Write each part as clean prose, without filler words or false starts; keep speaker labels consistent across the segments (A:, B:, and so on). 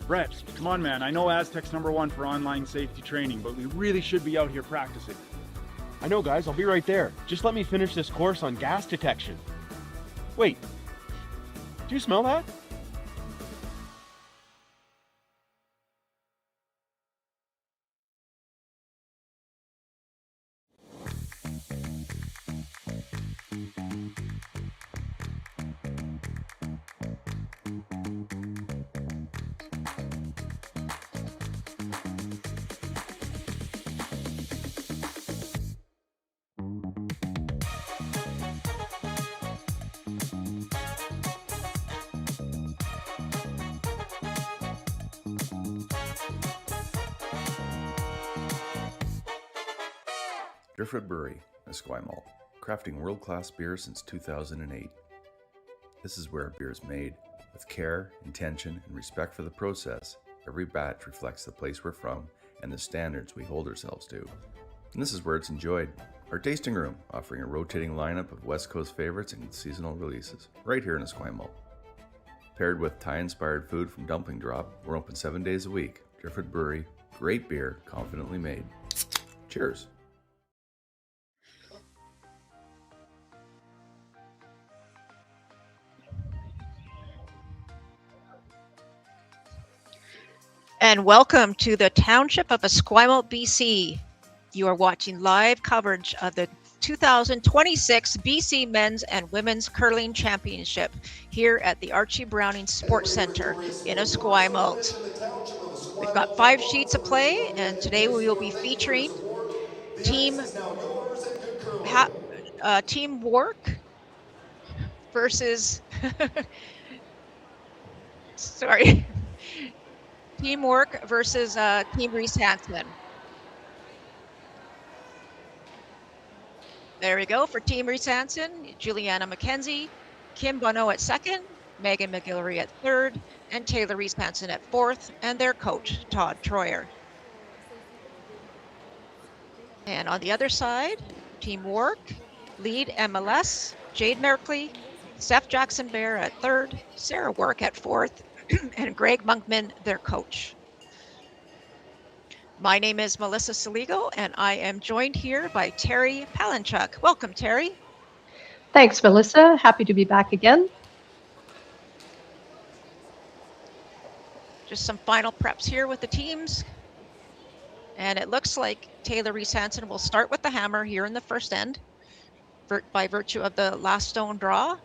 A: Brett, come on, man. I know Aztec's #1 for online safety training, but we really should be out here practicing.
B: I know, guys. I'll be right there. Just let me finish this course on gas detection. Wait. Do you smell that?
C: Driftwood Brewery, Esquimalt, crafting world-class beer since 2008. This is where beer is made. With care, intention, and respect for the process, every batch reflects the place we're from and the standards we hold ourselves to. And this is where it's enjoyed. Our tasting room, offering a rotating lineup of West Coast favorites and seasonal releases, right here in Esquimalt. Paired with Thai-inspired food from Dumpling Drop, we're open 7 days a week. Driftwood Brewery, great beer, confidently made. Cheers.
D: And welcome to the Township of Esquimalt, BC. You are watching live coverage of the 2026 BC Men's and Women's Curling Championship here at the Archie Browning Sports Centre in Esquimalt. We've got 5 sheets of play, and today we will be featuring Team Wark versus Team Wark versus Team Reese-Hansen. There we go. For Team Reese-Hansen, Juliana McKenzie, Kim Bonneau at 2nd, Megan McGillery at 3rd, and Taylor Reese-Hansen at 4th, and their coach, Todd Troyer. And on the other side, Team Wark, lead MLS, Jade Merkley, Steph Jackson-Bear at 3rd, Sarah Wark at 4th, and Greg Monkman, their coach. My name is Melissa Saligo, and I am joined here by Terry Palanchuk. Welcome, Terry.
E: Thanks, Melissa. Happy to be back again.
D: Just some final preps here with the teams. And it looks like Taylor Reese-Hansen will start with the hammer here in the first end by virtue of the last stone draw.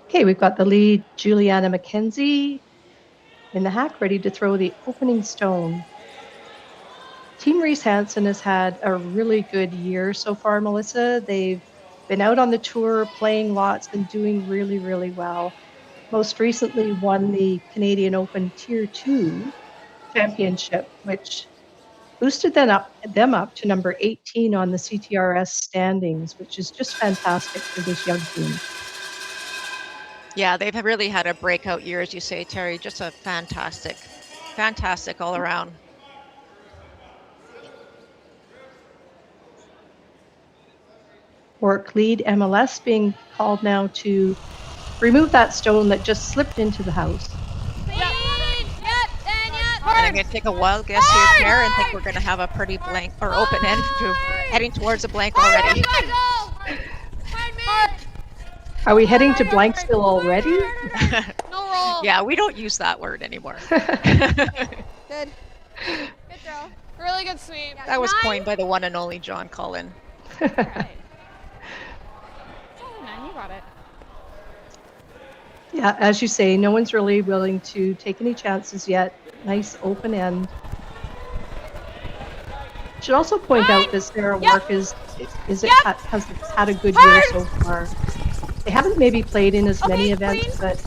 E: Okay, we've got the lead, Juliana McKenzie, in the hack, ready to throw the opening stone. Team Reese-Hansen has had a really good year so far, Melissa. They've been out on the tour, playing lots, and doing really, really well. Most recently won the Canadian Open Tier 2 championship, which boosted them up to number 18 on the CTRS standings, which is just fantastic for this young team.
D: Yeah, they've really had a breakout year, as you say, Terry. Just a fantastic all around.
E: Wark lead MLS being called now to remove that stone that just slipped into the house.
D: And I'm going to take a wild guess here, Claire, and think we're going to have a pretty blank or open end heading towards a blank already.
E: Are we heading to Blanksville already?
F: No roll.
D: Yeah, we don't use that word anymore.
F: Good. Good throw. Really good sweep.
D: That was coined by the one and only John Cullen.
F: All right. 9, you got it.
E: Yeah, as you say, no one's really willing to take any chances yet. Nice open end. Should also point out that Sarah Wark has had a good year so far. They haven't maybe played in as many events, but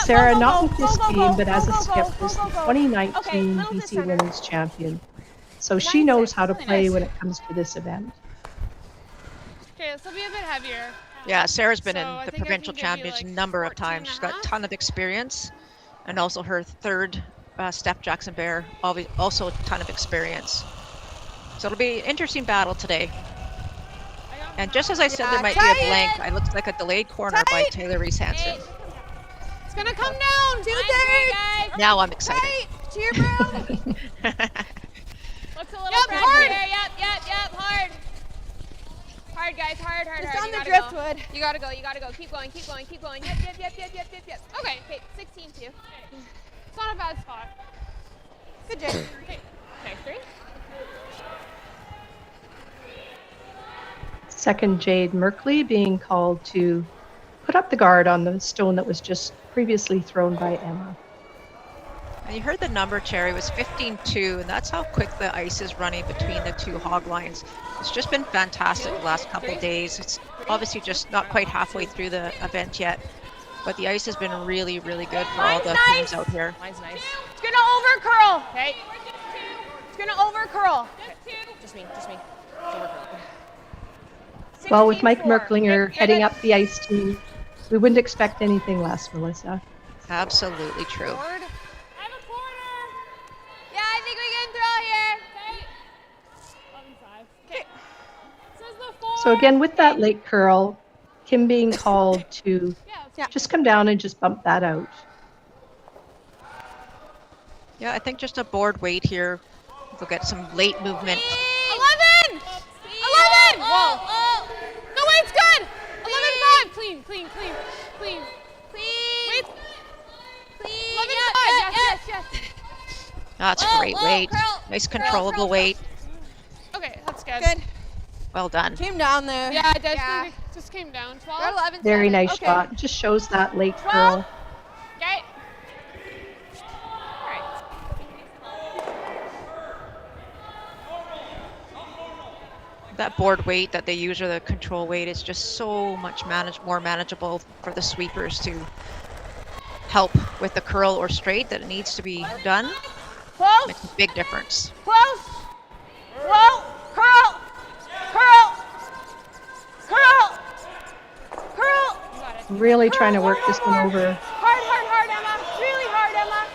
E: Sarah, not with this team, but as a skip, was the 2019 BC Women's Champion. So she knows how to play when it comes to this event.
F: Okay, this will be a bit heavier.
D: Yeah, Sarah's been in the provincial champions a number of times. She's got a ton of experience, and also her third, Steph Jackson-Bear, also a ton of experience. So it'll be an interesting battle today.
F: I got
D: And just as I said there might be a blank, it looks like a delayed corner by Taylor Reese-Hansen.
F: It's gonna come down. 2/3.
D: Now I'm excited.
F: Tight to your brow. Looks a little hard. Yep, hard. Hard, guys, hard.
G: Just on
F: You
G: the
F: gotta
G: driftwood.
F: Go. You gotta go. Keep going. Yep. Okay, 16-2. It's not a bad spot.
G: Good, Jay.
F: Okay, 3.
E: Second, Jade Merkley being called to put up the guard on the stone that was just previously thrown by Emma.
D: And you heard the number, Cherry, was 15-2, and that's how quick the ice is running between the two hog lines. It's just been fantastic the last couple days. It's obviously just not quite halfway through the event yet, but the ice has been really, really good for all the teams out here.
G: Mine's nice.
F: It's gonna over curl. Okay. It's gonna over curl.
G: Just me. It's over curl.
E: Well, with Mike
F: 16-4.
E: Merklinger heading up the ice team, we wouldn't expect anything less, Melissa.
D: Absolutely true.
F: Forward. I have a corner. Yeah, I think we can throw here. Okay. Says the 4.
E: So again, with that late curl, Kim being called to
F: Yeah.
E: just come down and just bump that out.
D: Yeah, I think just a board weight here. We'll get some late movement.
F: 11. Whoa. No, wait, it's good. 11-5. Clean. Wait. 11-5. Yes.
D: That's great weight. Nice controllable weight.
F: Okay, that's good.
G: Good.
D: Well done.
G: Came down there.
F: Yeah, it does.
G: Yeah.
F: Just came down. 12.
G: We're 11.
E: Very nice
G: Okay.
E: shot. Just shows that late
F: 12.
E: curl.
F: Okay.
D: That board weight that they use, or the control weight, is just so much more manageable for the sweepers to help with the curl or straight that it needs to be done.
F: Close.
D: Makes a big difference.
F: Close. Whoa. Curl. You got it.
E: Really trying to work this one over.
F: Hard, Emma. Really hard, Emma.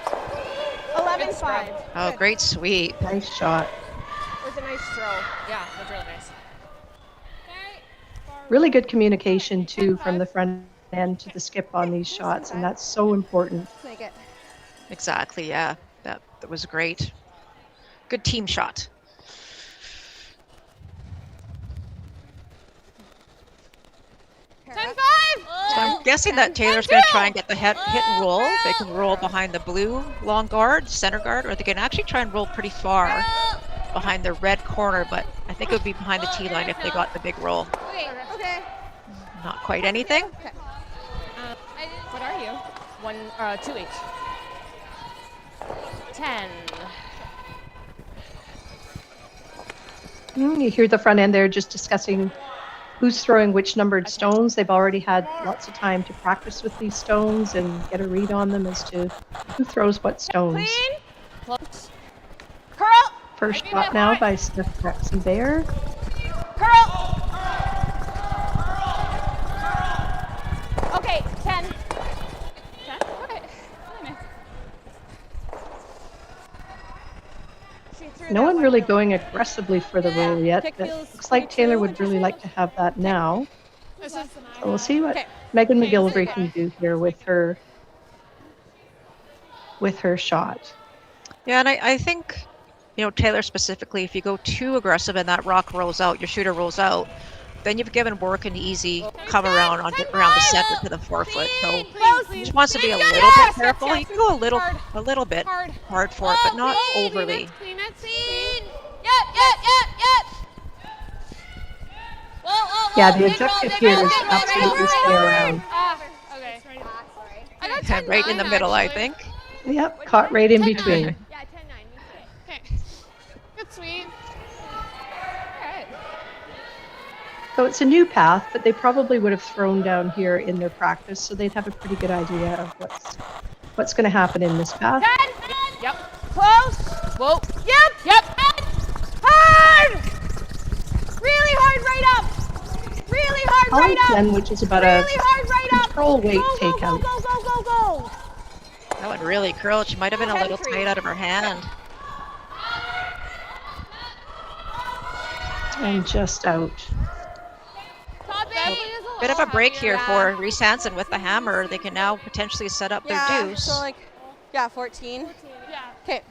F: 11-5.
D: Oh, great sweep.
E: Nice shot.
G: It was a nice throw. Yeah, it was really nice.
E: Really good communication too from the front end to the skip on these shots, and that's so important.
G: Take it.
D: Exactly, yeah. That was great. Good team shot.
G: Pair
F: 10-5.
G: up.
D: So I'm guessing that Taylor's going to try and get the hit and roll. They can roll behind the blue long guard, center guard, or they can actually try and roll pretty far behind the red corner, but I think it would be behind the tee line if they got the big roll.
G: Okay.
D: Not quite anything.
G: What are you? 2 each. 10.
E: You hear the front end there just discussing who's throwing which numbered stones. They've already had lots of time to practice with these stones and get a read on them as to who throws what stones.
G: Close.
F: Curl.
E: First shot now by Steph Jackson Bear.
F: Curl. Okay, 10. 10? Okay.
E: No one really going aggressively for the roll yet, but looks like Taylor would really like to have that now. So we'll see what Megan McGillivray can do here with her shot.
D: Yeah, and I think, Taylor specifically, if you go too aggressive and that rock rolls out, your shooter rolls out, then you've given Wark an easy come around around the center to the 4-foot. So he just wants to be a little bit careful. You can go a little bit hard for it, but not overly.
F: Clean it.
G: Yep.
E: Yeah, the objective here is to absolutely stay around.
F: Okay. I got
D: And right in the
F: 10-9
D: middle, I
F: actually.
D: think.
E: Yep, caught right in between.
F: Yeah, 10-9. Okay. Good sweep. Alright.
E: So it's a new path, but they probably would have thrown down here in their practice, so they'd have a pretty good idea of what's going to happen in this path.
F: 10. Yep. Close. Whoa. Yep. Hard. Really hard right up. Really hard
E: Column
F: right up.
E: 10, which is about
F: Really
E: a
F: hard right up.
E: control weight
F: Go.
E: takeout.
D: That would really curl. She might have been a little tight out of her hand.
E: And just out.
D: Bit of a break here for Reese-Hansen with the hammer. They can now potentially set up their deuce.
G: So like, yeah, 14.
F: Yeah.
G: Okay.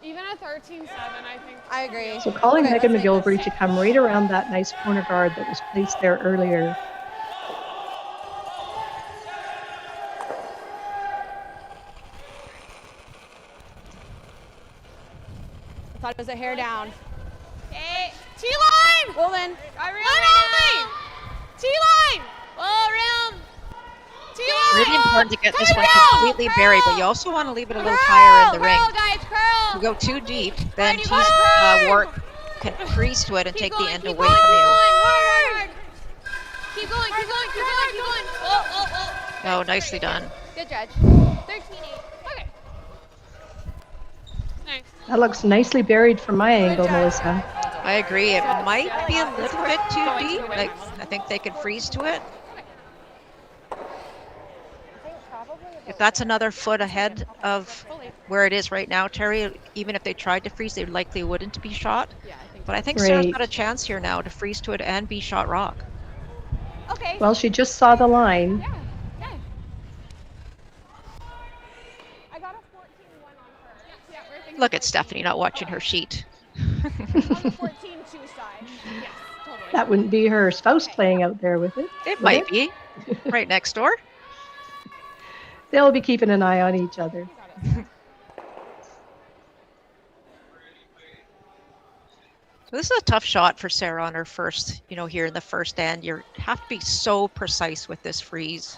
F: Even a 13-7, I think.
G: I agree.
E: So calling
G: Okay,
E: Megan
G: let's take
E: McGilvery
G: this.
E: to come right around that nice corner guard that was placed there earlier.
G: I thought it was a hair down.
F: Okay. T-line!
G: Well then,
F: Only! T-line! Well, rim! T-line!
D: Really important to get this one
F: Curl!
D: completely buried, but you also want to leave it a little higher in the ring.
F: Curl, guys, curl!
D: If you go too deep, then
F: Alrighty, hard!
D: Wark can freeze to it and take the end
F: keep
D: away
F: going,
D: from you.
F: hard. Keep going, keep going, keep going, keep going. Oh.
D: Oh, nicely done.
G: good judge.
F: 13-8. Okay. Nice.
E: That looks nicely buried from my angle, Melissa.
D: I agree. It might be a little bit too deep. Like, I think they could freeze to it. If that's another foot ahead of where it is right now, Terry, even if they tried to freeze, they likely wouldn't be shot. But I think Sarah's
E: Great.
D: got a chance here now to freeze to it and be shot rock.
F: Okay.
E: Well, she just saw the line.
F: Yeah. Okay. I got a 14-1 on her. Yeah, we're thinking
D: Look at Stephanie not watching her sheet.
F: on the 14-2 side. Yes, totally.
E: That wouldn't be her spouse playing out there with it.
D: It
E: would
D: might be. Right next door.
E: They'll be keeping an eye on each other.
D: So this is a tough shot for Sarah on her first, here in the first end. You have to be so precise with this freeze.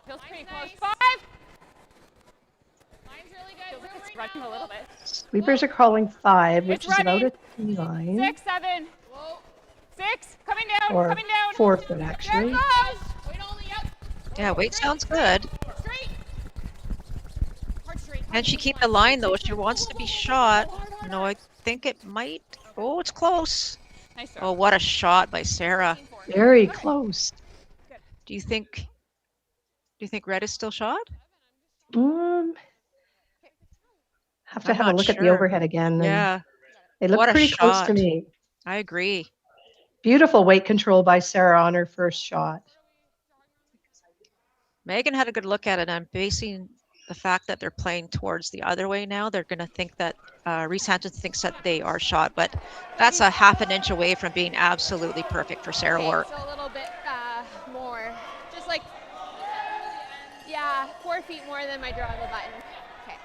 F: Feels pretty close. 5. Line's really good.
G: Feels like it's running a little bit.
E: Sweepers are calling 5, which
F: It's
E: is about
F: running.
E: a T line.
F: 6, 7. Whoa. 6. Coming down.
E: Or
F: Coming down.
E: 4 foot,
F: There
E: actually.
F: it goes. Wait only. Yep.
D: Yeah, weight sounds good.
F: Straight. Hard straight.
D: Can she keep the line, though? She wants to be shot. No, I think it might. Oh, it's close.
F: Nice
D: Oh, what a shot by Sarah.
E: Very close.
D: Do you think Red is still shot?
E: Have to
D: I'm
E: have a
D: not
E: look at the
D: sure.
E: overhead again. and
D: Yeah,
E: They look
D: What a
E: pretty close to
D: shot.
E: me.
D: I agree.
E: Beautiful weight control by Sarah on her first shot.
D: Megan had a good look at it. I'm basing the fact that they're playing towards the other way now. They're going to think that Reese-Hansen thinks that they are shot, but that's a half an inch away from being absolutely perfect for Sarah
G: Okay,
D: Wark.
G: so a little bit more. Just like, yeah, 4 feet more than my draw of the button. Okay.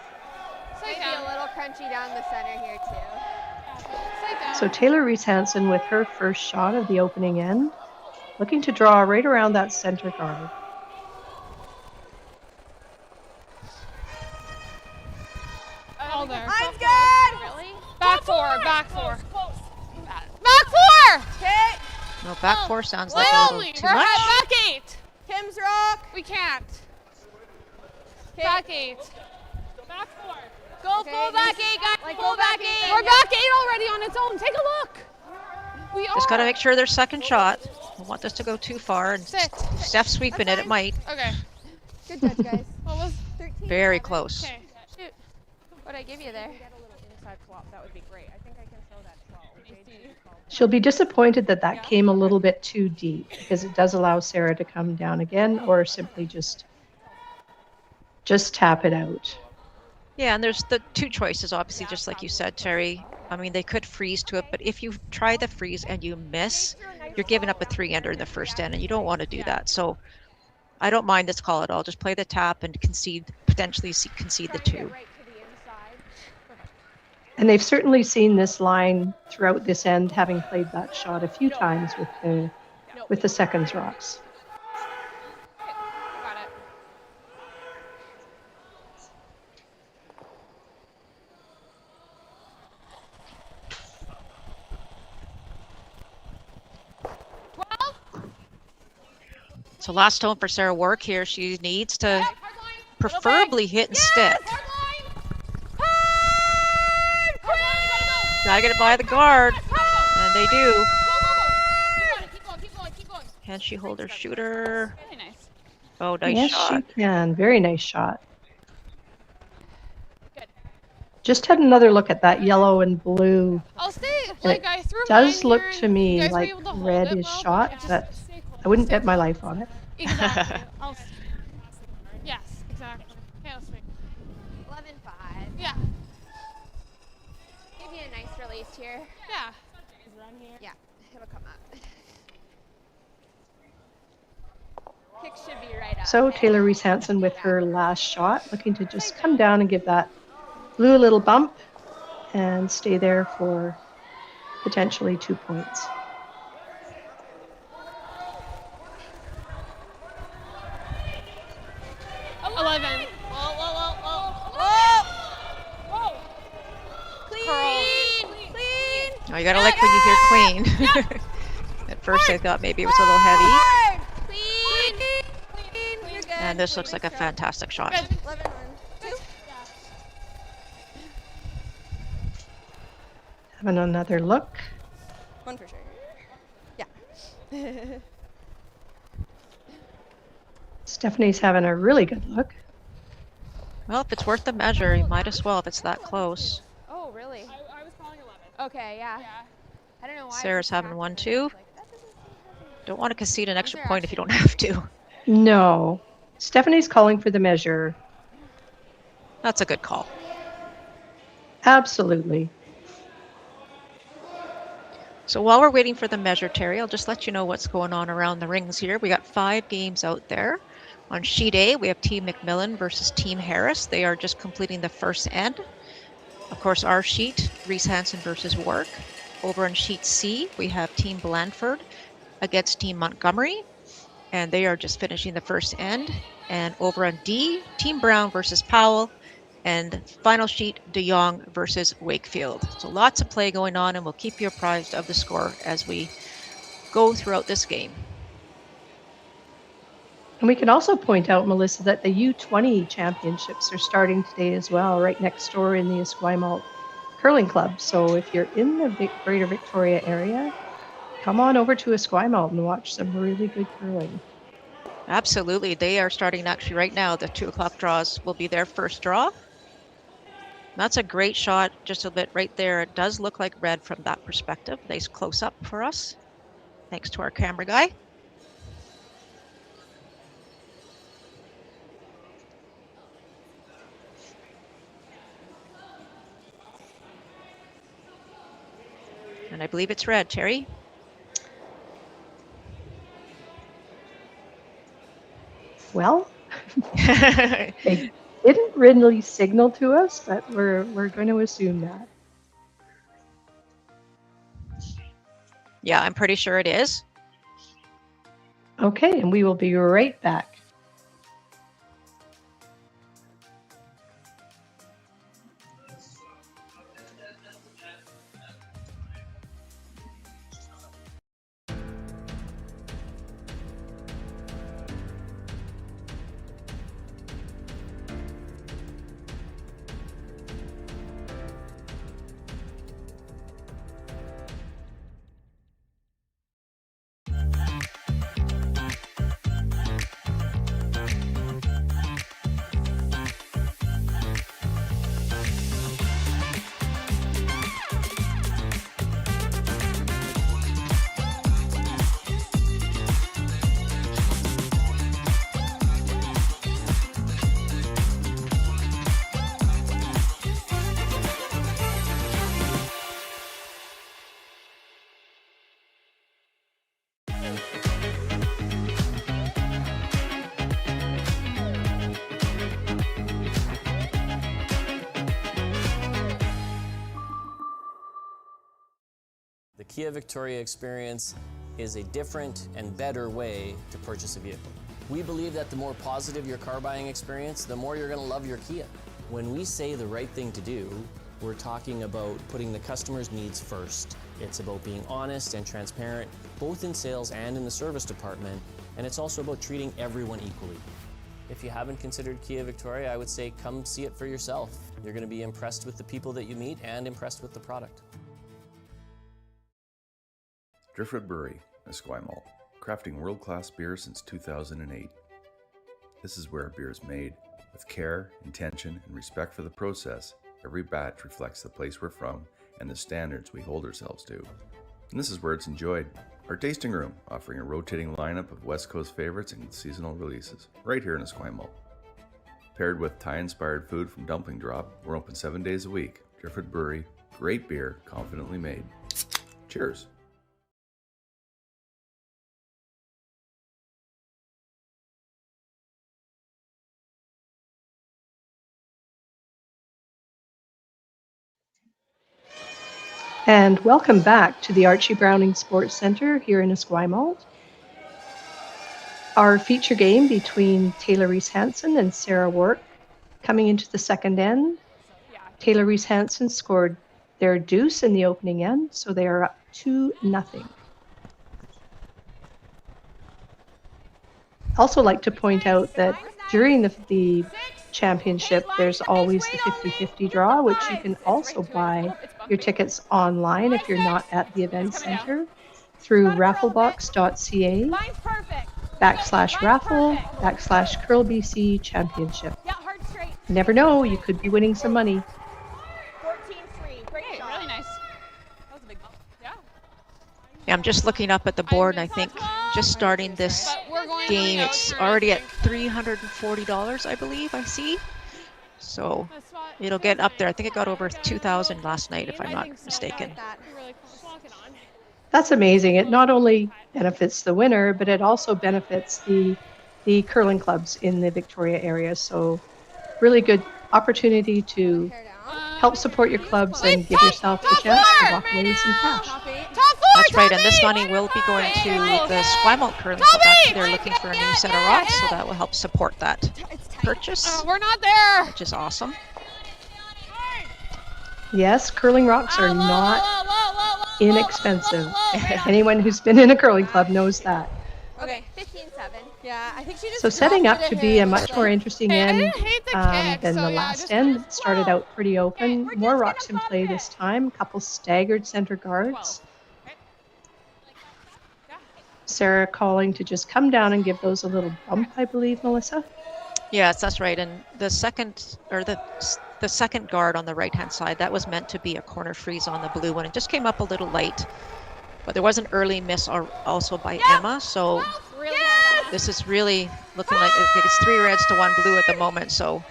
G: Might be a little crunchy down the center here too.
F: Side down.
E: So Taylor Reese-Hansen with her first shot of the opening end, looking to draw right around that center guard.
F: All there.
G: Mine's good.
F: Really? Back 4. Back 4.
G: Back 4. Okay.
D: No, back 4 sounds like
F: Wait
D: a little
F: only.
D: too
F: We're
D: much.
F: at back 8.
G: Kim's rock.
F: We can't.
G: Okay.
F: Back 8. Back 4.
G: Go
F: Okay,
G: full back 8, guys.
F: Like
G: full
F: go
G: back
F: back
G: 8.
F: 8. We're back 8 already on its own. Take a look. We
D: Just got to
F: are.
D: make sure their second shot. Don't want this to go too far. And
F: Sit.
D: Steph's sweeping it. It might.
F: Okay.
G: Good judge, guys.
F: What was?
G: 13.
D: Very close.
F: Okay. Shoot.
G: What'd I give you there?
F: Inside flop. That would be great. I think I can throw that 12.
E: She'll be disappointed that that came a little bit too deep because it does allow Sarah to come down again or simply just tap it out.
D: Yeah, and there's the two choices, obviously, just like you said, Terry. I mean, they could freeze to it, but if you try the freeze and you miss, you're giving up a 3-ender in the first end, and you don't want to do that. So I don't mind this call at all. Just play the tap and potentially concede the 2.
E: And they've certainly seen this line throughout this end, having played that shot a few times with the seconds rocks.
F: Got it.
D: So last home for Sarah Wark here. She needs to preferably hit and stick. Gotta get it by the guard. And they do.
F: Keep going.
D: Can she hold her shooter?
F: Very nice.
D: Oh, nice
E: Yes,
D: shot.
E: she can. Very nice shot.
F: Good.
E: Just had another look at that yellow and blue
F: I'll stay. like I threw
E: Does
F: mine
E: look
F: here
E: to
F: and you
E: me
F: guys were
E: like
F: able to hold
E: red
F: it
E: is
F: well,
E: shot,
F: just
E: but
F: stay close.
E: I wouldn't
F: Stay
E: bet my
F: close.
E: life on it.
F: Exactly. Yes, exactly. Okay, let's swing.
G: 11-5.
F: Yeah.
G: Give you a nice release here.
F: Yeah. Run here.
G: Yeah, it'll come up. Kick should be right up.
E: So
G: okay?
E: Taylor Reese-Hansen with her last shot, looking to just come down and give that blue a little bump and stay there for potentially 2 points.
F: Oh, 11. Whoa, whoa, whoa, whoa. Whoa.
G: Clean! Clean!
D: Oh, you gotta like when you hear clean. At first I thought maybe it was a little heavy.
G: Hard! Clean! Clean! You're good.
D: And this looks like a fantastic shot.
G: 11-1.
E: Having another look.
G: One for sure. Yeah.
E: Stephanie's having a really good look.
D: Well, if it's worth the measure, you might as well if it's that close.
G: Oh, really?
F: I was calling 11.
G: Okay, yeah.
F: Yeah.
G: I don't know why.
D: Sarah's having 1-2. Don't want to concede an extra
G: there
D: point if you don't have to.
E: No. Stephanie's calling for the measure.
D: That's a good call.
E: Absolutely.
D: So while we're waiting for the measure, Terry, I'll just let you know what's going on around the rings here. We got 5 games out there. On sheet A, we have Team McMillan versus Team Harris. They are just completing the first end. Of course, our sheet, Reese-Hansen versus Wark. Over on sheet C, we have Team Blandford against Team Montgomery, and they are just finishing the first end. And over on D, Team Brown versus Powell, and final sheet, De Jong versus Wakefield. So lots of play going on, and we'll keep you apprised of the score as we go throughout this game.
E: And we can also point out, Melissa, that the U20 championships are starting today as well, right next door in the Esquimalt Curling Club. So if you're in the Greater Victoria area, come on over to Esquimalt and watch some really good curling.
D: Absolutely. They are starting actually right now. The 2 o'clock draws will be their first draw. That's a great shot, just a bit right there. It does look like red from that perspective. Nice close up for us. Thanks to our camera guy. And I believe it's red, Terry.
E: Well, they didn't really signal to us, but we're going to assume that.
D: Yeah, I'm pretty sure it is.
E: Okay, and we will be right back.
H: The Kia Victoria experience is a different and better way to purchase a vehicle. We believe that the more positive your car buying experience, the more you're going to love your Kia. When we say the right thing to do, we're talking about putting the customer's needs first. It's about being honest and transparent, both in sales and in the service department, and it's also about treating everyone equally. If you haven't considered Kia Victoria, I would say come see it for yourself. You're going to be impressed with the people that you meet and impressed with the product.
C: Driftwood Brewery, Esquimalt, crafting world-class beer since 2008. This is where beer is made. With care, intention, and respect for the process, every batch reflects the place we're from and the standards we hold ourselves to. And this is where it's enjoyed. Our tasting room, offering a rotating lineup of West Coast favorites and seasonal releases, right here in Esquimalt. Paired with Thai-inspired food from Dumpling Drop, we're open 7 days a week. Driftwood Brewery, great beer, confidently made. Cheers.
E: And welcome back to the Archie Browning Sports Centre here in Esquimalt. Our feature game between Taylor Reese-Hansen and Sarah Wark coming into the second end. Taylor Reese-Hansen scored their deuce in the opening end, so they are up 2-0. Also like to point out that during the championship, there's always the 50-50 draw, which you can also buy your tickets online if you're not at the event center through rafflebox.ca /raffle/CurlBC Championship. You never know, you could be winning some money.
F: 14-3. Great shot. Really nice. That was a big bump. Yeah.
D: Yeah, I'm just looking up at the board, and I think just starting this game, it's already at $340, I believe, I see. So it'll get up there. I think it got over 2,000 last night, if I'm not mistaken.
E: That's amazing. It not only benefits the winner, but it also benefits the curling clubs in the Victoria area. So really good opportunity to help support your clubs and give yourself the chance to walk away with some cash.
D: That's right, and this money will be going to the Esquimalt Curling Club. Actually, they're looking for a new set of rocks, so that will help support that purchase.
F: We're not there.
D: Which is awesome.
E: Yes, curling rocks are not inexpensive. Anyone who's been in a curling club knows that.
G: Okay, 15-7. Yeah, I think she just.
E: So setting up to be a much more interesting end than the last end. It started out pretty open. More rocks in play this time. A couple staggered center guards. Sarah calling to just come down and give those a little bump, I believe, Melissa.
D: Yes, that's right. And the second guard on the right-hand side, that was meant to be a corner freeze on the blue one. It just came up a little light. But there was an early miss also by Emma, so this is really looking like it's 3 reds to 1 blue at the moment. So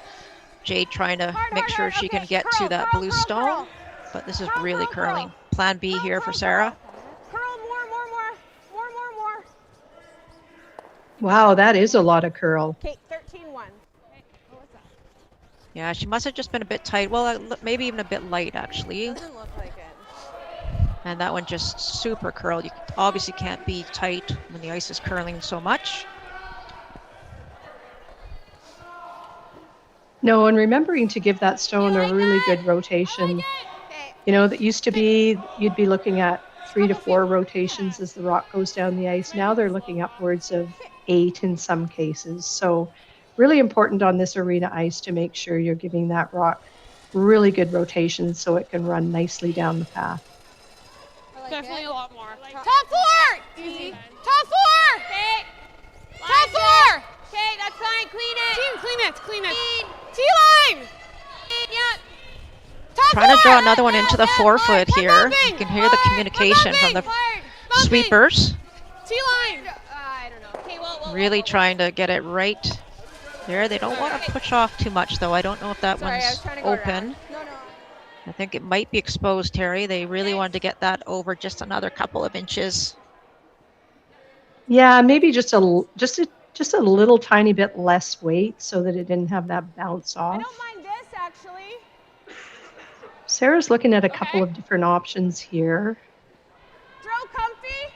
D: Jade trying to make sure she can get to that blue stone, but this is really curling. Plan B here for Sarah.
G: Curl more.
E: Wow, that is a lot of curl.
G: Okay, 13-1.
D: Yeah, she must have just been a bit tight. Well, maybe even a bit light, actually.
G: Doesn't look like it.
D: And that one just super curled. You obviously can't be tight when the ice is curling so much.
E: No, and remembering to give that stone a really good rotation. You know, that used to be, you'd be looking at 3 to 4 rotations as the rock goes down the ice. Now they're looking upwards of 8 in some cases. So really important on this arena ice to make sure you're giving that rock really good rotation so it can run nicely down the path.
F: Definitely a lot more.
G: Top 4! Easy. Top 4! Okay. Top 4! Okay, that's fine. Clean it.
F: Team, clean it.
G: Clean.
F: T-line!
G: Yep. Top
D: Trying
G: 4!
D: to draw another one into the forefoot here. You can hear the communication from the sweepers.
F: T-line!
G: I don't know. Okay,
D: Really trying to get it right there. They don't want to push off too much, though. I don't know if that one's open.
G: No.
D: I think it might be exposed, Terry. They really wanted to get that over just another couple of inches.
E: Yeah, maybe just a little tiny bit less weight so that it didn't have that bounce off.
G: I don't mind this, actually.
E: Sarah's looking at a couple of different options here.
G: Throw comfy.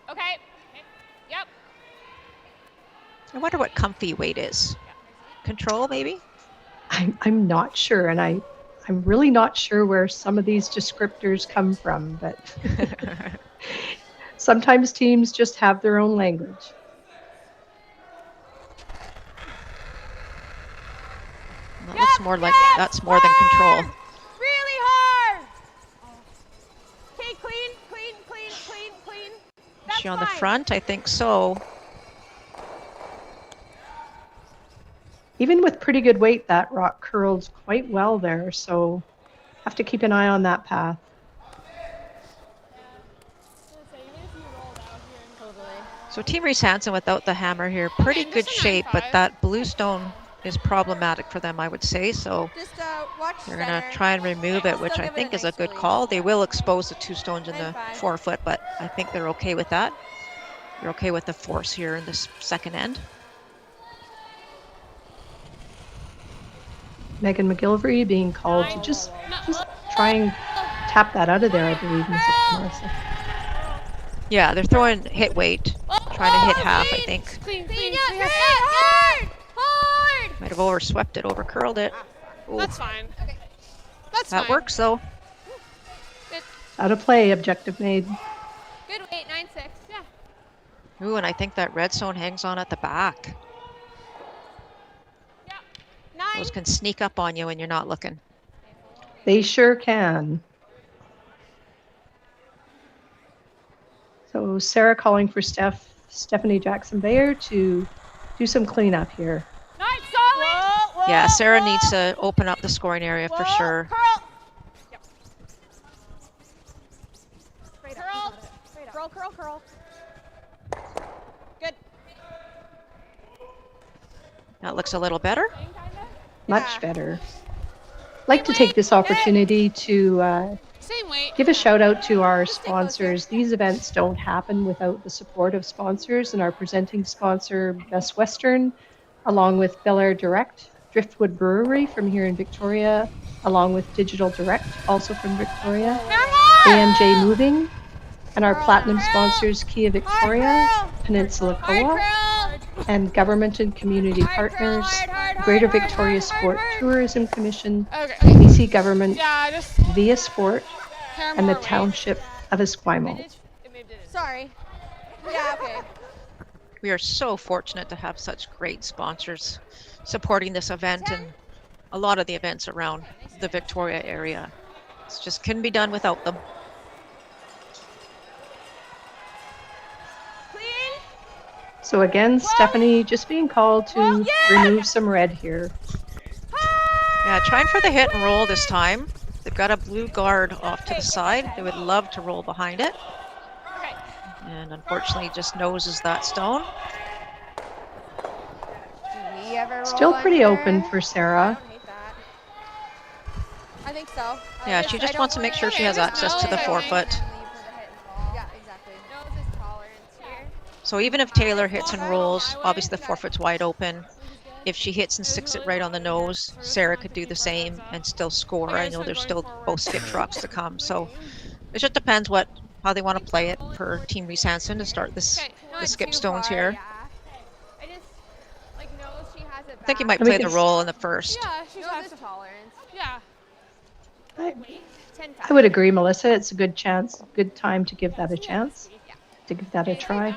F: Okay. Yep.
D: I wonder what comfy weight is. Control, maybe?
E: I'm not sure, and I'm really not sure where some of these descriptors come from, but sometimes teams just have their own language.
D: That looks more like that's more than control.
G: Really hard. Okay, clean.
D: Is she on the front? I think so.
E: Even with pretty good weight, that rock curled quite well there. So Have to keep an eye on that path.
D: So Team Reese-Hansen without the hammer here, pretty good shape, but that blue stone is problematic for them, I would say. So
G: Just watch
D: they're going to
G: center.
D: try and remove it, which
G: Still
D: I
G: give it
D: think
G: a
D: is a
G: nice
D: good
G: release.
D: call. They will expose the 2 stones in the
G: 9-5.
D: forefoot, but I think they're okay with that. They're okay with the force here in this second end.
E: Megan McGilvery being called to just try and tap that out of there, I believe, Melissa.
D: Yeah, they're throwing hit weight, trying to hit half, I think.
F: Clean.
G: Hard!
D: Might have overswept it, overcurled it. Ooh,
F: That's fine. That's
D: that
F: fine.
D: works though.
E: Out of play, objective made.
G: Good weight, 9-6. Yeah.
D: Ooh, and I think that red stone hangs on at the back.
G: 9.
D: Those can sneak up on you when you're not looking.
E: They sure can. So Sarah calling for Stephanie Jackson-Bayer to do some cleanup here.
F: Nice, solid.
D: Yeah, Sarah needs to open up the scoring area for sure.
G: Curl.
F: Yep.
G: Curl. Good.
D: That looks a little better.
E: Much better. I'd like to take this opportunity to
F: Same weight.
E: give a shout out to our sponsors. These events don't happen without the support of sponsors, and our presenting sponsor, Best Western, along with Bel Air Direct, Driftwood Brewery from here in Victoria, along with Digital Direct, also from Victoria, AMJ Moving, and our platinum sponsors, Kia Victoria, Peninsula Co-op, and government and community partners, Greater Victoria Sport Tourism Commission,
F: Okay.
E: BC Government,
F: Yeah, just
E: Via Sport,
F: hair
E: and the
F: more weight.
E: Township of Esquimalt.
G: Sorry. Yeah, okay.
D: We are so fortunate to have such great sponsors supporting this event and a lot of the events around the Victoria area. It just couldn't be done without them.
E: So again, Stephanie just being called to remove some red here.
D: Yeah, trying for the hit and roll this time. They've got a blue guard off to the side. They would love to roll behind it. And unfortunately just noses that stone.
E: Still pretty open for Sarah.
G: I think so.
D: Yeah, she just wants to make sure she has access to the forefoot.
G: Yeah, exactly. Nose is tolerance here.
D: So even if Taylor hits and rolls, obviously the forefoot's wide open. If she hits and sticks it right on the nose, Sarah could do the same and still score. I know there's still both skip drops to come. So it just depends how they want to play it for Team Reese-Hansen to start the skip stones here.
G: I just knows she has it.
D: I think you might play the roll in the first.
F: Yeah, she
G: Nose
F: has
G: is tolerance.
F: Yeah.
E: I would agree, Melissa. It's a good time to give that a chance, to give that a try.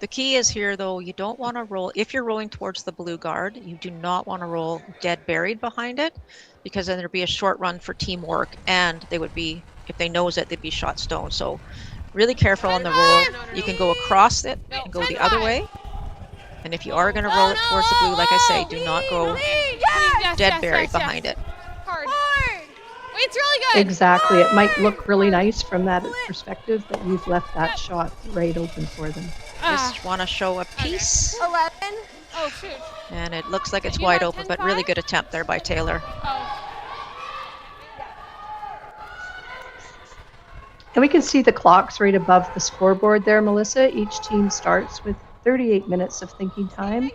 D: The key is here, though, you don't want to roll, if you're rolling towards the blue guard, you do not want to roll dead buried behind it, because then there'd be a short run for Team Wark, and they would be, if they nose it, they'd be shot stone. So really careful on the roll. You can go across it and go the other way. And if you are going to roll it towards the blue, like I say, do not go dead buried behind it.
F: Hard. It's really good.
E: Exactly. It might look really nice from that perspective, but you've left that shot right open for them.
D: Just want to show a piece.
G: 11.
F: Oh, shoot.
D: And it looks like it's wide open, but really good attempt there by Taylor.
F: Oh.
E: And we can see the clocks right above the scoreboard there, Melissa. Each team starts with 38 minutes of thinking time,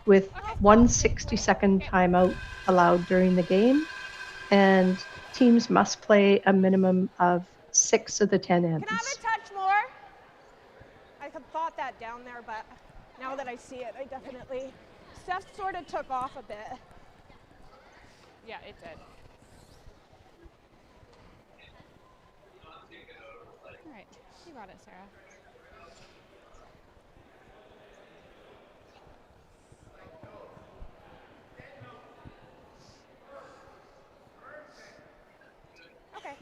E: with 1 60-second timeout allowed during the game. And teams must play a minimum of 6 of the 10 ends.
I: Can I have a touch more? I had thought that down there, but now that I see it, I definitely... Steph sort of took off a bit.
F: Yeah, it did. All right, you got it, Sarah.
I: Okay,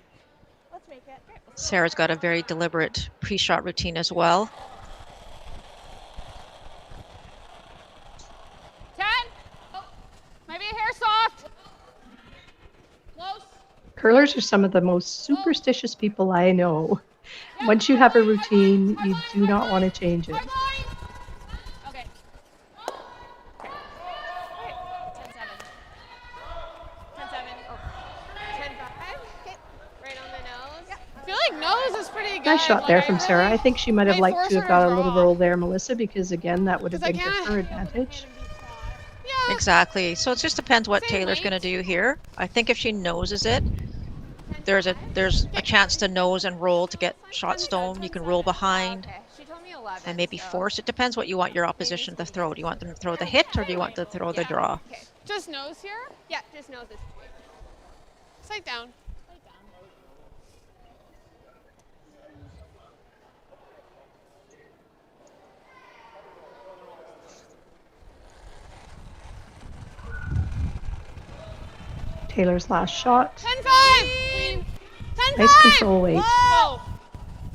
I: let's make it.
D: Sarah's got a very deliberate pre-shot routine as well.
F: 10. Oh, maybe a hair soft. Close.
E: Curlers are some of the most superstitious people I know. Once you have a routine, you do not want to change it.
F: Okay. Okay. 10-7. 10-7. Oh.
G: 10-5. Okay. Right on the nose.
F: I feel like nose is pretty good.
E: Nice shot there
F: Like,
E: from Sarah. I think she might have
F: might
E: liked
F: force
E: to have
F: her
E: got
F: to
E: a little
F: draw.
E: roll there, Melissa, because again, that would have
F: 'Cause I
E: been to
F: can't-
E: her advantage.
F: Yeah.
D: Exactly. So it just depends what
F: Same
D: Taylor's going to
F: length.
D: do here. I think if she noses it, there's a chance to nose and roll to get shot stone. You can roll behind
G: Okay. She told me 11.
D: and maybe
G: so.
D: force. It depends what you want your opposition to throw. Do you want them to throw the hit or do you want to throw the draw?
G: Okay.
F: Just nose here.
G: Yeah, just noses.
F: Sight down.
E: Taylor's last shot.
F: 10-5. Clean. 10-5.
E: Nice control weight.
F: Whoa.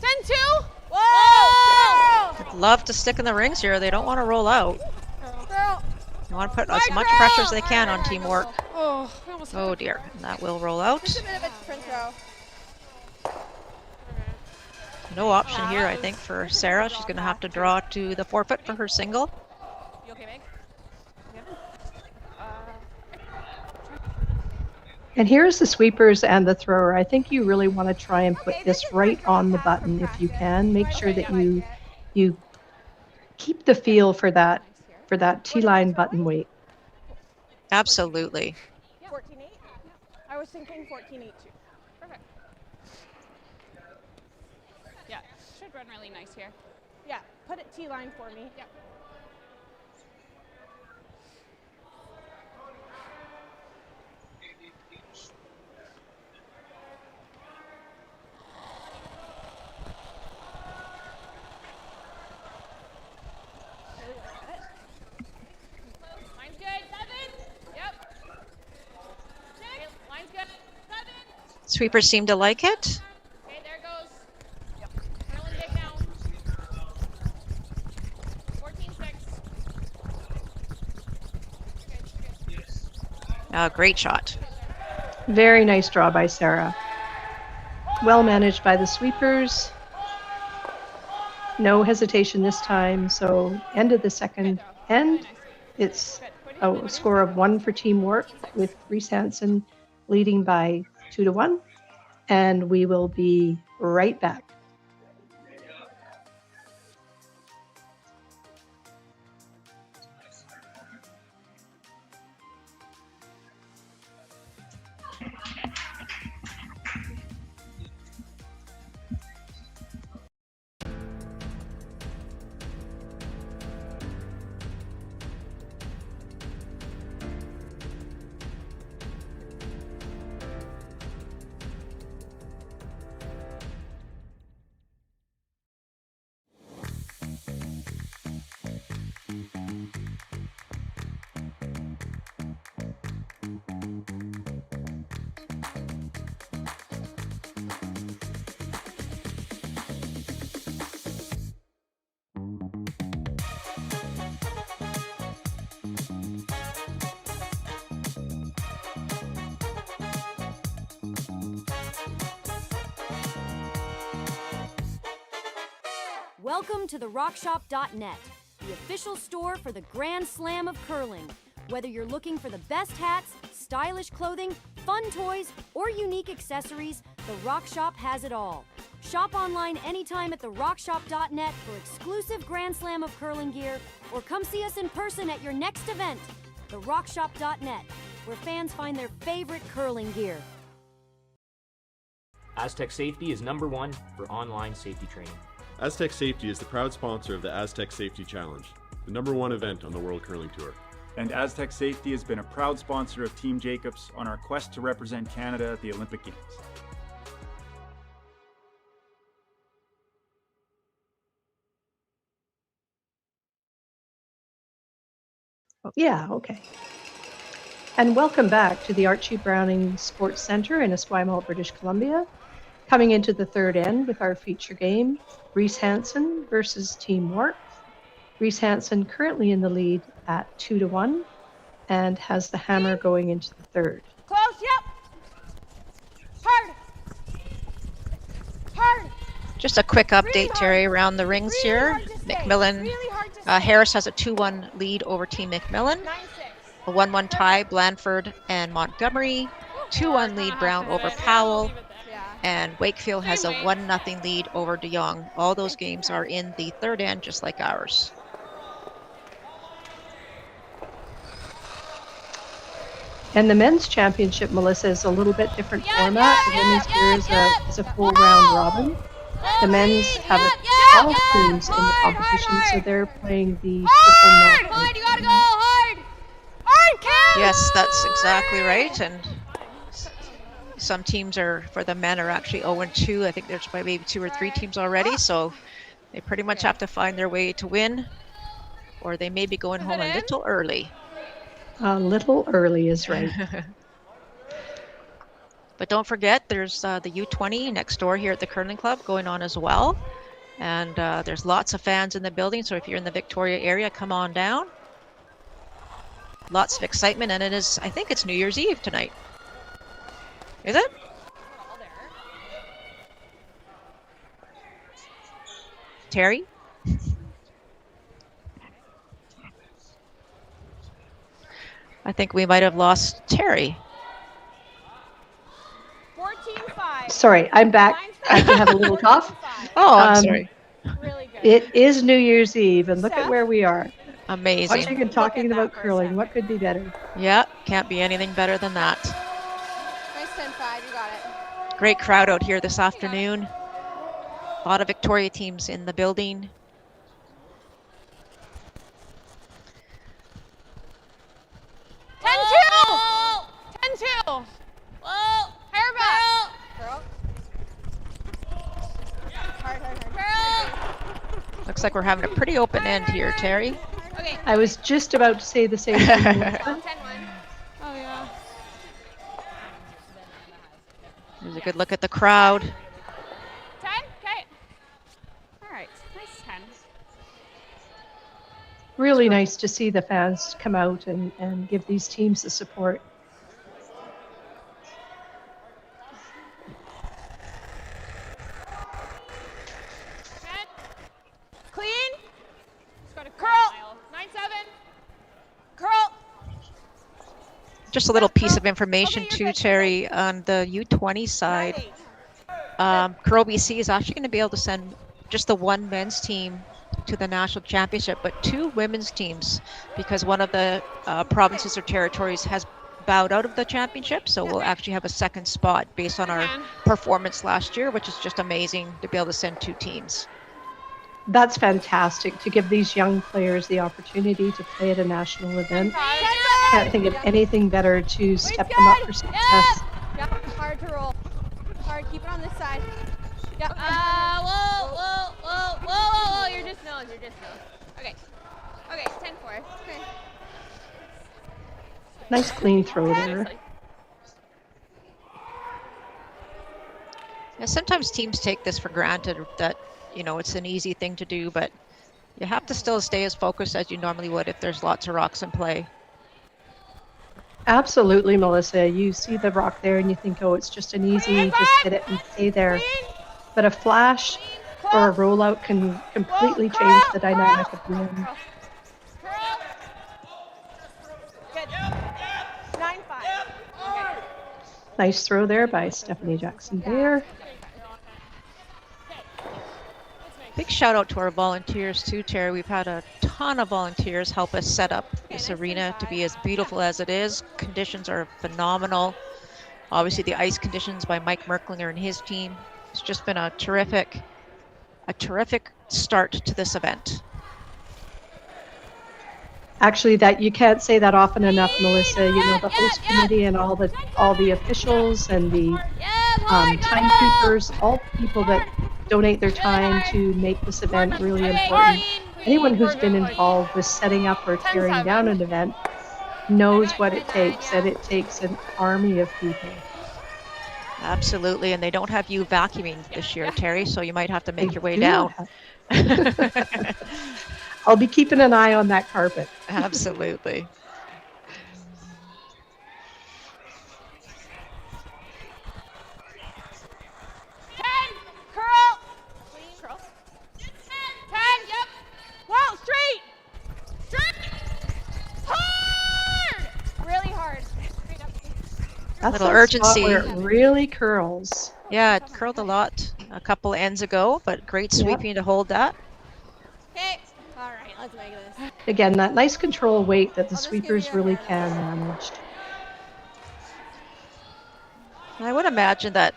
F: 10-2. Whoa.
D: I'd love to stick in the rings here. They don't want to roll out.
F: Girl.
D: They want to put as much pressure as they can on teamwork.
F: Oh, I almost
D: Oh dear, and that will roll out.
G: Just a bit of a sprint throw.
D: No option here, I think, for Sarah. She's going to have to draw to the forfeit for her single.
F: You okay, Meg?
E: And here's the sweepers and the thrower. I think you really want to try and put this right on the button if you can. Make sure that you keep the feel for that T-line button weight.
D: Absolutely.
I: 14-8. I was thinking 14-8 too.
F: Perfect. Yeah, should run really nice here.
I: Yeah, put it T-line for me.
F: Yeah. Line's good. 7. Yep. 6. Line's good. 7.
D: Sweepers seem to like it.
F: Okay, there it goes. Yep. Curling big now. 14-6.
D: Great shot.
E: Very nice draw by Sarah. Well managed by the sweepers. No hesitation this time. So end of the second end. It's a score of 1 for Team Wark, with Reese-Hansen leading by 2-1. And we will be right back.
J: Welcome to therockshop.net, the official store for the Grand Slam of curling. Whether you're looking for the best hats, stylish clothing, fun toys, or unique accessories, the Rock Shop has it all. Shop online anytime at therockshop.net for exclusive Grand Slam of curling gear, or come see us in person at your next event. Therockshop.net, where fans find their favorite curling gear.
K: Aztec Safety is #1 for online safety training.
B: Aztec Safety is the proud sponsor of the Aztec Safety Challenge, the #1 event on the World Curling Tour.
A: And Aztec Safety has been a proud sponsor of Team Jacobs on our quest to represent Canada at the Olympic Games.
E: Yeah, okay. And welcome back to the Archie Browning Sports Centre in Esquimalt, British Columbia. Coming into the third end with our feature game, Reese-Hansen versus Team Wark. Reese-Hansen currently in the lead at 2-1 and has the hammer going into the third.
I: Close, yep.
D: Just a quick update, Terry, around the rings here. McMillan, Harris has a 2-1 lead over Team McMillan. A 1-1 tie, Blandford and Montgomery. 2-1 lead, Brown over Powell. And Wakefield has a 1-0 lead over De Jong. All those games are in the third end, just like ours.
E: And the men's championship, Melissa, is a little bit different format. The women's here is a full round robin. The men's have 12 teams in the competition, so they're playing the triple knockout.
F: You gotta go hard! Hard, Cam!
D: Yes, that's exactly right. And some teams are, for the men, are actually 0-2. I think there's maybe 2 or 3 teams already, so they pretty much have to find their way to win, or they may be going home a little early.
E: A little early is right.
D: But don't forget, there's the U20 next door here at the Curling Club going on as well. And there's lots of fans in the building, so if you're in the Victoria area, come on down. Lots of excitement, and it is, I think it's New Year's Eve tonight. Is it? Terry? I think we might have lost Terry.
I: 14-5.
E: Sorry, I'm back. I have a little cough.
D: Oh, I'm sorry.
I: Really good.
E: It is New Year's Eve, and look at where we are.
D: Amazing.
E: Watching and talking about curling. What could be better?
D: Yeah, can't be anything better than that.
G: Nice 10-5, you got it.
D: Great crowd out here this afternoon. A lot of Victoria teams in the building.
F: Whoa! 10-2! Whoa! Hair back!
G: Girl. Hard.
D: Looks like we're having a pretty open end here, Terry.
F: Okay.
E: I was just about to say the same thing.
G: 10-1.
F: Oh, yeah.
D: There's a good look at the crowd.
F: 10? Okay. All right. Nice 10.
E: Really nice to see the fans come out and give these teams the support.
F: Clean. Just got a curl. 9-7. Curl.
D: Just a little piece of information too, Terry, on the U20 side. Curl BC is actually going to be able to send just the one men's team to the national championship, but 2 women's teams, because one of the provinces or territories has bowed out of the championship, so we'll actually have a second spot based on our performance last year, which is just amazing to be able to send 2 teams.
E: That's fantastic to give these young players the opportunity to play at a national event. Can't think of anything better to step them up for success.
G: Yep, hard to roll. Hard, keep it on this side. Yep.
F: Whoa. You're just nose. Okay. Okay, 10-4. Okay.
E: Nice clean throw there.
D: Yeah, sometimes teams take this for granted that, you know, it's an easy thing to do, but you have to still stay as focused as you normally would if there's lots of rocks in play.
E: Absolutely, Melissa. You see the rock there and you think, oh, it's just an easy, just hit it and stay there. But a flash or a rollout can completely change the dynamic of the end.
G: Good. 9-5. Okay.
E: Nice throw there by Stephanie Jackson-Bear.
D: Big shout out to our volunteers too, Terry. We've had a ton of volunteers help us set up this arena to be as beautiful as it is. Conditions are phenomenal. Obviously the ice conditions by Mike Merklinger and his team. It's just been a terrific start to this event.
E: Actually, that you can't say that often enough, Melissa. You know, the host committee and all the officials and the timekeepers, all people that donate their time to make this event really important. Anyone who's been involved with setting up or tearing down an event knows what it takes, and it takes an army of people.
D: Absolutely, and they don't have you vacuuming this year, Terry, so you might have to make your way down.
E: I'll be keeping an eye on that carpet.
D: Absolutely.
E: That's
D: Little
E: that
D: urgency.
E: spot where it really curls.
D: Yeah, it curled a lot a couple ends ago, but great sweeping to hold that.
G: Okay. All right, let's make this.
E: Again, that nice control weight that the sweepers really can manage.
D: I would imagine that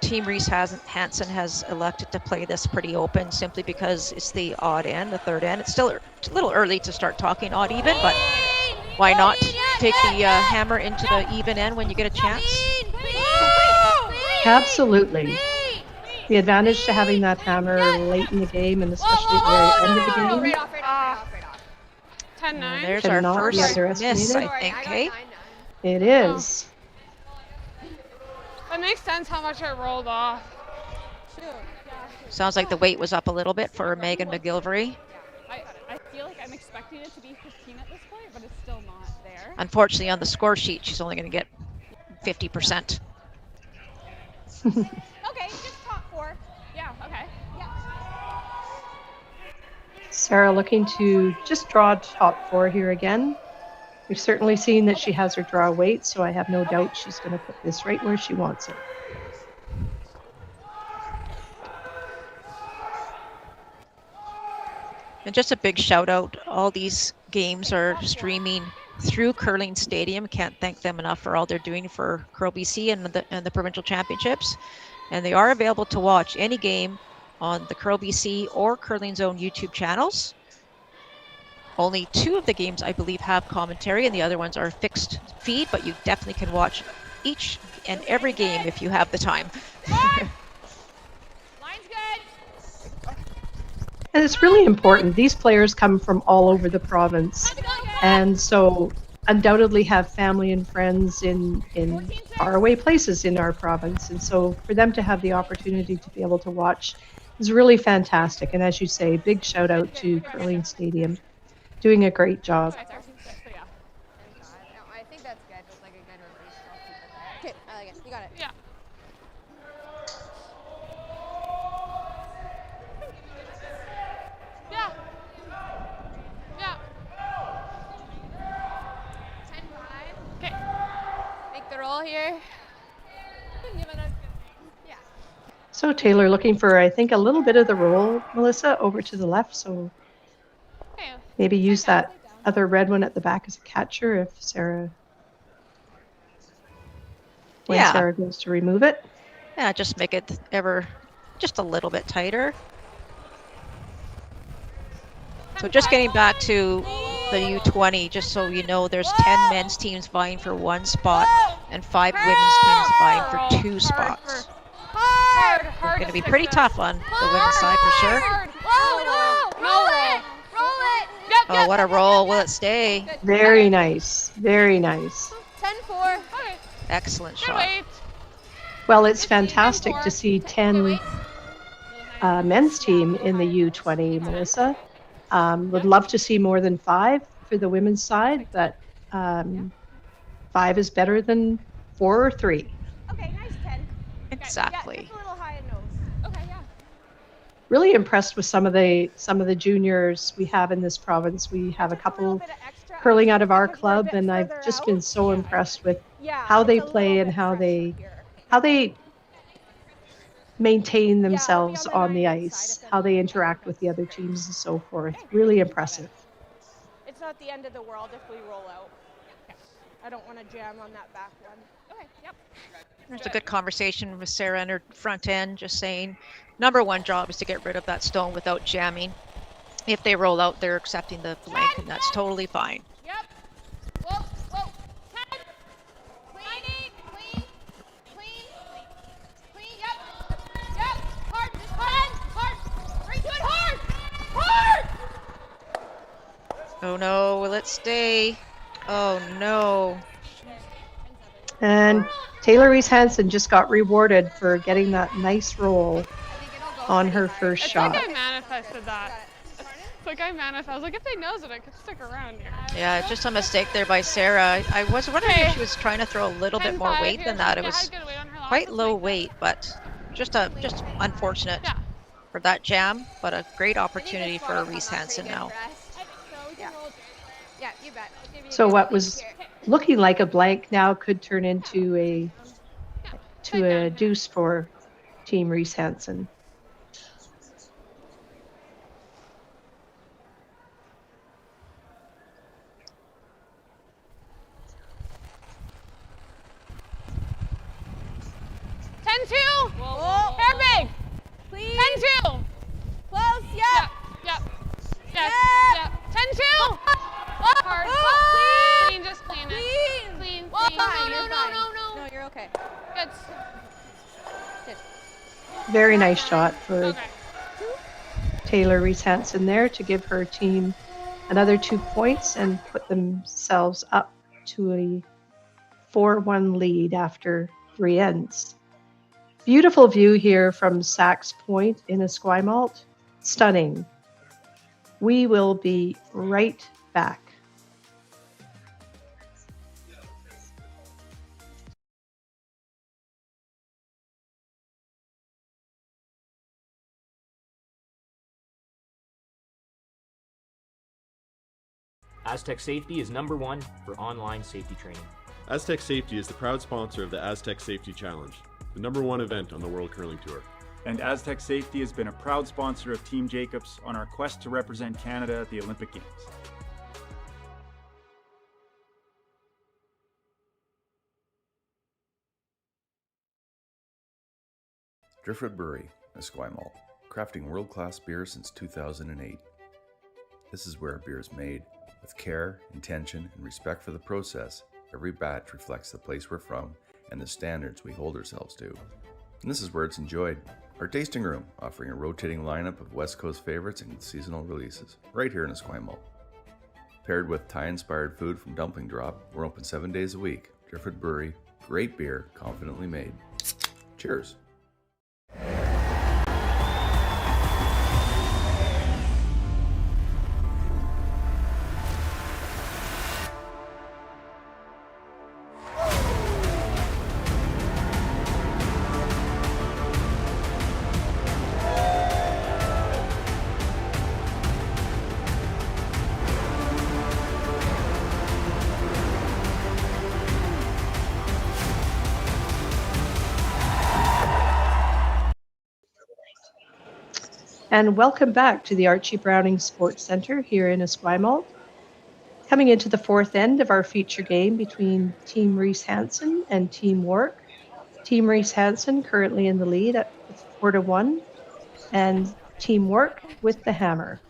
D: Team Reese-Hansen has elected to play this pretty open simply because it's the odd end, the third end. It's still a little early to start talking odd even, but why not take the hammer into the even end when you get a chance?
E: Absolutely. The advantage to having that hammer late in the game, and especially at the very end of the game,
F: Right off. 10-9.
D: There's our
E: cannot be
D: first
E: underestimated.
D: miss, I think, okay?
E: It is.
F: It makes sense how much it rolled off.
D: Sounds like the weight was up a little bit for Megan McGilvery.
F: I feel like I'm expecting it to be 15 at this point, but it's still not there.
D: Unfortunately, on the score sheet, she's only going to get 50%.
G: Okay, just top 4.
F: Yeah, okay.
G: Yeah.
E: Sarah looking to just draw top 4 here again. We've certainly seen that she has her draw weight, so I have no doubt she's going to put this right where she wants it.
D: And just a big shout out, all these games are streaming through Curling Stadium. Can't thank them enough for all they're doing for Curl BC and the provincial championships. And they are available to watch any game on the Curl BC or Curling Zone YouTube channels. Only 2 of the games, I believe, have commentary, and the other ones are fixed feed, but you definitely can watch each and every game if you have the time.
F: Line's good.
E: And it's really important. These players come from all over the province, and so undoubtedly have family and friends in faraway places in our province. And so for them to have the opportunity to be able to watch is really fantastic. And as you say, big shout out to Curling Stadium. Doing a great job.
G: I think that's good. It's like a good release. Okay, I like it. You got it.
F: Yeah. Yeah. Yeah.
G: 10-5.
F: Okay.
G: Make the roll here. Yeah.
E: So Taylor looking for, I think, a little bit of the roll, Melissa, over to the left. So maybe use that other red one at the back as a catcher if Sarah, when Sarah goes to remove it.
D: Yeah, just make it just a little bit tighter. So just getting back to the U20, just so you know, there's 10 men's teams vying for 1 spot and 5 women's teams vying for 2 spots. It's going to be pretty tough on the women's side for sure.
G: Roll it.
D: Oh, what a roll. Will it stay?
E: Very nice. Very nice.
G: 10-4.
D: Excellent shot.
E: Well, it's fantastic to see 10 men's team in the U20, Melissa. Would love to see more than 5 for the women's side, but 5 is better than 4 or 3.
G: Okay, nice 10.
D: Exactly.
G: Yeah, just a little high in nose. Okay, yeah.
E: Really impressed with some of the juniors we have in this province. We have a couple curling out of our club, and I've just been so impressed with how they play and how they maintain themselves on the ice, how they interact with the other teams and so forth. Really impressive.
I: It's not the end of the world if we roll out. I don't want to jam on that back one.
G: Okay, yep.
D: There's a good conversation with Sarah in her front end, just saying number 1 job is to get rid of that stone without jamming. If they roll out, they're accepting the blank, and that's totally fine.
G: Yep. Whoa. 10. Clean. Yep. Hard. Just hard. Bring to it hard.
D: Oh no, will it stay? Oh no.
E: And Taylor Reese-Hansen just got rewarded for getting that nice roll on her first shot.
F: It's like I manifested that. It's like I was like, if they knows it, I could stick around here.
D: Yeah, just a mistake there by Sarah. I was wondering if she was trying to throw a little bit more weight than that. It was quite low weight, but just unfortunate for that jam, but a great opportunity for Reese-Hansen now.
G: Yeah, You bet. I'll give you
E: So
G: a
E: what
G: good
E: was
G: here.
E: looking like a blank now could turn into a deuce for Team Reese-Hansen.
F: Whoa. Hair big.
G: Please.
F: 10-2.
G: Close. Yep.
F: Yep.
G: Yep.
F: Yep. 10-2. Hard.
G: Please.
F: Clean, just clean it.
G: Please.
F: Clean,
G: Whoa,
F: clean.
G: No, you're okay.
F: Good.
G: Good.
E: Very nice shot for
F: Okay.
E: Taylor Reese-Hansen there to give her team another 2 points and put themselves up to a 4-1 lead after 3 ends. Beautiful view here from Sachs Point in Esquimalt. Stunning. We will be right back.
K: Aztec Safety is #1 for online safety training.
B: Aztec Safety is the proud sponsor of the Aztec Safety Challenge, the #1 event on the World Curling Tour.
A: And Aztec Safety has been a proud sponsor of Team Jacobs on our quest to represent Canada at the Olympic Games.
C: Driftwood Brewery, Esquimalt, crafting world-class beer since 2008. This is where beer is made. With care, intention, and respect for the process, every batch reflects the place we're from and the standards we hold ourselves to. And this is where it's enjoyed. Our tasting room, offering a rotating lineup of West Coast favorites and seasonal releases, right here in Esquimalt. Paired with Thai-inspired food from Dumpling Drop, we're open 7 days a week. Driftwood Brewery, great beer, confidently made. Cheers.
E: And welcome back to the Archie Browning Sports Centre here in Esquimalt. Coming into the 4th end of our feature game between Team Reese-Hansen and Team Wark. Team Reese-Hansen currently in the lead at 4-1, and Team Wark with the hammer.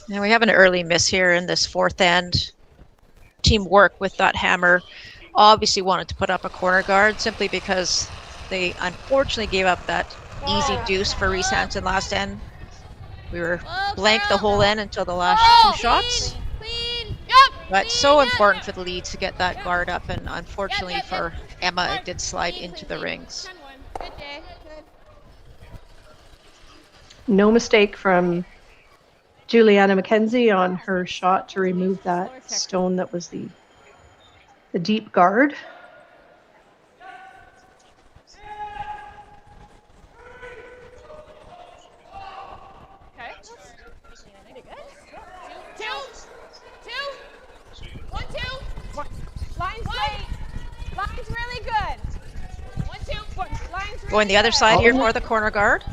D: Now we have an early miss here in this 4th end. Team Wark with that hammer obviously wanted to put up a corner guard simply because they unfortunately gave up that easy deuce for Reese-Hansen last end. We were blank the whole end until the last 2 shots. But so important for the lead to get that guard up, and unfortunately for Emma, it did slide into the rings.
G: Good day. Good.
E: No mistake from Juliana McKenzie on her shot to remove that stone that was the deep guard.
G: Line's really good. 1-2. Line's really
D: Going the other side here for the corner guard.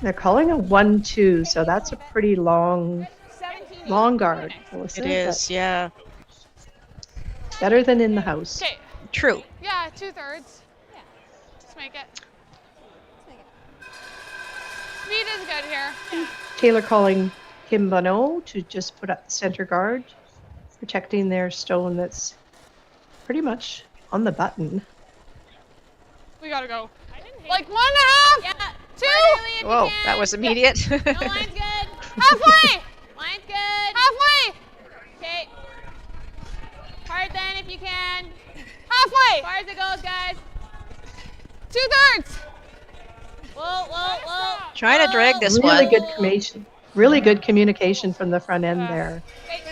E: They're calling a 1-2, so that's a pretty long guard. Melissa,
D: It is, yeah.
E: Better than in the house.
F: Okay.
D: True.
F: Yeah, 2/3. Yeah. Let's make it. Speed is good here.
E: Taylor calling Kim Bonneau to just put up the center guard, protecting their stone that's pretty much on the button.
F: We gotta go. Like 1.5.
G: Yeah.
F: 2.
D: Whoa, that was immediate.
G: No, line's good.
F: Halfway.
G: Line's good.
F: Halfway.
G: Okay. Hard then if you can.
F: Halfway.
G: As far as it goes, guys.
F: 2/3.
G: Whoa.
D: Trying to drag this
E: Really
D: one.
E: good communication. Really good communication from the front end there.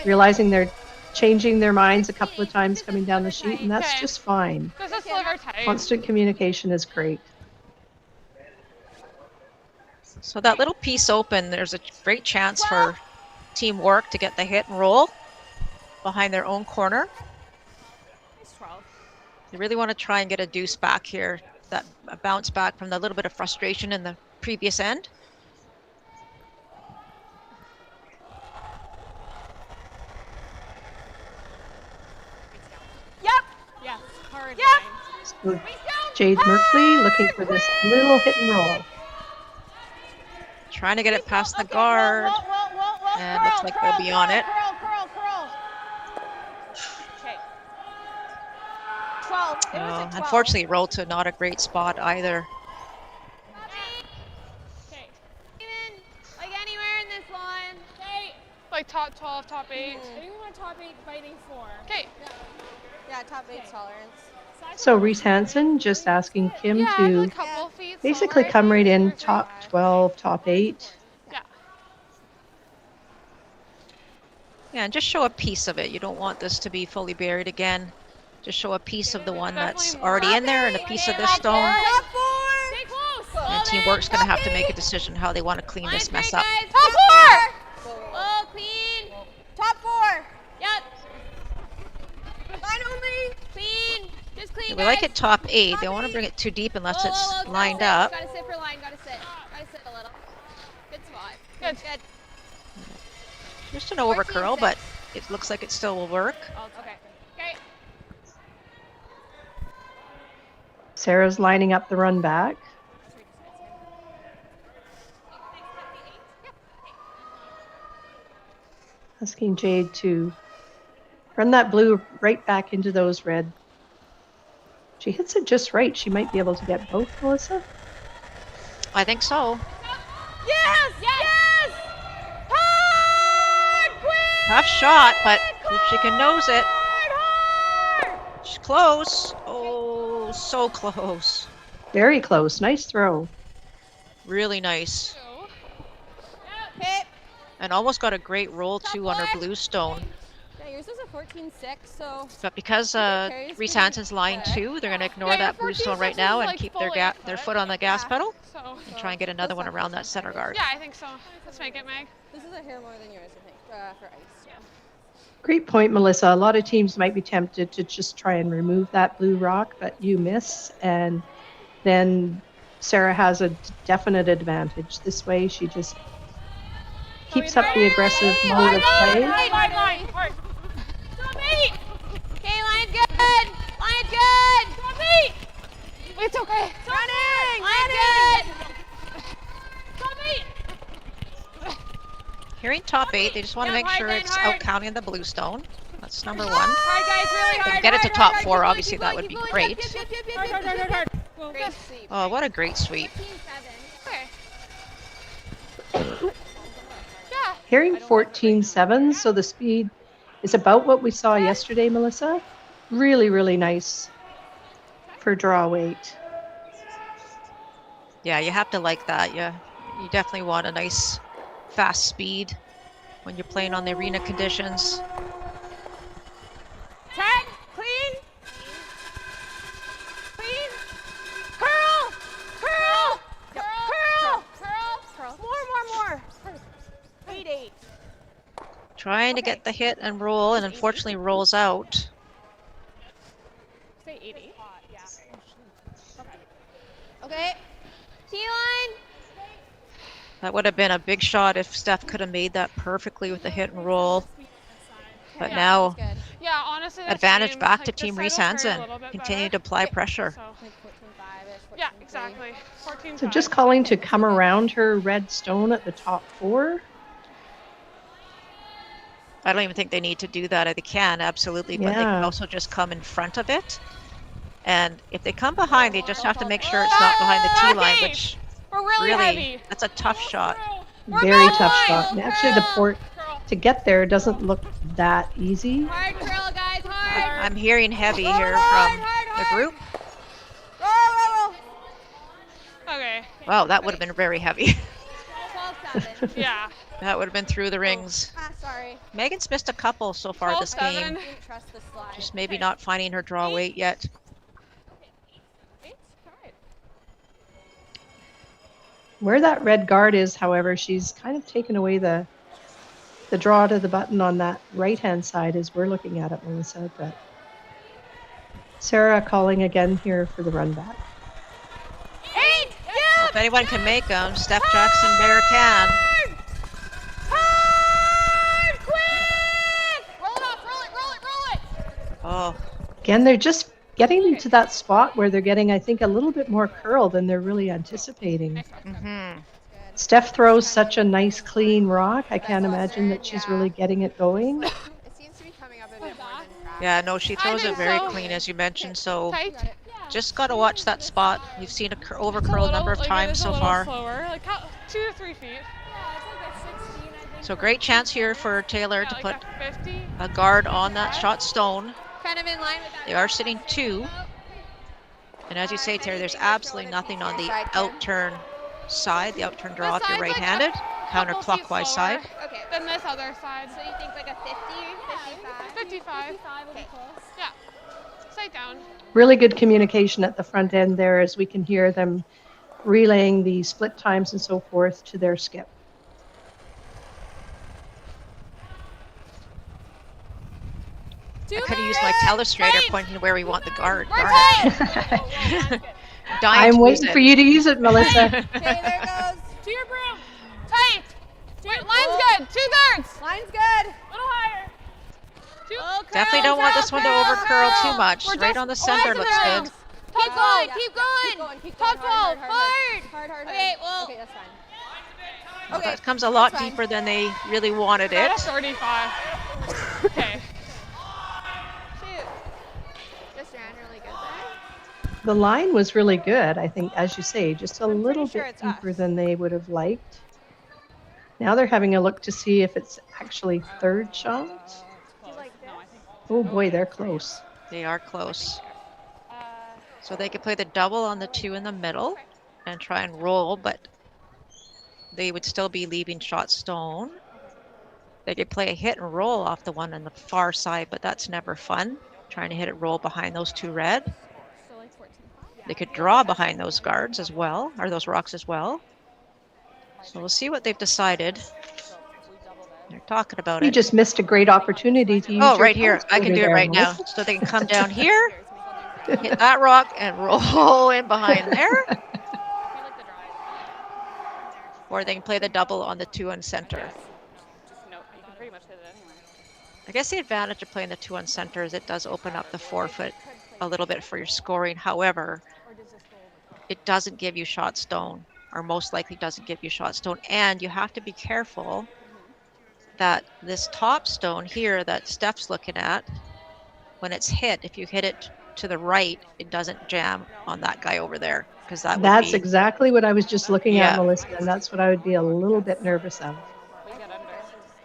E: Realizing they're changing their minds a couple of times coming down the sheet, and that's just fine.
F: Just a sliver tight.
E: Constant communication is great.
D: So that little piece open, there's a great chance for Team Wark to get the hit and roll behind their own corner.
F: Nice 12.
D: They really want to try and get a deuce back here, that a bounce back from the little bit of frustration in the previous end.
F: Yep. Yes. Hard
E: So Jade Merkley looking for this little hit and roll.
D: Trying to get it past the guard. And looks like they'll be on it.
I: Curl.
F: Okay.
I: 12. It was a 12.
D: Unfortunately, rolled to not a great spot either.
F: Okay.
G: Even like anywhere in this line.
F: Okay.
L: Like top 12, top 8.
F: I think we want top 8 fighting 4.
L: Okay.
G: Yeah, top 8 tolerance.
E: So Reese-Hansen just asking Kim
L: Yeah,
E: to
L: like a couple feet.
E: basically
L: slower.
E: come right in top 12, top 8.
D: Yeah, and just show a piece of it. You don't want this to be fully buried again. Just show a piece of the one that's already in there and a piece of this stone.
G: Top 4.
F: Stay close.
D: And Team Wark's going to have to make a decision how they want to clean this mess up.
G: Top 4. Oh, clean. Top 4. Yep. Line only. Clean. Just clean.
D: We like it top 8. They don't want to bring it too deep unless it's lined up.
G: Gotta sit for line. Gotta sit a little. Good spot.
L: Good.
D: Just an over curl, but it looks like it still will work.
F: Okay. Okay.
E: Sarah's lining up the run back. Asking Jade to run that blue right back into those red. She hits it just right. She might be able to get both, Melissa.
D: I think so.
G: Yes.
D: Tough shot, but if she can nose it. She's close. Oh, so close.
E: Very close. Nice throw.
D: Really nice.
G: Hit.
D: And almost got a great roll too on her blue stone.
G: Yeah, yours is a 14-6, so.
D: But because Reese-Hansen's line 2, they're going to ignore that blue stone right now and keep their foot on the gas pedal and try and get another one around that center guard.
L: Yeah, I think so. Let's make it, Meg.
G: This is a hair more than yours, I think, for ice. Yeah.
E: Great point, Melissa. A lot of teams might be tempted to just try and remove that blue rock, but you miss, and then Sarah has a definite advantage. This way, she just keeps up the aggressive mode of play.
L: Line.
G: Okay, line good. Line good.
L: It's okay.
G: Running. Line good.
D: Hearing top 8, they just want to make sure it's out counting the blue stone. That's number 1.
G: Hard, guys, really
D: If they
G: hard.
D: can get it to top 4,
G: Keep
D: obviously
G: going,
D: that would
G: keep
D: be
G: going.
D: great.
G: Yep. Great sweep.
D: Oh, what a great sweep.
G: 14-7.
L: Okay. Yeah.
E: Hearing 14.7, so the speed is about what we saw yesterday, Melissa. Really, really nice for draw weight.
D: Yeah, you have to like that. Yeah, you definitely want a nice fast speed when you're playing on the arena conditions.
G: Tag. Clean. Curl. More. 8-8.
D: Trying to get the hit and roll, and unfortunately rolls out.
F: Say 80.
G: Okay. T-line.
D: That would have been a big shot if Steph could have made that perfectly with the hit and roll. But
L: Yeah,
D: now,
G: Good.
L: Yeah, honestly, that
D: advantage
L: seems
D: back
L: like
D: to
L: this
D: Team
L: side will carry a
D: Reese-Hansen.
L: little bit
D: Continue
L: better.
D: to apply pressure.
L: So,
G: Like 14-5-ish.
L: yeah, exactly. 14.
E: So just calling to come around her red stone at the top 4.
D: I don't even think they need to do that. They can, absolutely, but they can
E: Yeah.
D: also just come in front of it. And if they come behind, they just have to make sure it's not behind the tee line, which
L: We're really heavy.
D: that's a tough shot.
E: Very tough shot. And actually, the port to get there doesn't look that easy.
G: Hard curl, guys. Hard.
D: I'm hearing heavy here from the group.
G: Roll.
L: Okay.
D: Wow, that would have been very heavy.
G: 12-7.
L: Yeah.
D: That would have been through the rings.
G: Sorry.
D: Megan's missed a couple so far this
L: 12-7.
D: game.
G: Didn't trust the slide.
D: Just maybe not finding her draw weight yet.
E: Where that red guard is, however, she's kind of taken away the the draw to the button on that right-hand side as we're looking at it, Melissa. But Sarah calling again here for the run back.
D: Well, if anyone can make them, Steph Jackson Bear can.
F: Hard! Quick! Roll it off, roll it!
D: Oh.
E: Again, they're just getting into that spot where they're getting, I think, a little bit more curl than they're really anticipating.
D: Mm-hmm.
E: Steph throws such a nice, clean rock. I can't imagine that she's really getting it going.
G: It seems to be coming up a bit more than fast.
D: Yeah, no, she throws it very clean, as you mentioned, so just got to watch that spot. We've seen it over curl a number of times so far.
L: Slower, like 2 to 3 feet.
D: So great chance here for Taylor to put a guard on that shot stone.
G: Kind of in line with that.
D: They are sitting 2. And as you say, Taylor, there's absolutely nothing on the outturn side, the outturn draw if you're right-handed, counterclockwise side.
G: Okay.
L: Then this other side.
G: So you think like a 50, 55?
L: 55.
G: Okay.
L: Yeah. Sight down.
E: Really good communication at the front end there as we can hear them relaying the split times and so forth to their skip.
D: I could have used my telestrator pointing to where we want the guard.
E: I'm waiting for you to use it, Melissa.
G: Okay, there goes.
L: To your broom. Tight. Wait, line's good. 2/3.
G: Line's good.
L: A little higher.
D: Definitely don't want this one to over curl too much. Right on the center looks good.
G: Keep going, keep going.
L: Top 12. Hard.
G: Hard.
L: Okay, well.
G: Okay, that's fine.
D: Well, that comes a lot deeper than they really wanted it.
L: 35. Okay.
G: Shoot. Just ran really good there.
E: The line was really good, I think, as you say, just a little bit deeper than they would have liked. Now they're having a look to see if it's actually third shot. Oh boy, they're close.
D: They are close. So they could play the double on the 2 in the middle and try and roll, but they would still be leaving shot stone. They could play a hit and roll off the one on the far side, but that's never fun, trying to hit it roll behind those 2 red. They could draw behind those guards as well, or those rocks as well. So we'll see what they've decided. They're talking about it.
E: You just missed a great opportunity to use
D: Oh,
E: your
D: right here. I can do it right now. So they can come down here, hit that rock, and roll in behind there. Or they can play the double on the 2 in center. I guess the advantage of playing the 2 on center is it does open up the 4-foot a little bit for your scoring. However, it doesn't give you shot stone, or most likely doesn't give you shot stone. And you have to be careful that this top stone here that Steph's looking at, when it's hit, if you hit it to the right, it doesn't jam on that guy over there, because
E: that's exactly what I was just looking at, Melissa, and that's what I would be a little bit nervous of.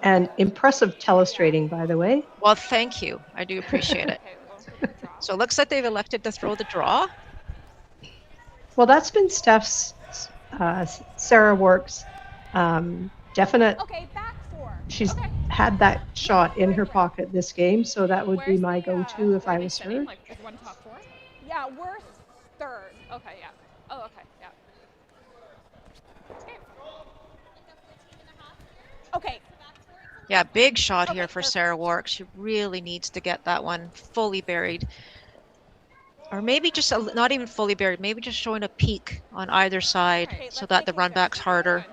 E: And impressive telestrating, by the way.
D: Well, thank you. I do appreciate it. So it looks like they've elected to throw the draw.
E: Well, that's been Steph's, Sarah Wark's definite.
I: Okay, back 4.
E: She's had that shot in her pocket this game, so that would be my go-to if I was her.
L: Like, is one top 4?
I: Yeah, we're 3rd.
L: Okay, yeah. Oh, okay, yeah.
I: Okay.
D: Yeah, big shot here for Sarah Wark. She really needs to get that one fully buried. Or maybe just, not even fully buried, maybe just showing a peak on either side so that the run back's harder.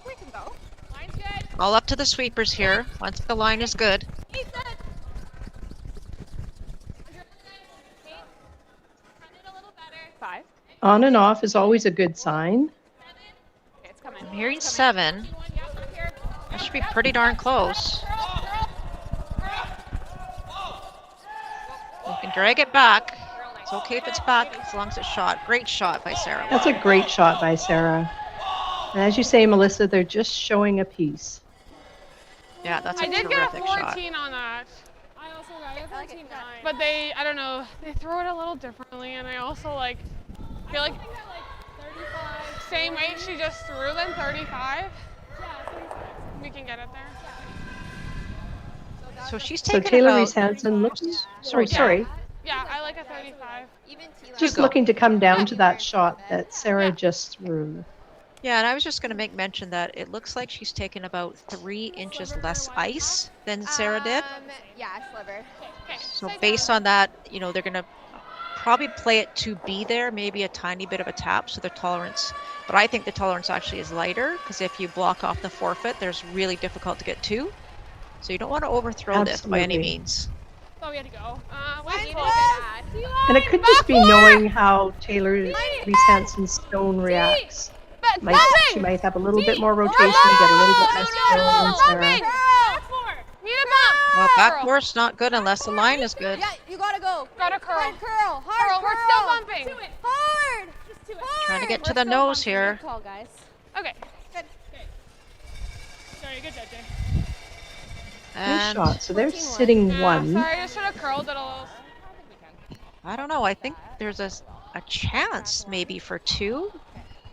I: We can go.
L: Line's good.
D: All up to the sweepers here, once the line is good.
E: On and off is always a good sign.
D: I'm hearing 7. That should be pretty darn close. You can drag it back. It's okay if it's back as long as it's shot. Great shot by Sarah.
E: That's a great shot by Sarah. And as you say, Melissa, they're just showing a piece.
D: Yeah, that's a
L: I did
D: terrific
L: get a 14 on that.
F: I also got a 14.
L: But they, I don't know, they throw it a little differently, and I also like feel like same weight she just threw, then 35.
F: Yeah, 35.
L: We can get it there.
G: So
D: So she's
E: So
D: taking
E: Taylor
D: about...
E: Reese-Hansen looking.
D: Sorry,
E: Sorry.
L: Yeah, I like a 35.
G: Even T
E: Just
D: go.
E: looking to come down to that shot that Sarah just threw.
D: Yeah, and I was just going to make mention that it looks like she's taken about 3 inches less ice than Sarah did.
G: Yeah, sliver.
D: So based on that, you know, they're going to probably play it to be there, maybe a tiny bit of a tap, so their tolerance. But I think the tolerance actually is lighter, because if you block off the forefooot, there's really difficult to get to. So you don't want to overthrow this by any
E: Absolutely.
D: means.
L: Oh, we had to go.
E: And it could just be knowing how Taylor Reese-Hansen's stone reacts. She might have a little bit more rotation, get a little bit less curl than Sarah.
D: Well, back four's not good unless the line is good.
G: Yeah, you gotta go.
L: Gotta curl.
G: Hard curl. Hard curl.
L: We're still bumping.
G: Do it. Hard. Just do it.
D: Trying to get to the nose here.
G: Good call, guys.
L: Okay.
G: Good.
L: Sorry, good job, Jay.
E: Good
D: And
E: shot. So they're sitting one.
L: Sorry, I just should have curled it a little.
D: I don't know. I think there's a chance maybe for 2.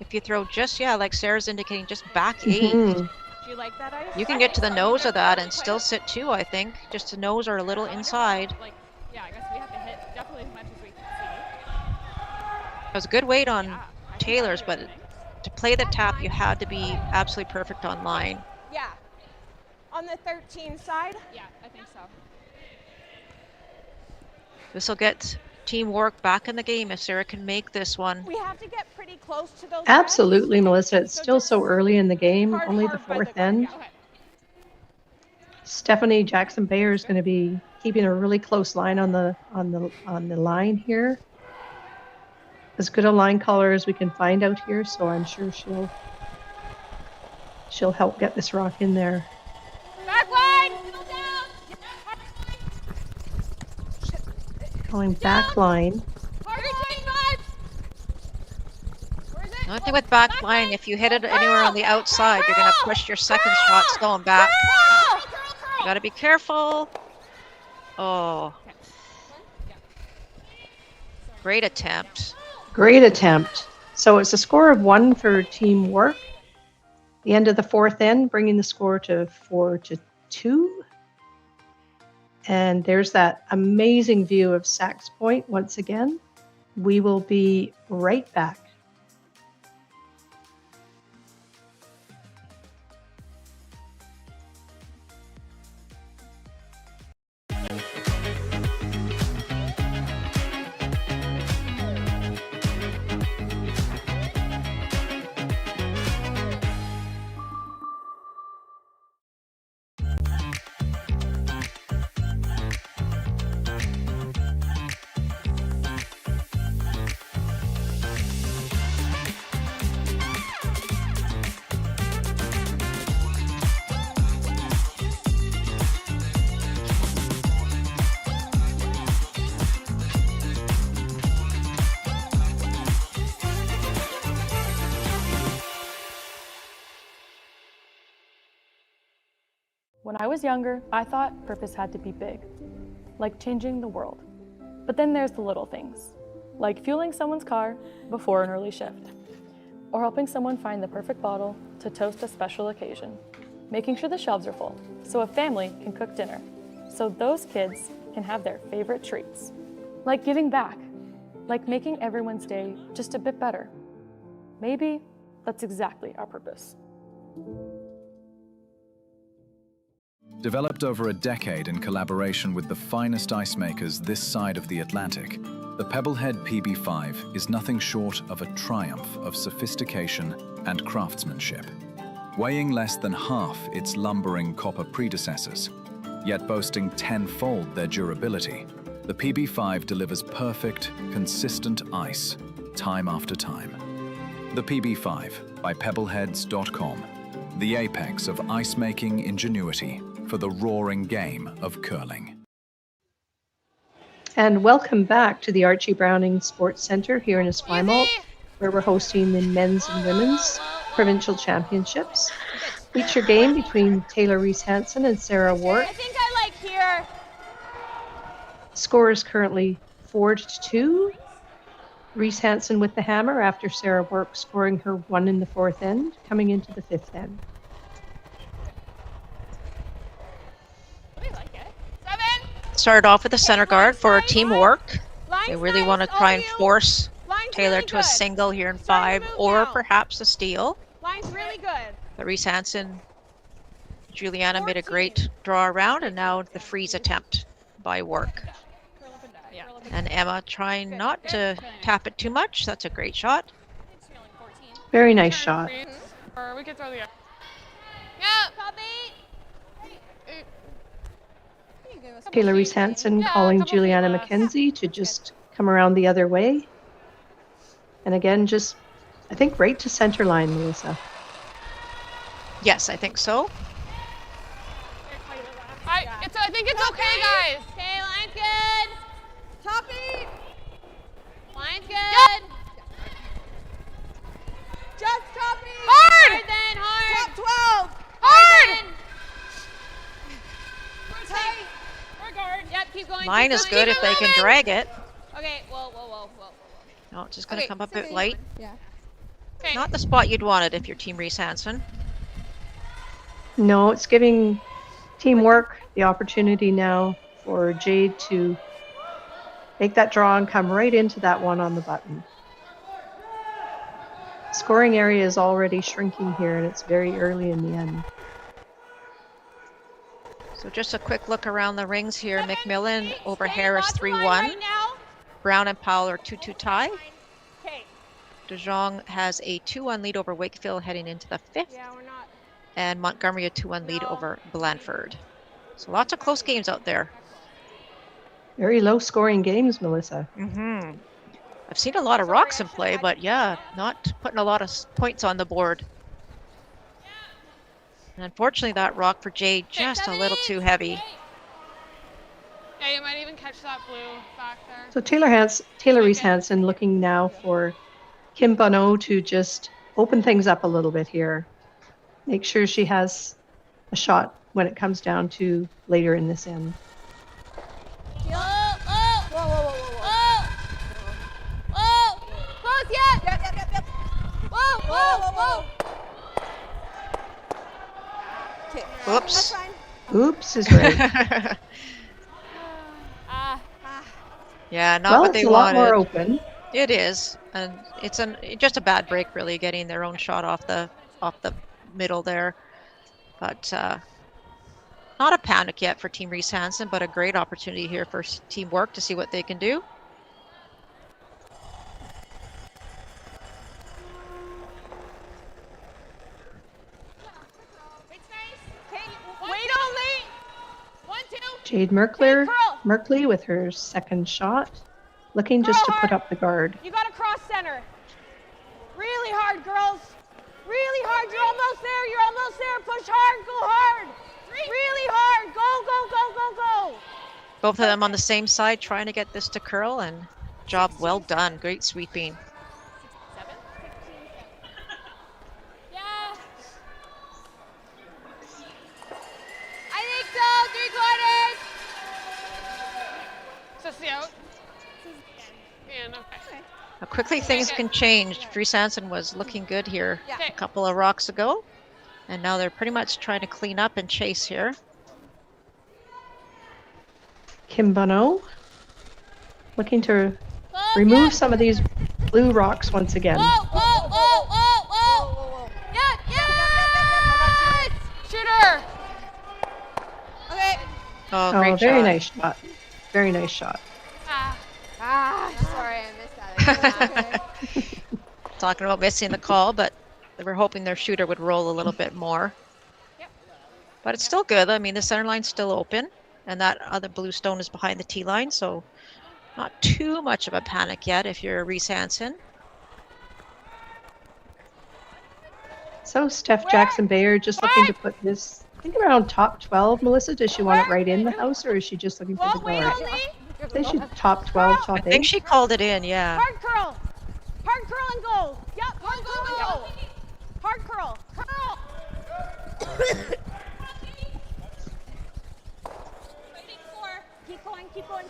D: If you throw just, like Sarah's indicating, just back 8.
E: Mhm.
G: Do you like that ice?
D: You can get to the nose of that and still sit 2, I think. Just the nose or a little inside.
L: Yeah, I guess we have to hit definitely as much as we can see.
D: It was a good weight on Taylor's, but to play the tap, you had to be absolutely perfect on line.
I: Yeah. On the 13 side?
L: Yeah, I think so.
D: This will get Team Wark back in the game if Sarah can make this one.
I: We have to get pretty close to those.
E: Absolutely, Melissa. It's still so early in the game, only the 4th end. Stephanie Jackson Bayer is going to be keeping a really close line on the line here. As good a line caller as we can find out here, so I'm sure she'll help get this rock in there.
L: Back line! Middle down!
E: Going back line.
D: One thing with back line, if you hit it anywhere on the outside, you're going to push your second shots going back. You got to be careful. Oh. Great attempt.
E: Great attempt. So it's a score of 1 for Team Wark. The end of the 4th end, bringing the score to 4-2. And there's that amazing view of Sachs Point once again. We will be right back.
M: When I was younger, I thought purpose had to be big, like changing the world. But then there's the little things, like fueling someone's car before an early shift, or helping someone find the perfect bottle to toast a special occasion, making sure the shelves are full so a family can cook dinner, so those kids can have their favorite treats, like giving back, like making everyone's day just a bit better. Maybe that's exactly our purpose.
N: Developed over a decade in collaboration with the finest ice makers this side of the Atlantic, the Pebblehead PB5 is nothing short of a triumph of sophistication and craftsmanship. Weighing less than half its lumbering copper predecessors, yet boasting tenfold their durability, the PB5 delivers perfect, consistent ice, time after time. The PB5 by Pebbleheads.com, the apex of ice-making ingenuity for the roaring game of curling.
E: And welcome back to the Archie Browning Sports Centre here in Esquimalt, where we're hosting the men's and women's provincial championships. Feature game between Taylor Reese-Hansen and Sarah Wark.
I: I think I like here.
E: Score is currently 4-2. Reese-Hansen with the hammer after Sarah Wark scoring her 1 in the 4th end, coming into the 5th end.
D: start off with the center guard for Team Wark. They really want to
I: Line's
D: try and
I: all you.
D: force
I: Line's
D: Taylor
I: really
D: to a
I: good.
D: single here in
I: Starting
D: 5,
I: to move
D: or
I: now.
D: perhaps a steal.
I: Line's really good.
D: But Reese-Hansen, Juliana made a great draw around, and now the freeze attempt by Wark. And Emma trying not to tap it too much. That's a great shot.
E: Very nice shot.
L: Or we could throw the.
G: Yeah, copy.
E: Taylor Reese-Hansen calling Juliana McKenzie to just come around the other way. And again, just, I think, right to center line, Melissa.
D: Yes, I think so.
L: I think it's okay, guys.
G: Okay, line's good. Toppy. Line's good. Just toppy.
L: Hard.
G: Then hard.
I: Top 12.
L: Hard.
G: Tight.
L: We're guard.
G: Yep, keep going.
D: Mine is good if they can drag it.
G: Okay, whoa.
D: No, it's just going to
G: Okay,
D: come up a
G: it's
D: bit
G: okay.
D: light.
G: Yeah.
L: Okay.
D: Not the spot you'd want it if you're Team Reese-Hansen.
E: No, it's giving teamwork the opportunity now for Jade to make that draw and come right into that one on the button. Scoring area is already shrinking here, and it's very early in the end.
D: So just a quick look around the rings here. McMillan over Harris
I: Lots of line
D: 3-1.
I: right now.
D: Brown and Powell are 2-2 tie.
I: Okay.
D: De Jong has a 2-1 lead over Wakefield heading into the 5th.
I: Yeah, we're not.
D: And Montgomery a 2-1 lead over Blandford. So lots of close games out there.
E: Very low scoring games, Melissa.
D: Mm-hmm. I've seen a lot of rocks in play, but yeah, not putting a lot of points on the board. And unfortunately, that rock for Jade just a little too heavy.
L: Yeah, you might even catch that blue back there.
E: So Taylor Reese-Hansen looking now for Kim Bonneau to just open things up a little bit here. Make sure she has a shot when it comes down to later in this end.
G: Close yet? Yep. Whoa. Okay.
D: Oops.
E: Oops is right.
D: Yeah, not
E: Well,
D: what they
E: it's a lot
D: wanted.
E: more open.
D: It is, and it's just a bad break, really, getting their own shot off the middle there. But not a panic yet for Team Reese-Hansen, but a great opportunity here for Team Wark to see what they can do.
I: Wait only.
G: 1, 2.
E: Jade Merkley with her second shot, looking just to put up the guard.
I: You got to cross center. Really hard, girls. Really hard. You're almost there. Push hard. Go hard. Really hard. Go.
D: Both of them on the same side trying to get this to curl, and job well done. Great sweeping.
G: I think so. 3/4.
L: Is this the out? And okay.
D: Now, quickly things can change. Reese-Hansen was looking good here
G: Yeah.
D: a couple of rocks ago, and now they're pretty much trying to clean up and chase here.
E: Kim Bonneau looking to remove some of these blue rocks once again.
G: Whoa. Yes!
L: Shooter!
G: Okay.
D: Oh,
E: Oh,
D: great
E: very
D: shot.
E: nice shot. Very nice shot.
G: Sorry, I missed that. Okay.
D: Talking about missing the call, but they were hoping their shooter would roll a little bit more. But it's still good. I mean, the center line's still open, and that other blue stone is behind the tee line, so not too much of a panic yet if you're Reese-Hansen.
E: So Steph Jackson-Bayer just looking to put this, I think, around top 12. Melissa, does she want it right in the house, or is she just looking for the guard? They should top 12, top 8.
D: I think she called it in, yeah.
I: Hard curl and go. Yep, go. Hard curl. Keep going.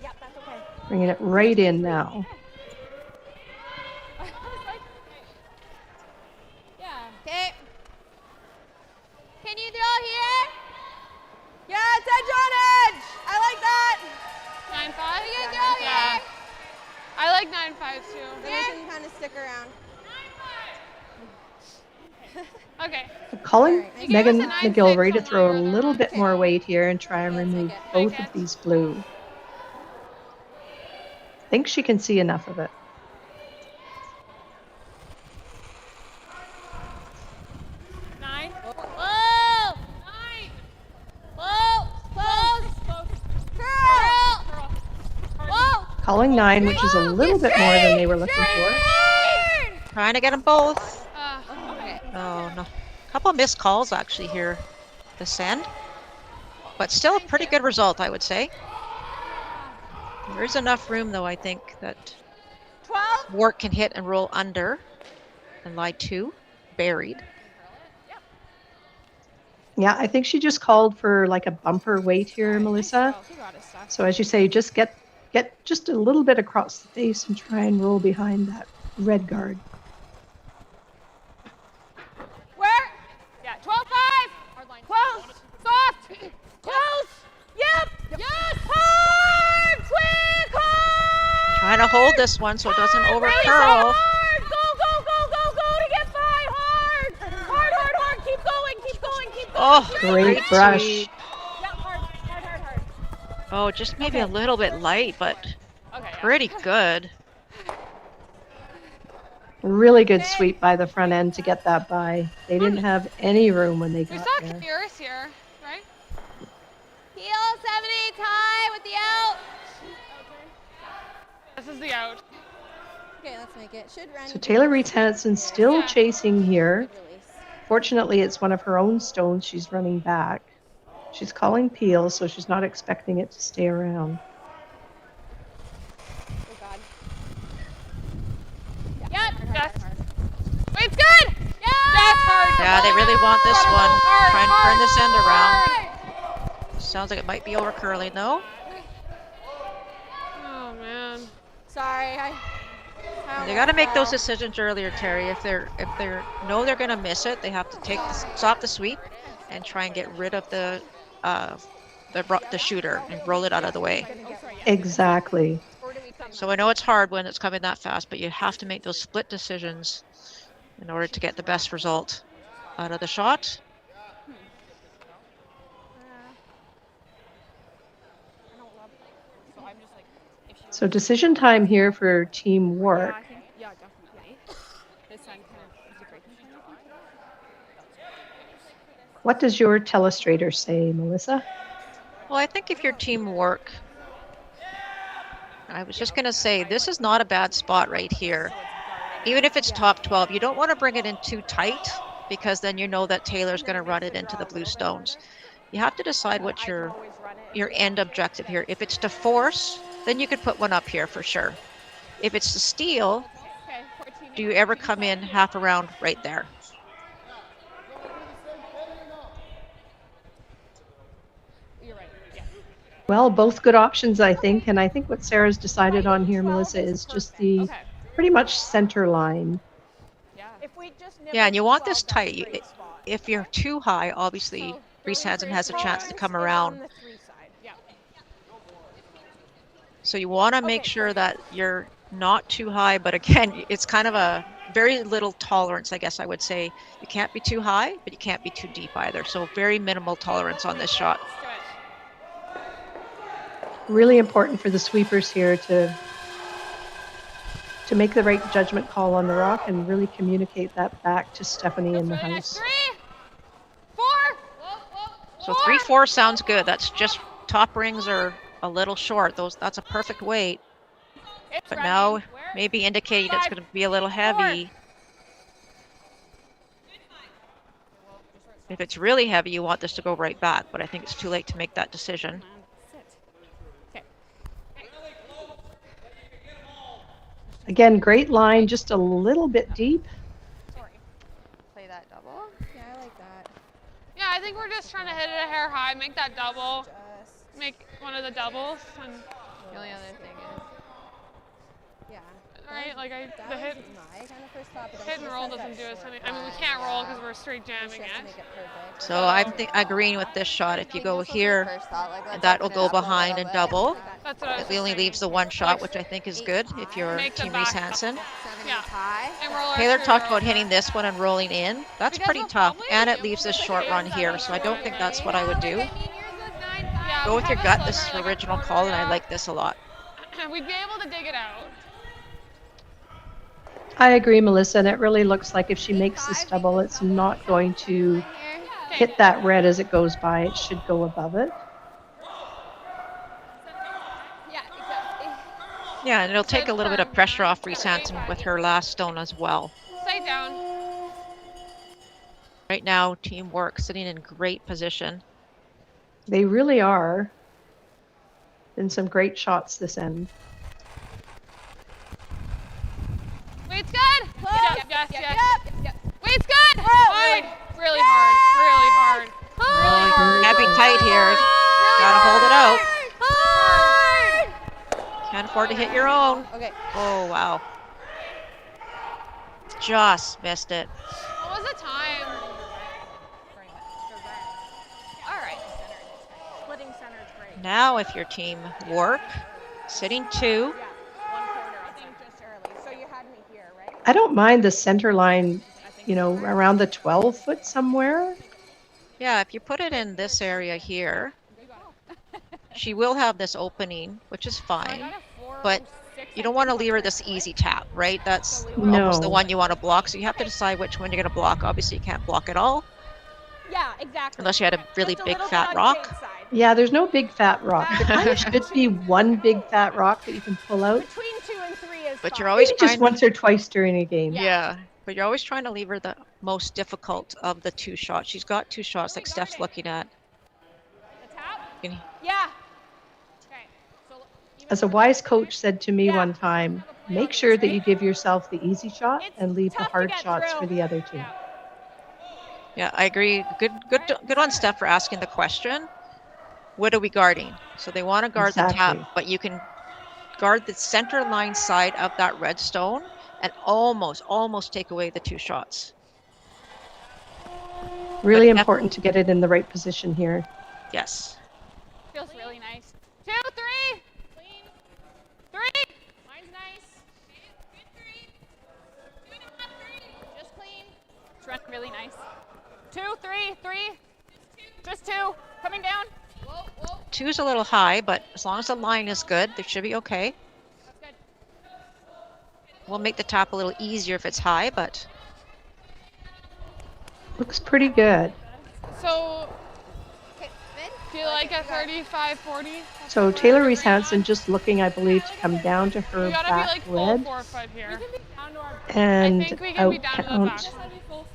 I: Yep, that's okay.
E: Bringing it right in now.
G: Okay. Can you throw here? Yeah, touch on Then I can kind of stick around.
L: Okay.
E: Calling
G: Alright, nice.
E: Megan
G: You gave us a 9-6
E: McGilvery to
G: on
E: throw a
G: your
E: little bit
G: Okay.
E: more weight here and try and
G: Yeah, take
E: remove
G: it.
E: both
L: Take
E: of
L: it.
E: these blue. I think she can see enough of it.
L: 9.
G: Whoa!
L: 9.
G: Whoa! Close!
L: Close.
G: Curl!
L: Curl.
G: Whoa!
E: Calling 9, which is a little bit more than they were looking for.
G: Straight!
D: Trying to get them both.
L: Okay.
D: Oh, no. Couple missed calls actually here this end. But still a pretty good result, I would say. There is enough room, though, I think, that
G: 12?
D: Wark can hit and roll under and lie 2, buried.
E: Yeah, I think she just called for like a bumper weight here, Melissa. So as you say, just get just a little bit across the face and try and roll behind that red guard.
G: Where?
L: Yeah, 12-5. Hard line.
G: Close! Soft! Close! Yep! Yes! Hard! Quick! Hard!
D: Trying to hold this one so it doesn't over
G: Really
D: curl.
G: hard! Go to get 5! Hard! Hard! Keep going! Keep going!
D: Oh,
E: Great brush.
D: sweep.
G: Yep, hard.
D: Oh, just maybe a little bit light, but
L: Okay. Yeah.
D: pretty good.
E: Really good sweep by the front end to get that by. They didn't have any room when they
L: We
E: got
L: saw
E: there.
L: Kyrus here, right?
G: Heel 70 tie with the out.
L: This is the out.
G: Okay, let's make it. Should run.
E: So Taylor Reese-Hansen still
L: Yeah.
E: chasing here.
G: Release.
E: Fortunately, it's one of her own stones she's running back. She's calling peel, so she's not expecting it to stay around.
G: Oh God.
L: Yep. Yes. Wait, it's good.
G: Yeah!
L: That's hard.
D: Yeah, they really want this one.
L: Hard,
D: Try and turn this end
L: hard.
D: around. Sounds like it might be over curling though.
L: Oh man.
G: Sorry,
D: They got to make those decisions earlier, Terry. If they're know they're going to miss it, they have to stop the sweep and try and get rid of the shooter and roll it out of the way.
E: Exactly.
D: So I know it's hard when it's coming that fast, but you have to make those split decisions in order to get the best result out of the shot.
E: So decision time here for Team Wark.
L: Yeah, definitely. This one kind of is great.
E: What does your telestrator say, Melissa?
D: Well, I think if your team Wark, I was just going to say, this is not a bad spot right here. Even if it's top 12, you don't want to bring it in too tight because then you know that Taylor's going to run it into the blue stones. You have to decide what your end objective here. If it's to force, then you could put one up here for sure. If it's to steal, do you ever come in half around right there?
E: Well, both good options, I think. And I think what Sarah's decided on here, Melissa, is just the pretty much center line.
D: Yeah, and you want this tight. If you're too high, obviously, Reese-Hansen has a chance to come around. So you want to make sure that you're not too high, but again, it's kind of a very little tolerance, I guess I would say. You can't be too high, but you can't be too deep either. So very minimal tolerance on this shot.
E: Really important for the sweepers here to make the right judgment call on the rock and really communicate that back to Stephanie in the house.
L: 3, 4.
D: So 3-4 sounds good. That's just top rings are a little short. That's a perfect weight. But now maybe indicating it's going to be a little heavy. If it's really heavy, you want this to go right back, but I think it's too late to make that decision.
E: Again, great line, just a little bit deep.
G: Play that double. Yeah, I like that.
L: Yeah, I think we're just trying to hit it a hair high, make that double, make one of the doubles. And
G: The only other thing is, yeah.
L: right? Like the
G: That
L: hit,
G: was my kind of first thought, but
L: hit and roll doesn't do us any. I mean, we can't roll because we're straight jamming it.
D: So I'm agreeing with this shot. If you go here, and that will go behind and double.
L: That's what I was
D: It only
L: just
D: leaves the
L: saying.
D: one shot, which I think is good if you're
L: Make the
D: Team
L: back
D: Reese-Hansen.
L: Yeah. And roll our
D: Taylor
L: two
D: talked
L: roll.
D: about hitting this one and rolling in. That's
L: Because
D: pretty
L: we'll
D: tough,
L: probably
D: and
L: be
D: it leaves
L: able
D: this
L: to
D: short
L: hit
D: run
L: that
D: here,
L: other
D: so I don't
L: one,
D: think
L: right?
D: that's what I would do.
L: Yeah,
D: Go
L: we
D: with your
L: have a
D: gut.
L: sliver,
D: This is
L: like a
D: original
L: quarter
D: call, and I
L: out.
D: like this a lot.
L: We'd be able to dig it out.
E: I agree, Melissa, and it really looks like if she makes this double, it's not going to hit that red as it goes by. It should go above it.
G: Yeah, exactly.
D: Yeah, and it'll take
L: Good
D: a little bit of
L: firm,
D: pressure
L: yeah.
D: off Reese-Hansen with her last stone as well.
L: Sight down.
D: Right now, Team Wark sitting in great position.
E: They really are. And some great shots this end.
L: Weight's good.
G: Close.
L: Yes.
G: Yep.
L: Weight's good. Hard. Really hard.
D: Can't be tight here. Gotta hold it out. Can't afford to hit your own.
G: Okay.
D: Oh, wow. Just missed it.
L: What was the time?
G: All right. Splitting center is great.
D: Now if you're Team Wark, sitting 2.
G: One quarter, I think just early. So you had me here, right?
E: I don't mind the center line, you know, around the 12 foot somewhere.
D: Yeah, if you put it in this area here, she will have this opening, which is fine, but you don't want to leave her this easy tap, right? That's almost the one you want to block, so you have to decide which one you're going to block. Obviously, you can't block it all.
G: Yeah, exactly.
D: Unless you had a really big fat rock.
E: Yeah, there's no big fat rock. There kind of should be one big fat rock that you can pull out.
G: Between 2 and 3 is
D: But
G: fine.
D: you're always
E: Maybe
D: trying
E: just once or twice during a game.
D: Yeah, but you're always trying to leave her the most difficult of the 2 shots. She's got 2 shots like Steph's looking at. You can-
G: Yeah.
E: As a wise coach said to me one time, make sure that you give yourself the easy shot and leave the hard shots for the other two.
D: Yeah, I agree. Good on Steph for asking the question. What are we guarding? So they want to guard the
E: Exactly.
D: tap, but you can guard the center line side of that red stone and almost take away the 2 shots.
E: Really important to get it in the right position here.
D: Yes.
L: Feels really nice. 2, 3. Clean. 3. Mine's nice. Good 3. 2.5, 3. Just clean. It's running really nice. 2, 3. Just 2. Coming down. Whoa.
D: 2 is a little high, but as long as the line is good, they should be okay.
L: That's good.
D: We'll make the tap a little easier if it's high, but
E: Looks pretty good.
L: So, do you like a 35, 40?
E: So Taylor Reese-Hansen just looking, I believe, to come down to her
L: We gotta be
E: back
L: like full
E: red
L: 4-foot here.
E: and
L: I think we can be
E: out
L: down to the back.
E: count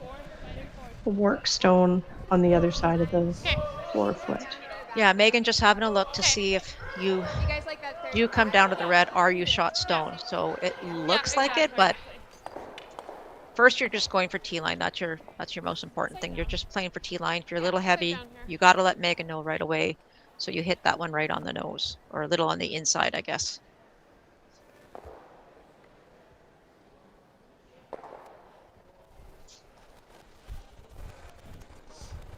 E: the work stone on the other side of the 4 foot.
D: yeah, Megan just having a look to see if you come down to the red, are you shot stone? So it looks like it, but first you're just going for T-line. That's your most important thing. You're just playing for T-line. If you're a little heavy, you got to let Megan know right away. So you hit that one right on the nose, or a little on the inside, I guess.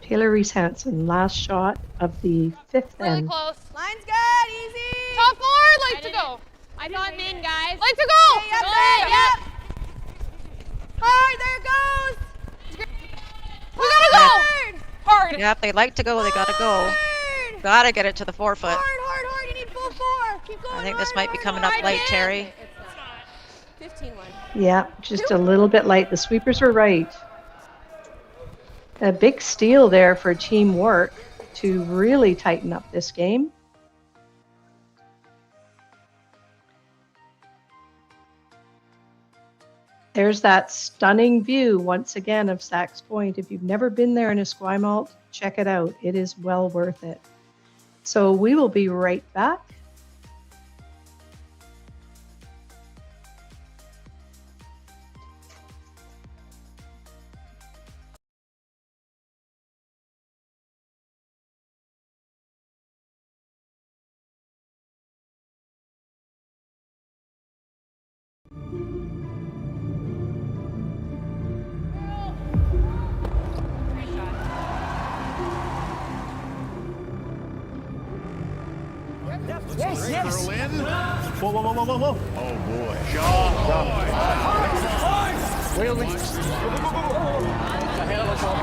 E: Taylor Reese-Hansen, last shot of the 5th
L: Really
E: end.
L: close.
G: Line's good, easy.
L: Top 4, like to go.
G: I thought min, guys.
L: Like to go.
G: Stay up there, yep. Hard, there it goes.
L: We gotta go. Hard.
D: Yeah, if they like to go, they got to go. Got to get it to the 4 foot.
G: Hard. You need full 4. Keep going.
D: I think this might be coming up late, Terry.
G: 15-1.
E: Yeah, just a little bit light. The sweepers were right. A big steal there for Team Wark to really tighten up this game. There's that stunning view once again of Sachs Point. If you've never been there in Esquimalt, check it out. It is well worth it. So we will be right back.
O: Yes, yes.
P: Curl in.
O: Whoa, whoa, whoa, whoa, whoa, whoa.
P: Oh boy. Job.
O: Wait,
P: Ahead of us all,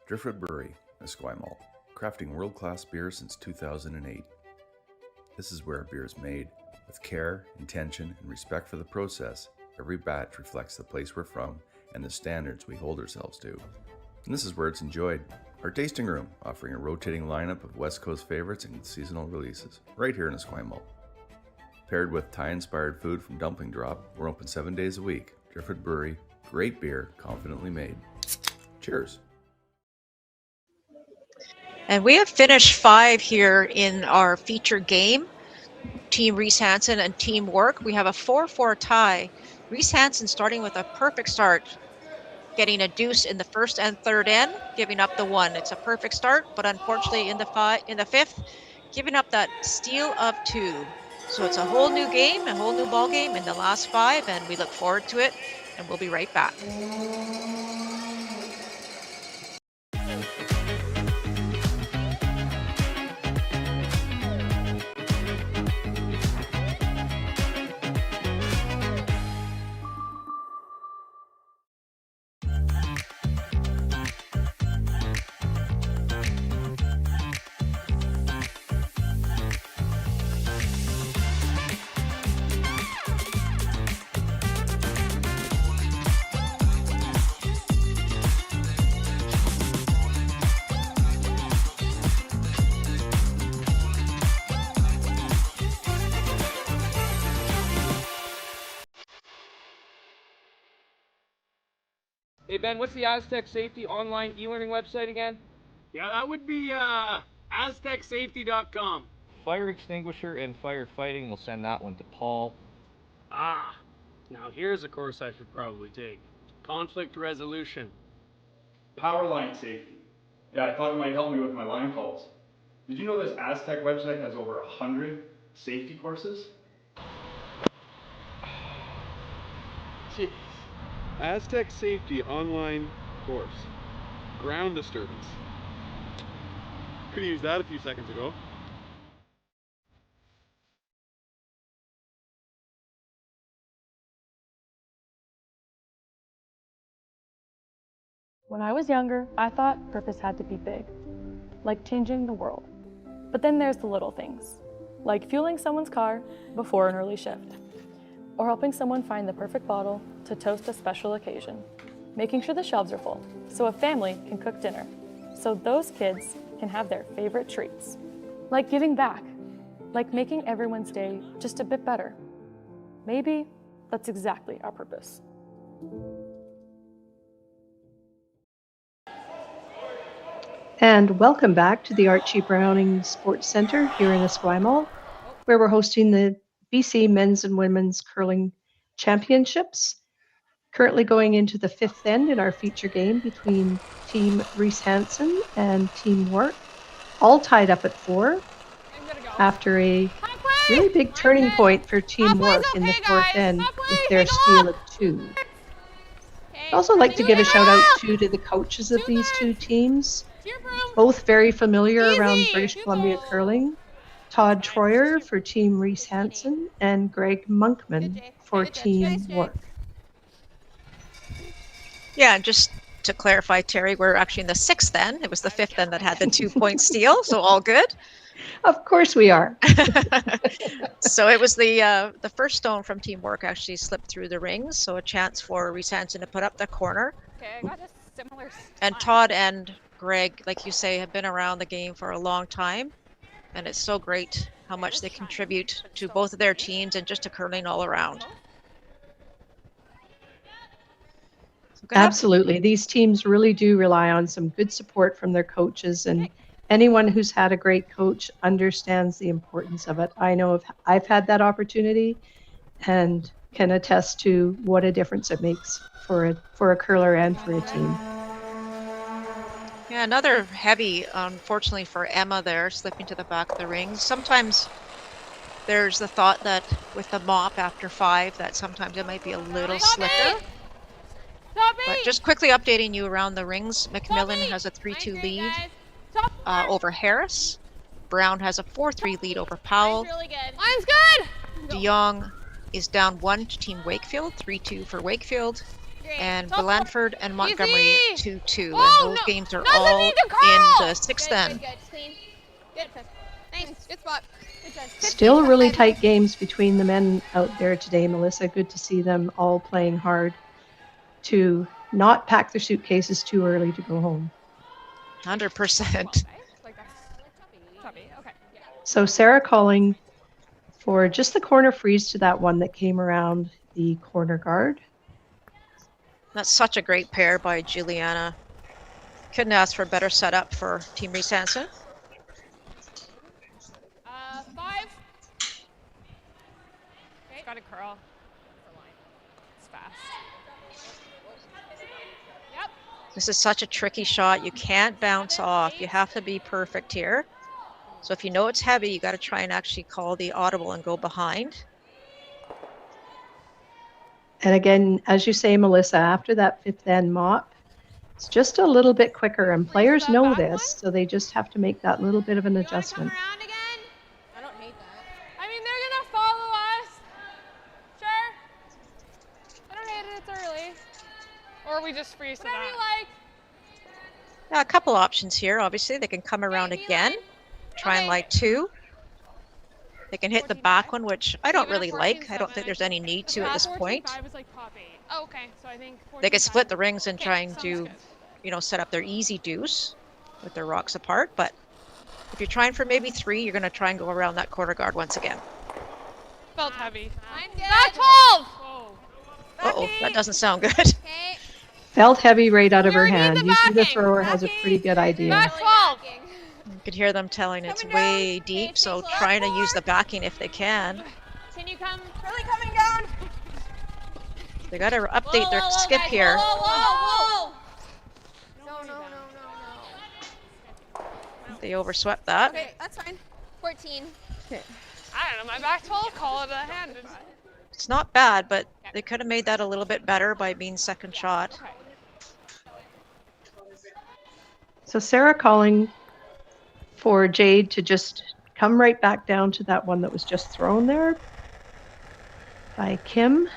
C: Driftwood Brewery, Esquimalt, crafting world-class beer since 2008. This is where beer is made. With care, intention, and respect for the process, every batch reflects the place we're from and the standards we hold ourselves to. And this is where it's enjoyed. Our tasting room, offering a rotating lineup of West Coast favorites and seasonal releases, right here in Esquimalt. Paired with Thai-inspired food from Dumpling Drop, we're open 7 days a week. Driftwood Brewery, great beer, confidently made. Cheers.
D: And we have finished 5 here in our featured game. Team Reese-Hansen and Team Wark. We have a 4-4 tie. Reese-Hansen starting with a perfect start, getting a deuce in the first and third end, giving up the 1. It's a perfect start, but unfortunately in the 5th, giving up that steal of 2. So it's a whole new game, a whole new ball game in the last 5, and we look forward to it. And we'll be right back.
B: Hey Ben, what's the Aztec Safety online e-learning website again?
Q: Yeah, that would be aztecsafety.com.
K: Fire extinguisher and firefighting, we'll send that one to Paul.
Q: Ah, now here's a course I should probably take. Conflict resolution.
A: Power line safety. Yeah, I thought it might help me with my line calls. Did you know this Aztec website has over 100 safety courses?
B: Jeez. Aztec Safety online course. Ground disturbance. Could have used that a few seconds ago.
M: When I was younger, I thought purpose had to be big, like changing the world. But then there's the little things, like fueling someone's car before an early shift, or helping someone find the perfect bottle to toast a special occasion, making sure the shelves are full so a family can cook dinner, so those kids can have their favorite treats, like giving back, like making everyone's day just a bit better. Maybe that's exactly our purpose.
E: And welcome back to the Archie Browning Sports Centre here in Esquimalt, where we're hosting the BC Men's and Women's Curling Championships. Currently going into the 5th end in our feature game between Team Reese-Hansen and Team Wark, all tied up at 4 after a really big turning point for Team Wark in the 4th end with their steal of 2. I'd also like to give a shout out to the coaches of these two teams, both very familiar around British Columbia curling. Todd Troyer for Team Reese-Hansen and Greg Monkman for Team Wark.
D: Yeah, and just to clarify, Terry, we're actually in the 6th end. It was the 5th end that had the 2-point steal, so all good.
E: Of course we are.
D: So it was the first stone from Team Wark actually slipped through the rings, so a chance for Reese-Hansen to put up the corner.
F: Okay, I got a similar
D: And Todd and Greg, like you say, have been around the game for a long time, and it's so great how much they contribute to both of their teams and just to curling all around.
E: Absolutely. These teams really do rely on some good support from their coaches, and anyone who's had a great coach understands the importance of it. I know I've had that opportunity and can attest to what a difference it makes for a curler and for a team.
D: Yeah, another heavy, unfortunately for Emma there, slipping to the back of the ring. Sometimes there's the thought that with the mop after 5 that sometimes it might be a little slicker. But just quickly updating you around the rings, McMillan has a 3-2 lead over Harris. Brown has a 4-3 lead over Powell.
F: Really good. Mine's good.
D: De Jong is down 1 to Team Wakefield, 3-2 for Wakefield. And Blandford and Montgomery 2-2. And those games are all in the 6th end.
G: Good. Nice. Good spot.
E: Still really tight games between the men out there today, Melissa. Good to see them all playing hard to not pack their suitcases too early to go home.
D: 100%.
E: So Sarah calling for just the corner freeze to that one that came around the corner guard.
D: That's such a great pair by Juliana. Couldn't ask for a better setup for Team Reese-Hansen.
F: 5. Okay. Got a curl. It's fast. Yep.
D: This is such a tricky shot. You can't bounce off. You have to be perfect here. So if you know it's heavy, you got to try and actually call the audible and go behind.
E: And again, as you say, Melissa, after that 5th end mop, it's just a little bit quicker, and players know this, so they just have to make that little bit of an adjustment.
G: I don't hate that.
F: I mean, they're gonna follow us. Sure. I don't hate it. It's early. Or we just freeze to that. Whatever you like.
D: Yeah, a couple options here. Obviously, they can come around again, try and like 2. They can hit the back one, which I don't really like. I don't think there's any need to at this point.
F: Oh, okay. So I think
D: They could split the rings and try and do, set up their easy deuce with their rocks apart. But if you're trying for maybe 3, you're going to try and go around that corner guard once again.
F: Felt heavy.
G: Back
F: 12!
D: Uh-oh, that doesn't sound good.
E: Felt heavy right out of her hand. Usually the thrower has a pretty good idea.
F: Back 12!
D: You could hear them telling it's way deep, so trying to use the backing if they can.
G: Can you come? Really coming down.
D: They got to update their skip here.
G: Whoa. No.
D: They overswept that.
G: Okay, that's fine. 14.
E: Okay.
F: I don't know. My back 12 call it a hand.
D: It's not bad, but they could have made that a little bit better by being second shot.
E: So Sarah calling for Jade to just come right back down to that one that was just thrown there by Kim.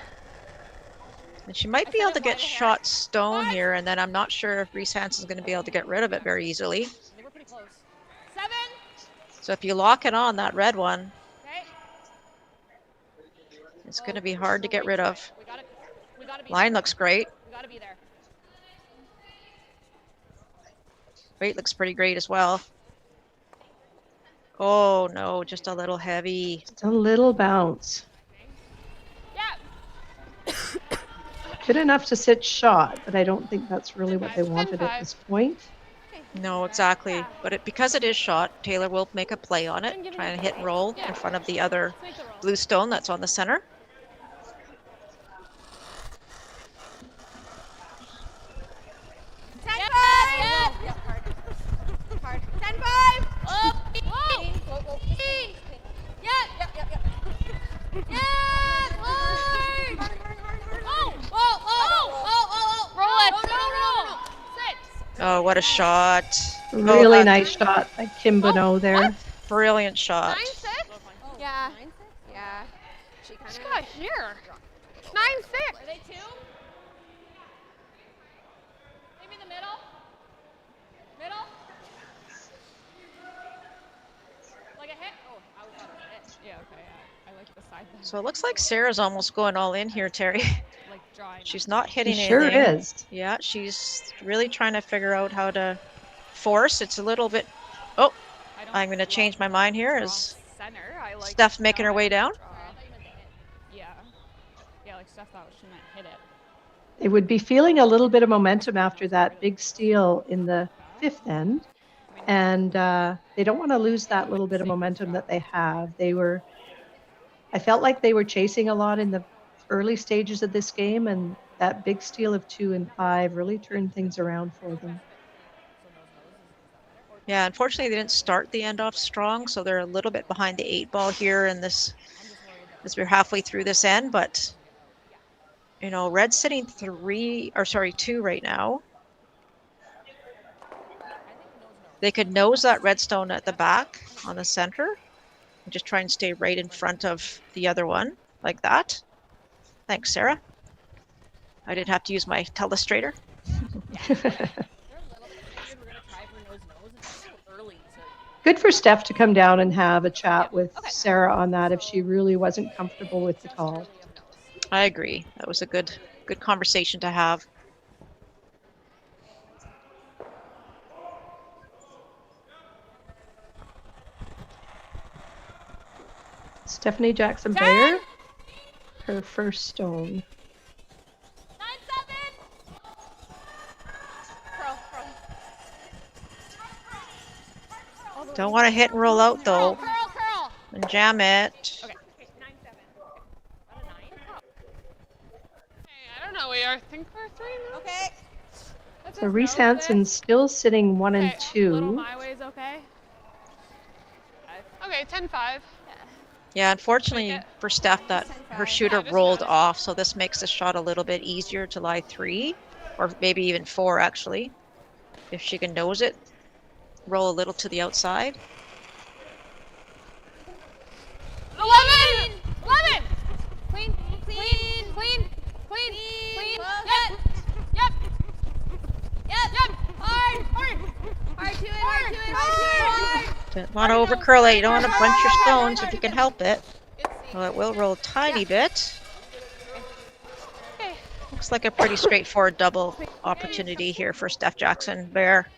D: And she might be able to get shot stone here, and then I'm not sure if Reese-Hansen is going to be able to get rid of it very easily.
F: They were pretty close. 7.
D: So if you lock it on that red one, it's going to be hard to get rid of. Line looks great.
F: We gotta be there.
D: Weight looks pretty great as well. Oh no, just a little heavy.
E: Just a little bounce.
F: Yeah.
E: Good enough to sit shot, but I don't think that's really what they wanted at this point.
D: No, exactly. But because it is shot, Taylor will make a play on it, try and hit and roll in front of the other blue stone that's on the center. Oh, what a shot.
E: Really nice shot by Kim Bonneau there.
D: Brilliant shot.
G: 9-6? Yeah. Yeah. She
L: got here. 9-6.
F: Are they two? Maybe in the middle? Middle? Like a hit? Oh, I was on a hit. Yeah, okay. I like the side.
D: So it looks like Sarah's almost going all in here, Terry.
F: Like drawing.
D: She's not hitting
E: She
D: anything.
E: sure is.
D: Yeah, she's really trying to figure out how to force. It's a little bit. Oh, I'm going to change my mind here. Is Steph making her way down?
F: Yeah. Yeah, like Steph thought she meant hit it.
E: They would be feeling a little bit of momentum after that big steal in the fifth end. And they don't want to lose that little bit of momentum that they have. I felt like they were chasing a lot in the early stages of this game, and that big steal of 2 and 5 really turned things around for them.
D: Yeah, unfortunately, they didn't start the end off strong, so they're a little bit behind the 8 ball here in this, as we're halfway through this end. But, you know, Red's sitting 2 right now. They could nose that redstone at the back on the center and just try and stay right in front of the other one, like that. Thanks, Sarah. I didn't have to use my telestrator.
E: Good for Steph to come down and have a chat with Sarah on that if she really wasn't comfortable with the call.
D: I agree. That was a good conversation to have.
E: Stephanie Jackson-Bayer, her first stone.
G: 9-7.
D: Don't want to hit and roll out though.
G: Curl.
D: And jam it.
L: Okay. I don't know. I think we're 3 now.
G: Okay.
E: So Reese-Hansen still sitting 1 and 2.
L: Little my way's okay. Okay, 10-5.
D: Yeah, unfortunately for Steph, that her shooter rolled off, so this makes the shot a little bit easier to lie 3, or maybe even 4 actually, if she can nose it. Roll a little to the outside.
G: 11. Clean. Yep. Hard.
D: Don't want to over curl it. You don't want to bunch your stones if you can help it. Well, it will roll a tiny bit. Looks like a pretty straightforward double opportunity here for Steph Jackson-Bayer.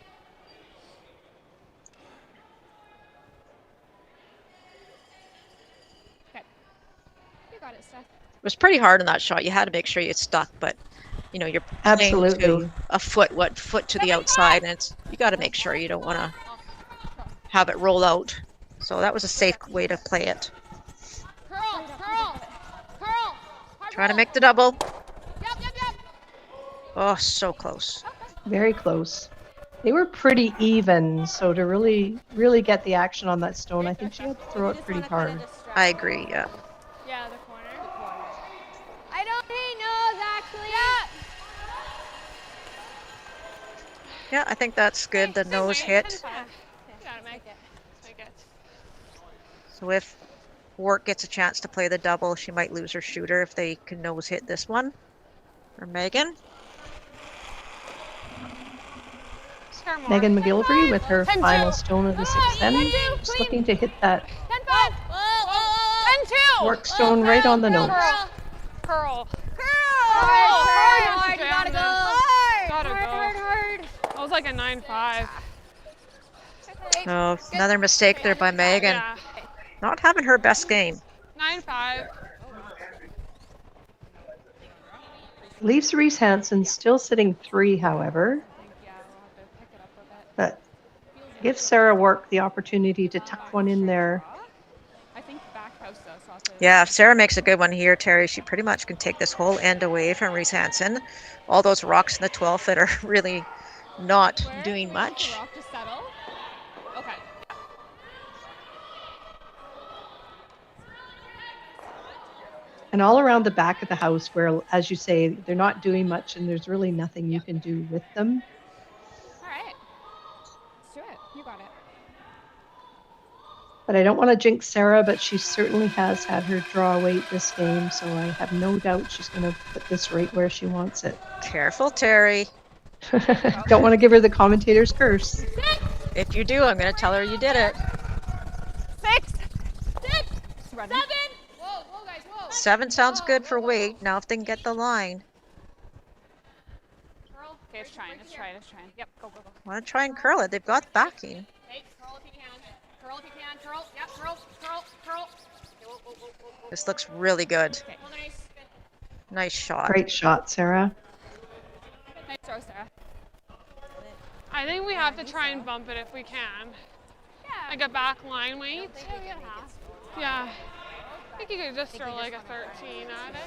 D: It was pretty hard on that shot. You had to make sure you stuck, but you know you're playing to a foot to the outside, and you got to make sure you don't want to have it roll out. So that was a safe way to play it.
G: Curl.
D: Trying to make the double.
G: Yep.
D: Oh, so close.
E: Very close. They were pretty even, so to really get the action on that stone, I think she had to throw it pretty hard.
D: I agree, yeah.
F: Yeah, the corner.
G: I don't think nose actually.
D: Yeah, I think that's good. The nose hit.
L: Gotta make it.
D: So if Wark gets a chance to play the double, she might lose her shooter if they can nose hit this one. Or Megan.
E: Megan McGilvery with her final stone of the 6th end, just looking to hit that
L: 10-2.
E: Wark stone right on the nose.
L: Curl.
G: Hard. You gotta go.
L: Hard. That was like a 9-5.
D: Oh, another mistake there by Megan.
L: Yeah.
D: Not having her best game.
L: 9-5.
E: Leaves Reese-Hansen still sitting 3, however. But gives Sarah Wark the opportunity to tuck one in there.
D: Yeah, if Sarah makes a good one here, Terry, she pretty much can take this whole end away from Reese-Hansen. All those rocks in the 12th that are really not doing much.
E: And all around the back of the house where, as you say, they're not doing much and there's really nothing you can do with them.
G: All right. Let's do it. You got it.
E: But I don't want to jinx Sarah, but she certainly has had her draw weight this game, so I have no doubt she's going to put this right where she wants it.
D: Careful, Terry.
E: Don't want to give her the commentator's curse.
D: If you do, I'm going to tell her you did it.
G: 6, 7. Whoa, guys, whoa.
D: 7 sounds good for weight. Now if they can get the line.
L: Okay, let's try. Yep, go.
D: Want to try and curl it. They've got backing.
G: Okay, curl if you can. Curl. Yep, curl.
D: This looks really good.
G: Okay. Nice.
D: Nice shot.
E: Great shot, Sarah.
G: Nice throw, Sarah.
L: I think we have to try and bump it if we can.
G: Yeah.
L: Like a back line weight. Yeah. I think you could just throw like a 13 at it.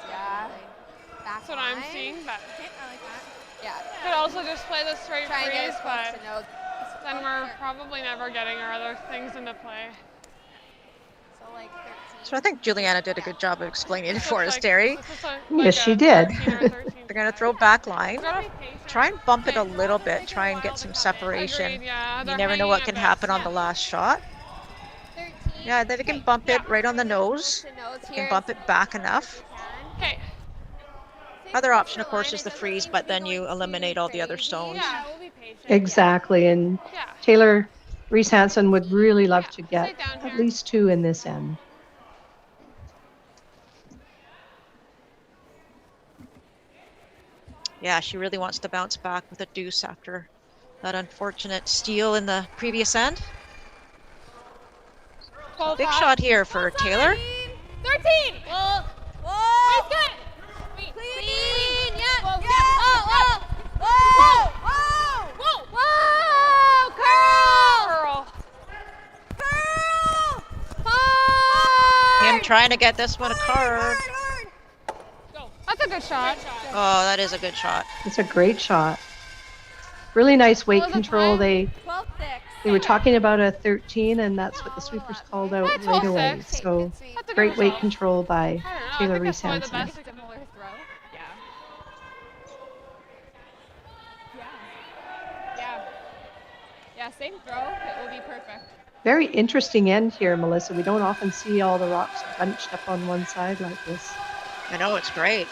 G: Yeah.
L: That's what I'm seeing, but
G: Okay, I like that. Yeah.
L: could also just play the straight
G: Try and get
L: freeze,
G: as close
L: but
G: to no.
L: then we're probably never getting our other things into play.
G: So like 13.
D: So I think Juliana did a good job of explaining it for us,
L: Like-
D: Terry.
L: this is like
E: Yes,
L: a
E: she did.
L: 13 or 13.
D: They're going to throw back line.
L: Gotta be patient.
D: Try and bump it a little bit. Try and get some separation.
L: Agreed, yeah.
D: You
L: They're
D: never know
L: hanging
D: what
L: a
D: can
L: bit.
D: happen on the last shot.
G: 13.
D: Yeah, they can bump it right on the nose.
G: To nose
D: You
G: here.
D: can bump it back enough.
L: Okay.
D: Other option, of course, is the freeze, but then you eliminate all the other stones.
L: Yeah, we'll be patient.
E: Exactly, and
L: Yeah.
E: Taylor Reese-Hansen would really love to get
L: sit down
E: at
L: here.
E: least 2 in this end.
D: Yeah, she really wants to bounce back with a deuce after that unfortunate steal in the previous end. Big shot here for Taylor.
G: 13. Whoa. Wait, good. Clean. Yeah. Whoa. Curl.
D: Him trying to get this one a card.
L: That's a good shot.
D: Oh, that is a good shot.
E: It's a great shot. Really nice weight
L: was the
E: control.
L: time?
E: They
G: 12-6.
E: were talking about a 13, and that's what the sweepers called out
L: That's
E: right
L: 12-6.
E: away. So
L: That's a
E: great
L: good
E: weight
L: result.
E: control by
L: I don't know.
E: Taylor
L: I think that's probably the
E: Reese-Hansen.
L: best.
G: Similar throw. Yeah, same throw. It will be perfect.
E: Very interesting end here, Melissa. We don't often see all the rocks bunched up on one side like this.
D: I know, it's great.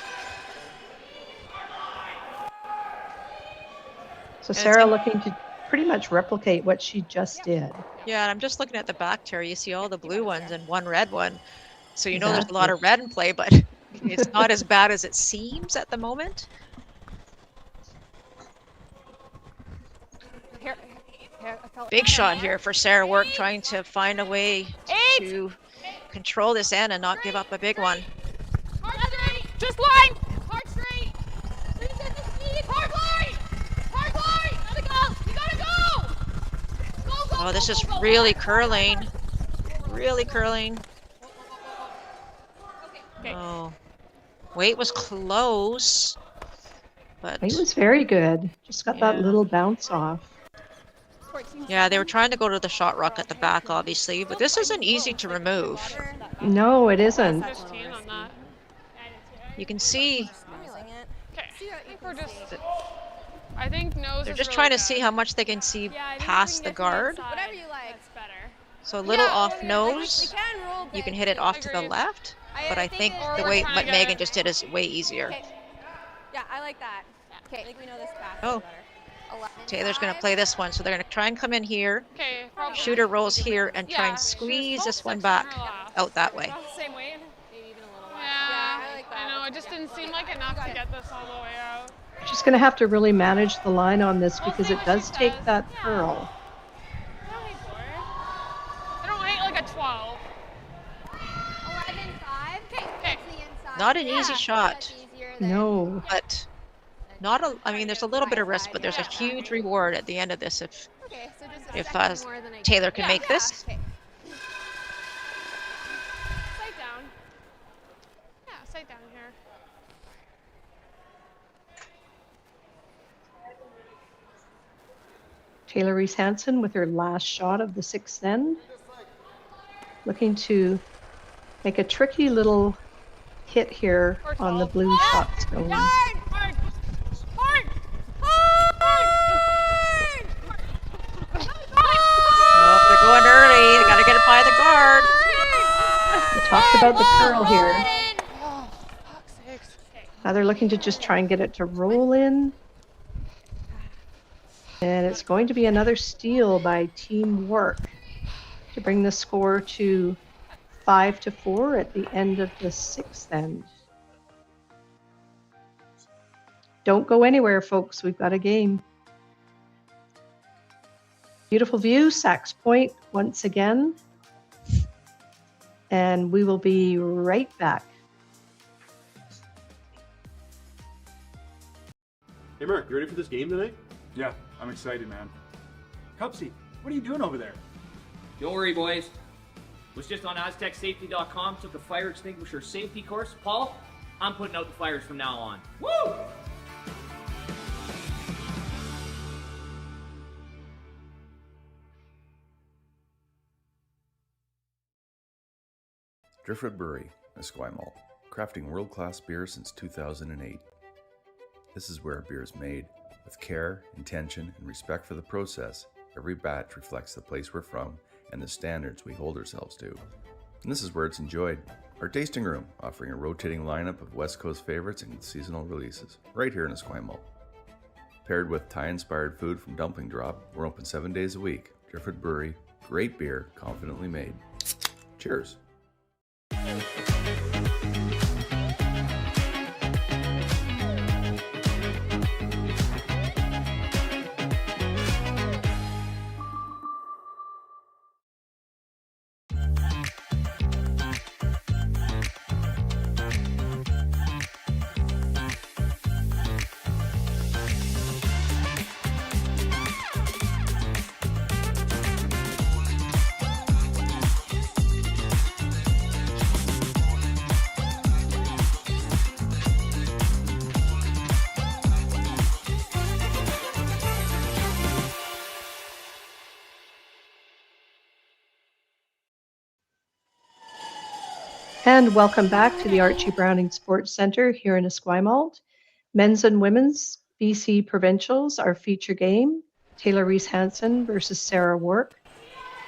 E: So
D: And
E: Sarah
D: it's-
E: looking to pretty much replicate what she just did.
D: Yeah, and I'm just looking at the back, Terry. You see all the blue ones and one red one. So you know there's a lot of red in play, but it's not as bad as it seems at the moment.
G: Here, I felt
D: Big shot here for Sarah Wark, trying to find a way to control this end and not give up a big one.
G: hard straight. Just line. Hard straight. Please get the speed. Hard line. Hard line. Gotta go. You gotta go. Go.
D: Oh, this is really curling. Really curling. Oh, weight was close, but
E: It was very good. Just got that
D: Yeah.
E: little bounce off.
D: yeah, they were trying to go to the shot rock at the back, obviously, but this isn't easy to remove.
E: No, it isn't.
L: 15 on that.
D: You can see
L: Okay. I think we're just. I think nose
D: they're
L: is
D: just
L: really
D: trying to
L: good.
D: see how much they can see past the guard.
G: Whatever you like.
L: That's better.
D: So a little off
G: They
D: nose,
G: can roll
D: you can
G: big,
D: hit it
G: too.
D: off to the
L: Agreed.
D: left, but I think
G: Or
D: the
L: we're
D: way
L: trying
D: what
L: to
D: Megan
L: get-
D: just did is way easier.
G: Okay. Yeah, I like that. Okay. I think we know this path
D: Oh.
G: better. 11,
D: Taylor's going to
G: 5.
D: play this one, so they're going to try and come in here.
L: Okay. Probably.
D: Shooter rolls here and try
L: Yeah,
D: and
L: she's
D: squeeze
L: both
D: this one
L: 6
D: back
L: on her last.
D: out that way.
L: Same weight.
G: Maybe even a little less.
L: Yeah.
G: I like that.
L: I know. It just didn't seem like enough to get this all the way out.
E: She's going to have to really manage the line on this because it does take that curl.
L: I don't hate for it. I don't hate like a 12.
G: 11-5. Okay. That's the inside.
D: Not an easy
G: Yeah.
D: shot,
G: That's easier than
E: No.
D: but not a. I mean, there's a little bit of risk, but there's a huge reward at the end of this
G: Okay, so just a
D: if
G: second more than I
D: Taylor
G: did.
D: can make this.
G: Okay.
L: Sight down. Yeah, sight down here.
E: Taylor Reese-Hansen with her last shot of the sixth end. Looking to make a tricky little hit here on the blue shot stone.
D: Oh, they're going early. They got to get it by the guard.
E: We talked about the curl here. Now they're looking to just try and get it to roll in. And it's going to be another steal by Team Wark to bring the score to 5-4 at the end of the sixth end. Don't go anywhere, folks. We've got a game. Beautiful view, Sachs Point once again. And we will be right back.
O: Hey Mark, you ready for this game tonight?
A: Yeah, I'm excited, man. Cupsy, what are you doing over there?
R: Don't worry, boys. Was just on AztecSafety.com, took a fire extinguisher safety course. Paul, I'm putting out the fires from now on. Woo!
C: Driftwood Brewery, Esquimalt, crafting world-class beer since 2008. This is where beer is made. With care, intention, and respect for the process, every batch reflects the place we're from and the standards we hold ourselves to. And this is where it's enjoyed. Our tasting room, offering a rotating lineup of West Coast favorites and seasonal releases, right here in Esquimalt. Paired with Thai-inspired food from Dumpling Drop, we're open 7 days a week. Driftwood Brewery, great beer, confidently made. Cheers.
E: And welcome back to the Archie Browning Sports Centre here in Esquimalt. Men's and women's BC Provincials, our feature game. Taylor Reese-Hansen versus Sarah Wark.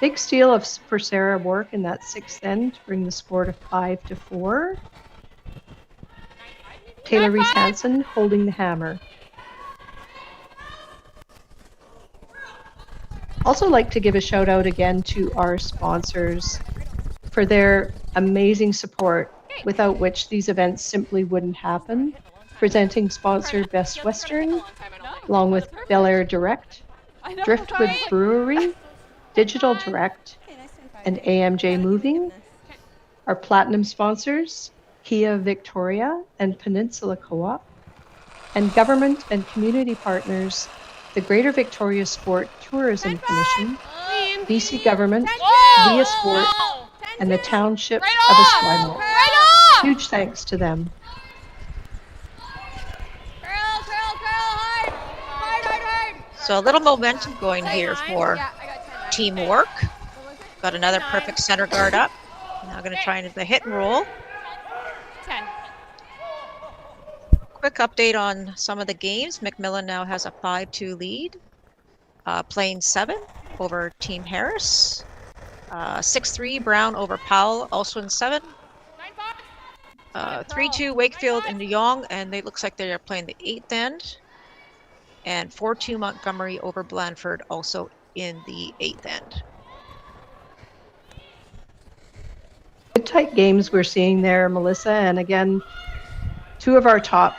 E: Big steal for Sarah Wark in that sixth end to bring the score to 5-4. Taylor Reese-Hansen holding the hammer. Also like to give a shout out again to our sponsors for their amazing support, without which these events simply wouldn't happen. Presenting sponsor Best Western, along with Bel Air Direct, Driftwood Brewery, Digital Direct, and AMJ Moving. Our platinum sponsors, Kia Victoria and Peninsula Co-op, and government and community partners, the Greater Victoria Sport Tourism Commission, BC Government, Via Sport, and the Township of Esquimalt. Huge thanks to them.
D: So a little momentum going here for Team Wark. Got another perfect center guard up. Now going to try the hit and roll.
F: 10.
D: Quick update on some of the games. McMillan now has a 5-2 lead. Plain 7 over Team Harris. 6-3 Brown over Powell, also in 7. 3-2 Wakefield and De Jong, and it looks like they are playing the 8th end. And 4-2 Montgomery over Blandford, also in the 8th end.
E: Good tight games we're seeing there, Melissa. And again, two of our top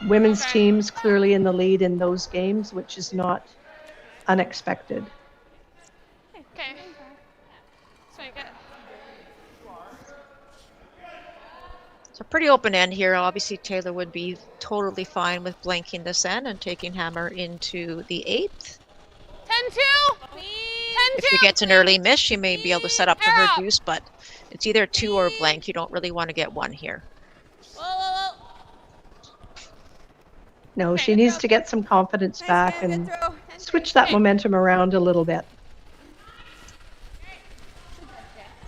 E: women's teams clearly in the lead in those games, which is not unexpected.
F: Okay.
D: So pretty open end here. Obviously, Taylor would be totally fine with blanking this end and taking hammer into the 8th.
F: 10-2.
D: If she gets an early miss, she may be able to set up for her deuce, but it's either 2 or blank. You don't really want to get 1 here.
E: No, she needs to get some confidence back and switch that momentum around a little bit.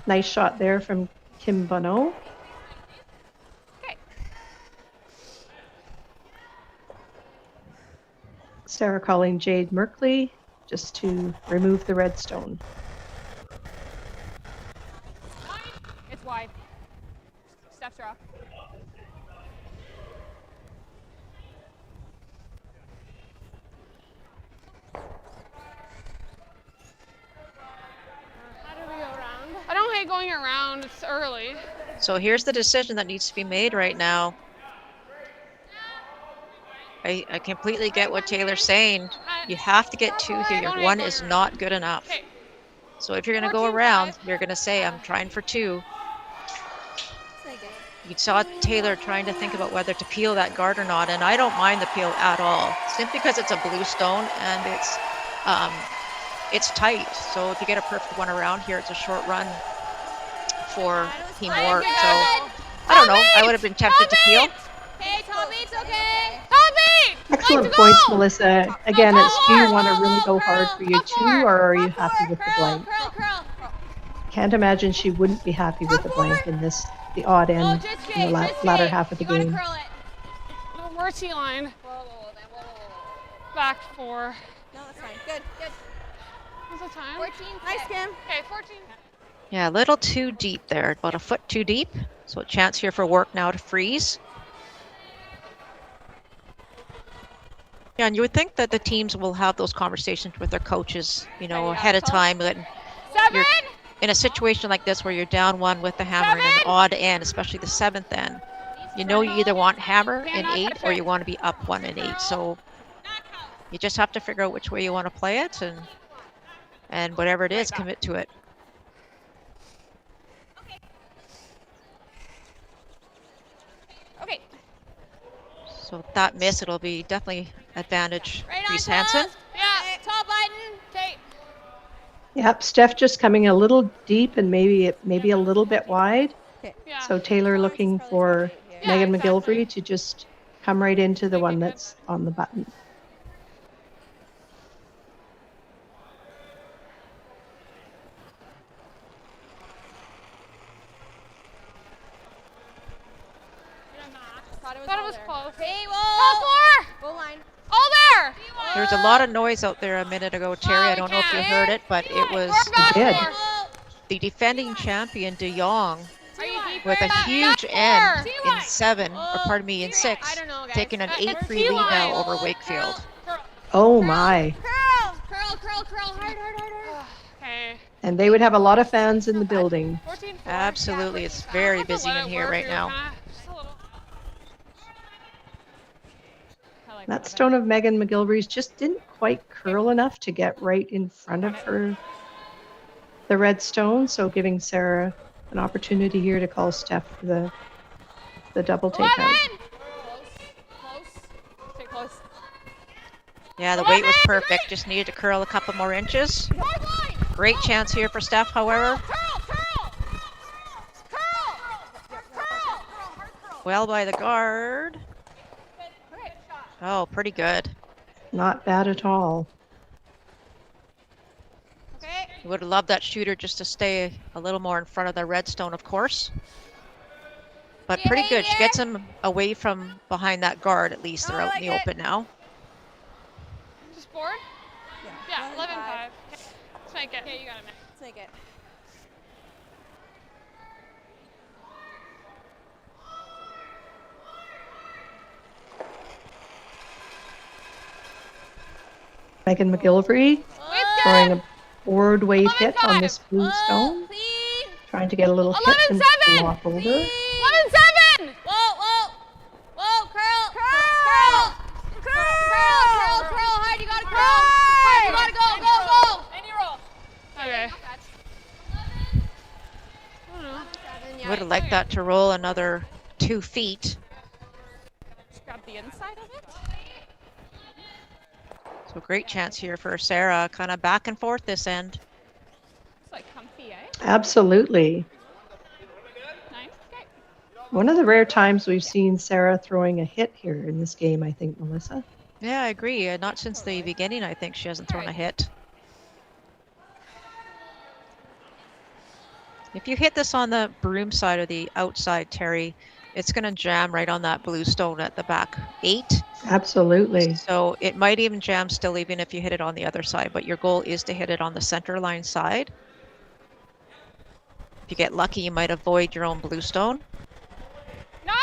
E: Nice shot there from Kim Bonneau. Sarah calling Jade Merkley just to remove the red stone.
F: It's wide. Steps are off.
L: How do we go around? I don't hate going around. It's early.
D: So here's the decision that needs to be made right now. I completely get what Taylor's saying. You have to get 2 here. Your 1 is not good enough. So if you're going to go around, you're going to say, I'm trying for 2. You saw Taylor trying to think about whether to peel that guard or not, and I don't mind the peel at all, simply because it's a blue stone and it's tight. So if you get a perfect 1 around here, it's a short run for Team Wark. So I don't know. I would have been tempted to peel.
G: Okay, Tommy, it's okay.
L: Tommy!
E: Excellent points, Melissa. Again, it's do you want to really go hard for your 2, or are you happy with the blank? Can't imagine she wouldn't be happy with the blank in the odd end in the latter half of the game.
L: Where's T-line? Back 4.
G: No, that's fine. Good, good.
L: What's the time?
G: 14. Nice, Kim.
L: Okay, 14.
D: Yeah, a little too deep there, about a foot too deep. So a chance here for Wark now to freeze. Yeah, and you would think that the teams will have those conversations with their coaches, you know, ahead of time. That you're in a situation like this where you're down 1 with the hammer in an odd end, especially the 7th end. You know, you either want hammer in 8 or you want to be up 1 in 8. So you just have to figure out which way you want to play it, and whatever it is, commit to it.
G: Okay.
D: So with that miss, it'll be definitely advantage Reese-Hansen.
G: Yeah, tall button. Okay.
E: Yep, Steph just coming a little deep and maybe a little bit wide.
G: Yeah.
E: So Taylor looking for Megan McGilvery to just come right into the one that's on the button.
L: Thought it was close.
G: Hey,
L: whoa!
G: Goal line.
L: Oh, there!
D: There was a lot of noise out there a minute ago, Terry. I don't know if you heard it, but it was the defending champion, De Jong, with a huge end in 7, or pardon me, in 6, taking an 8-3 lead now over Wakefield.
E: Oh my.
G: Curl, hard.
L: Okay.
E: And they would have a lot of fans in the building.
D: Absolutely, it's very busy in here right now.
E: That stone of Megan McGilvery's just didn't quite curl enough to get right in front of her, the red stone, so giving Sarah an opportunity here to call Steph for the double takeout.
F: Stay close.
D: Yeah, the weight was perfect. Just needed to curl a couple more inches. Great chance here for Steph, however. Well by the guard. Oh, pretty good.
E: Not bad at all.
D: You would have loved that shooter just to stay a little more in front of the redstone, of course. But pretty good. She gets him away from behind that guard, at least. They're out in the open now.
L: Just board? Yeah, 11-5. Let's make it. Okay, you got it, man.
G: Let's make it.
E: Megan McGilvery throwing a board wave hit on this blue stone. Trying to get a little hit and walk over.
L: 11-7!
G: Whoa, curl, hard, you gotta curl. Hard, you gotta go.
L: And you roll. Okay.
D: Would have liked that to roll another 2 feet.
F: Just grab the inside of it.
D: So great chance here for Sarah, kind of back and forth this end.
F: It's like comfy, eh?
E: Absolutely.
F: Nice. Okay.
E: One of the rare times we've seen Sarah throwing a hit here in this game, I think, Melissa.
D: Yeah, I agree. Not since the beginning, I think she hasn't thrown a hit. If you hit this on the broom side or the outside, Terry, it's going to jam right on that blue stone at the back 8.
E: Absolutely.
D: So it might even jam still even if you hit it on the other side, but your goal is to hit it on the center line side. If you get lucky, you might avoid your own blue stone.
F: 9!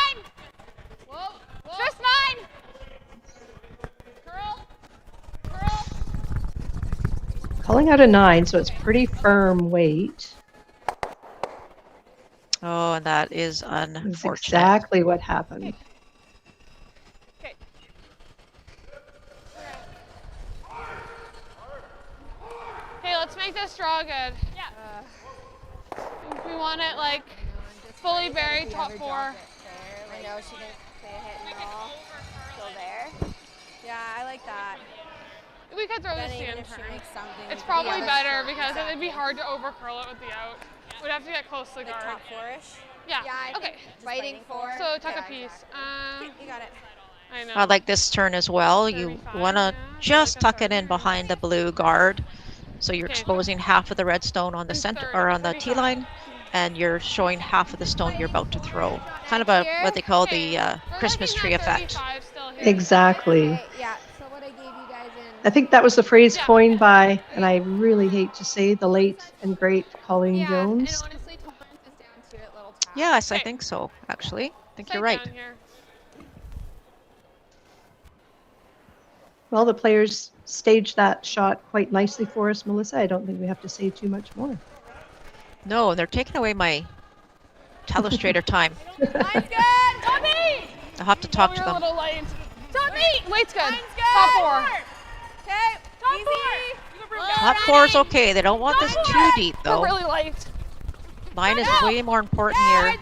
F: Whoa, whoa. Just 9! Curl. Curl.
E: Calling out a 9, so it's pretty firm weight.
D: Oh, and that is
E: That's
D: unfortunate.
E: exactly what happened.
F: Okay.
L: Hey, let's make this draw good.
F: Yeah.
L: We want it like fully buried top 4.
G: I know she didn't say a hit and roll. Still there. Yeah, I like that.
L: We could throw
G: Then
L: this
G: even
L: in
G: if she
L: turn.
G: makes something,
L: It's probably
G: the other
L: better
G: shot,
L: because it'd be
G: exactly.
L: hard to over curl it with the out. We'd have to get close to the guard.
G: Top 4-ish.
L: Yeah.
G: Yeah, I
L: Okay.
G: think fighting 4.
L: So tuck
G: Yeah,
L: a piece.
G: You got it.
L: I know.
D: I like this turn as well. You want to just tuck it in behind the blue guard. So you're exposing half of the red stone on the center or on the T line, and you're showing half of the stone you're about to throw. Kind of a what they call the Christmas tree effect.
E: Exactly.
G: Okay, yeah, so what I gave you guys in.
E: I think that was the phrase coined by, and I really hate to say, the late and great Colleen Jones.
G: And honestly, tolerance is down to it, little tap.
D: Yes, I think so, actually. I think you're right.
E: Well, the players staged that shot quite nicely for us, Melissa. I don't think we have to say too much more.
D: No, they're taking away my telestrator time.
F: Mine's good! Tommy!
D: I'll have to talk to
L: You're a
D: them.
L: little light.
F: Tommy!
L: Weight's good.
F: Mine's good!
L: Top 4.
F: Okay, easy.
D: Top 4 is okay. They don't want this too deep, though.
L: We're really light.
D: Line is way more important here.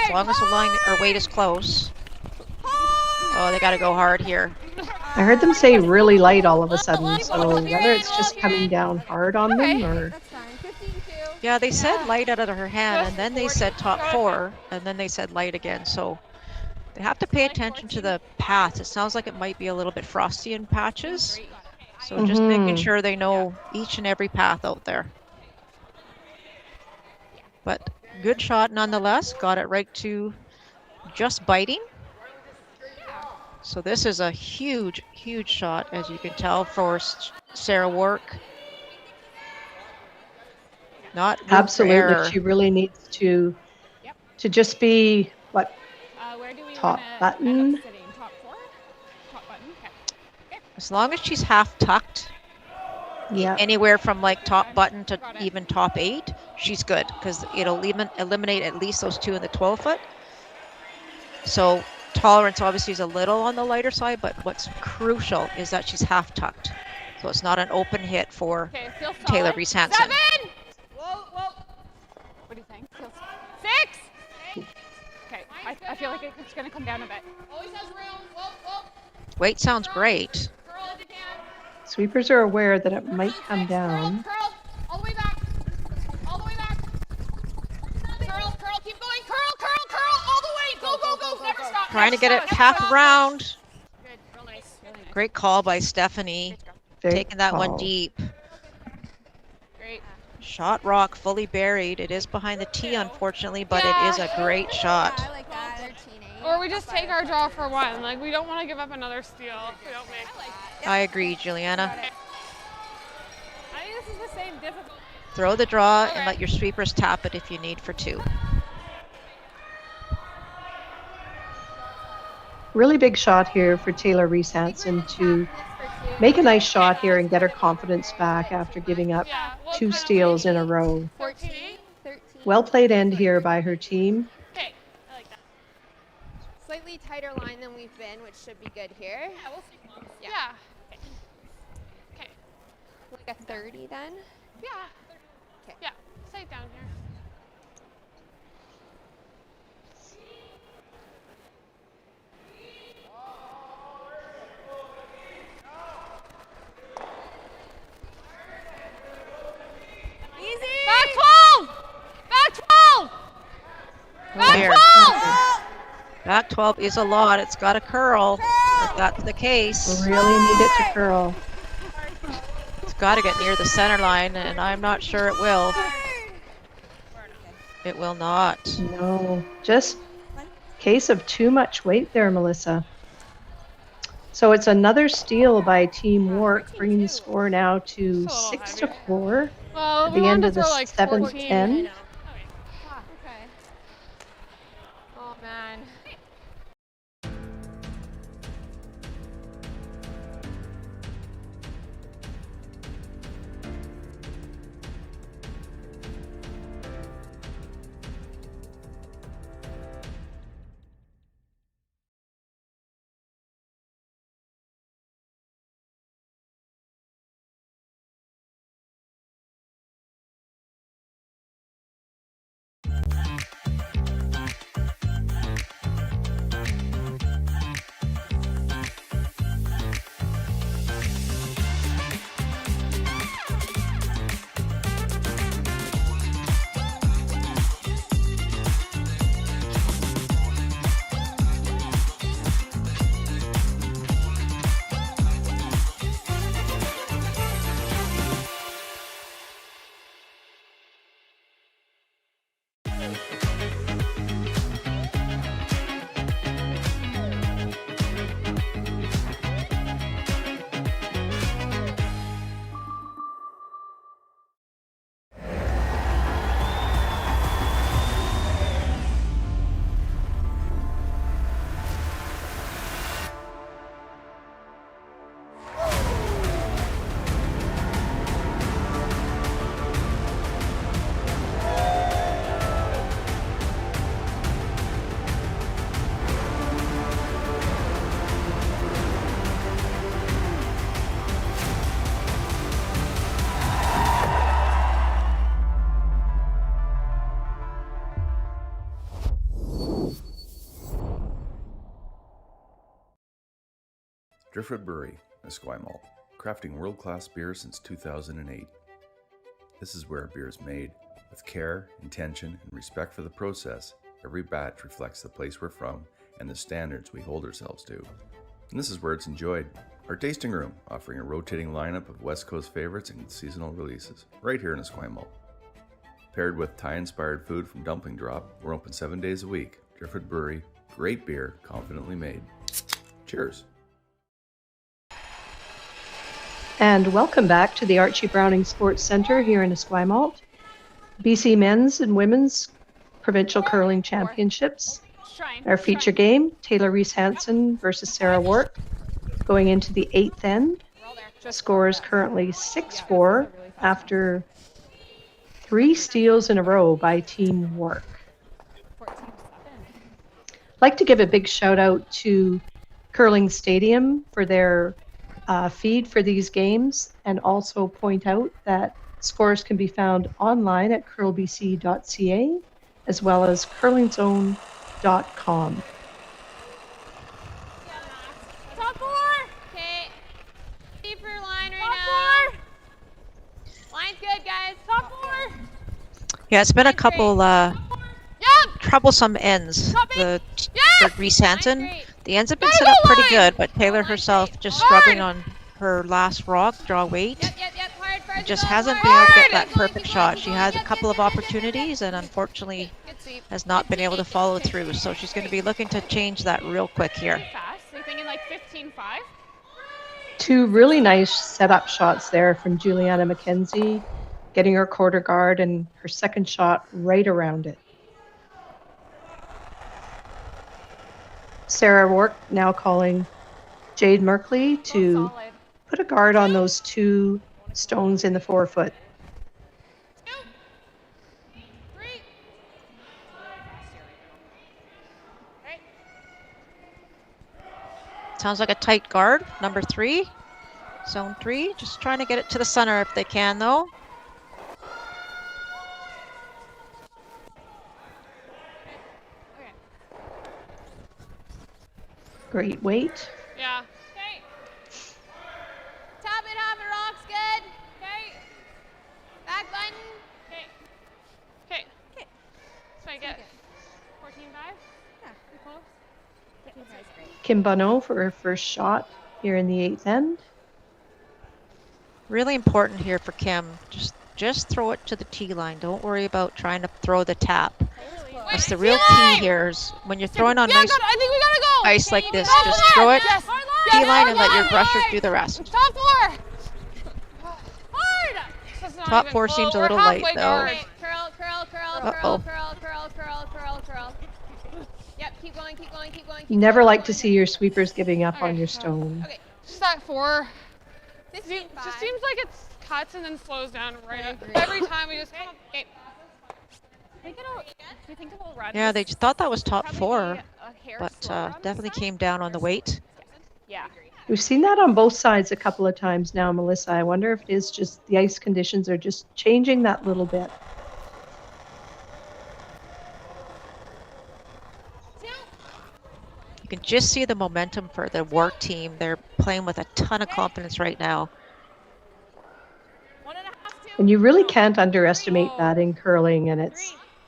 D: As long as the line or weight is close. Oh, they got to go hard here.
E: I heard them say really light all of a sudden, so whether it's just coming down hard on them or...
D: Yeah, they said light out of her hand, and then they said top 4, and then they said light again. So they have to pay attention to the path. It sounds like it might be a little bit frosty in patches. So just making sure they know each and every path out there. But good shot nonetheless. Got it right to just biting. So this is a huge, huge shot, as you can tell, for Sarah Wark. Not room for
E: Absolutely,
D: error.
E: she really needs to just be, what,
F: Where do we
E: top
F: wanna
E: button?
F: end up sitting? Top 4? Top button? Okay.
D: As long as she's half tucked,
E: Yeah.
D: anywhere from like top button to even top 8, she's good because it'll eliminate at least those 2 in the 12 foot. So tolerance obviously is a little on the lighter side, but what's crucial is that she's half tucked. So it's not an open hit for
F: Okay, feels
D: Taylor
F: solid.
D: Reese-Hansen.
F: 7! Whoa, whoa. What do you think? Feels 6! Okay, I feel like it's going to come down a bit. Always has room. Whoa, whoa.
D: Weight sounds great.
F: Curl if you can.
E: Sweepers are aware that it might come down.
F: Curl. All the way back. All the way back. Curl, curl. Keep going. Curl, curl, curl. All the way. Go, go, go. Never stop.
D: Trying to
F: never
D: get it
F: stop, never
D: half
F: stop.
D: round.
F: Good. Real nice. Really nice.
D: Great call by Stephanie.
E: Good
D: Taking that one
E: call.
D: deep.
F: Great.
D: Shot rock fully buried. It is behind the tee, unfortunately, but it is a great shot.
G: I like that. 13-8.
L: Or we just take our draw for 1. Like, we don't want to give up another steal if we don't make.
D: I agree, Juliana.
F: I think this is the same difficulty.
D: Throw the draw and let your sweepers tap it if you need for 2.
E: Really big shot here for Taylor Reese-Hansen to make a nice shot here and get her confidence back after giving up 2 steals in a row.
F: 14. 13.
E: Well played end here by her team.
F: Okay. I like that.
G: Slightly tighter line than we've been, which should be good here.
F: Yeah, we'll see.
L: Yeah. Okay.
G: Like a 30 then?
L: Yeah.
G: Okay.
L: Yeah. Stay down here.
F: Easy.
L: Back 12! Back 12!
D: There.
L: Back 12!
D: Back 12 is a lot. It's got a curl. If that's the case,
E: Really need it to curl.
D: it's got to get near the center line, and I'm not sure it will. It will not.
E: No, just Case of too much weight there, Melissa. So it's another steal by Team Wark, bringing the score now to 6-4
L: Well,
E: at
L: we
E: the end
L: wanted
E: of
L: to
E: the
L: throw like
E: 7th
L: 14.
E: end.
G: Okay. Oh man.
C: Driftwood Brewery, Esquimalt, crafting world-class beer since 2008. This is where beer is made. With care, intention, and respect for the process, every batch reflects the place we're from and the standards we hold ourselves to. And this is where it's enjoyed. Our tasting room, offering a rotating lineup of West Coast favorites and seasonal releases, right here in Esquimalt. Paired with Thai-inspired food from Dumpling Drop, we're open 7 days a week. Driftwood Brewery, great beer, confidently made. Cheers.
E: And welcome back to the Archie Browning Sports Centre here in Esquimalt. BC Men's and Women's Provincial Curling Championships. Our feature game, Taylor Reese-Hansen versus Sarah Wark, going into the 8th end. Score is currently 6-4 after 3 steals in a row by Team Wark. I'd like to give a big shout out to Curling Stadium for their feed for these games, and also point out that scores can be found online at curlbc.ca as well as curlingzone.com.
G: Top 4! Okay. Deeper line right now. Line's good, guys. Top 4!
D: Yeah, it's been a couple troublesome ends for Reese-Hansen. The ends have been set up pretty good, but Taylor herself just struggling on her last rock, draw weight. Just hasn't been able to get that perfect shot. She had a couple of opportunities and unfortunately has not been able to follow through. So she's going to be looking to change that real quick here.
L: So you're thinking like 15-5?
E: 2 really nice setup shots there from Juliana McKenzie, getting her quarter guard and her second shot right around it. Sarah Wark now calling Jade Merkley to put a guard on those 2 stones in the 4-foot.
D: Sounds like a tight guard, number 3, zone 3. Just trying to get it to the center if they can, though.
E: Great weight.
L: Yeah.
G: Okay. Top it, half it, rocks good. Okay. Back button.
L: Okay. Okay. Okay. So I get 14-5?
G: Yeah, pretty close. 14-5 is great.
E: Kim Bonneau for her first shot here in the 8th end.
D: Really important here for Kim. Just throw it to the tee line. Don't worry about trying to throw the tap. That's the real key here is when you're throwing on nice
L: I think we gotta go.
D: ice like this, just throw it, T-line, and let your brushers do the rest.
L: Top 4. Hard.
D: Top 4 seems a little light, though.
G: Okay, curl, curl, curl,
D: Uh-oh.
G: curl, curl, curl, curl, curl, curl. Yep, keep going, keep going, keep going.
E: You never like to see your sweepers giving up on your stone.
G: Okay.
L: Just that 4.
G: 15,
L: Just seems like it cuts and then slows down right every time we just. Okay.
M: Do you think it'll run?
D: Yeah, they just thought that was top 4,
M: a hair
D: but
M: slower on this
D: definitely
M: side?
D: came down on the weight.
M: Yeah.
E: We've seen that on both sides a couple of times now, Melissa. I wonder if it is just the ice conditions are just changing that little bit.
D: You can just see the momentum for the Wark team. They're playing with a ton of confidence right now.
E: And you really can't underestimate that in curling, and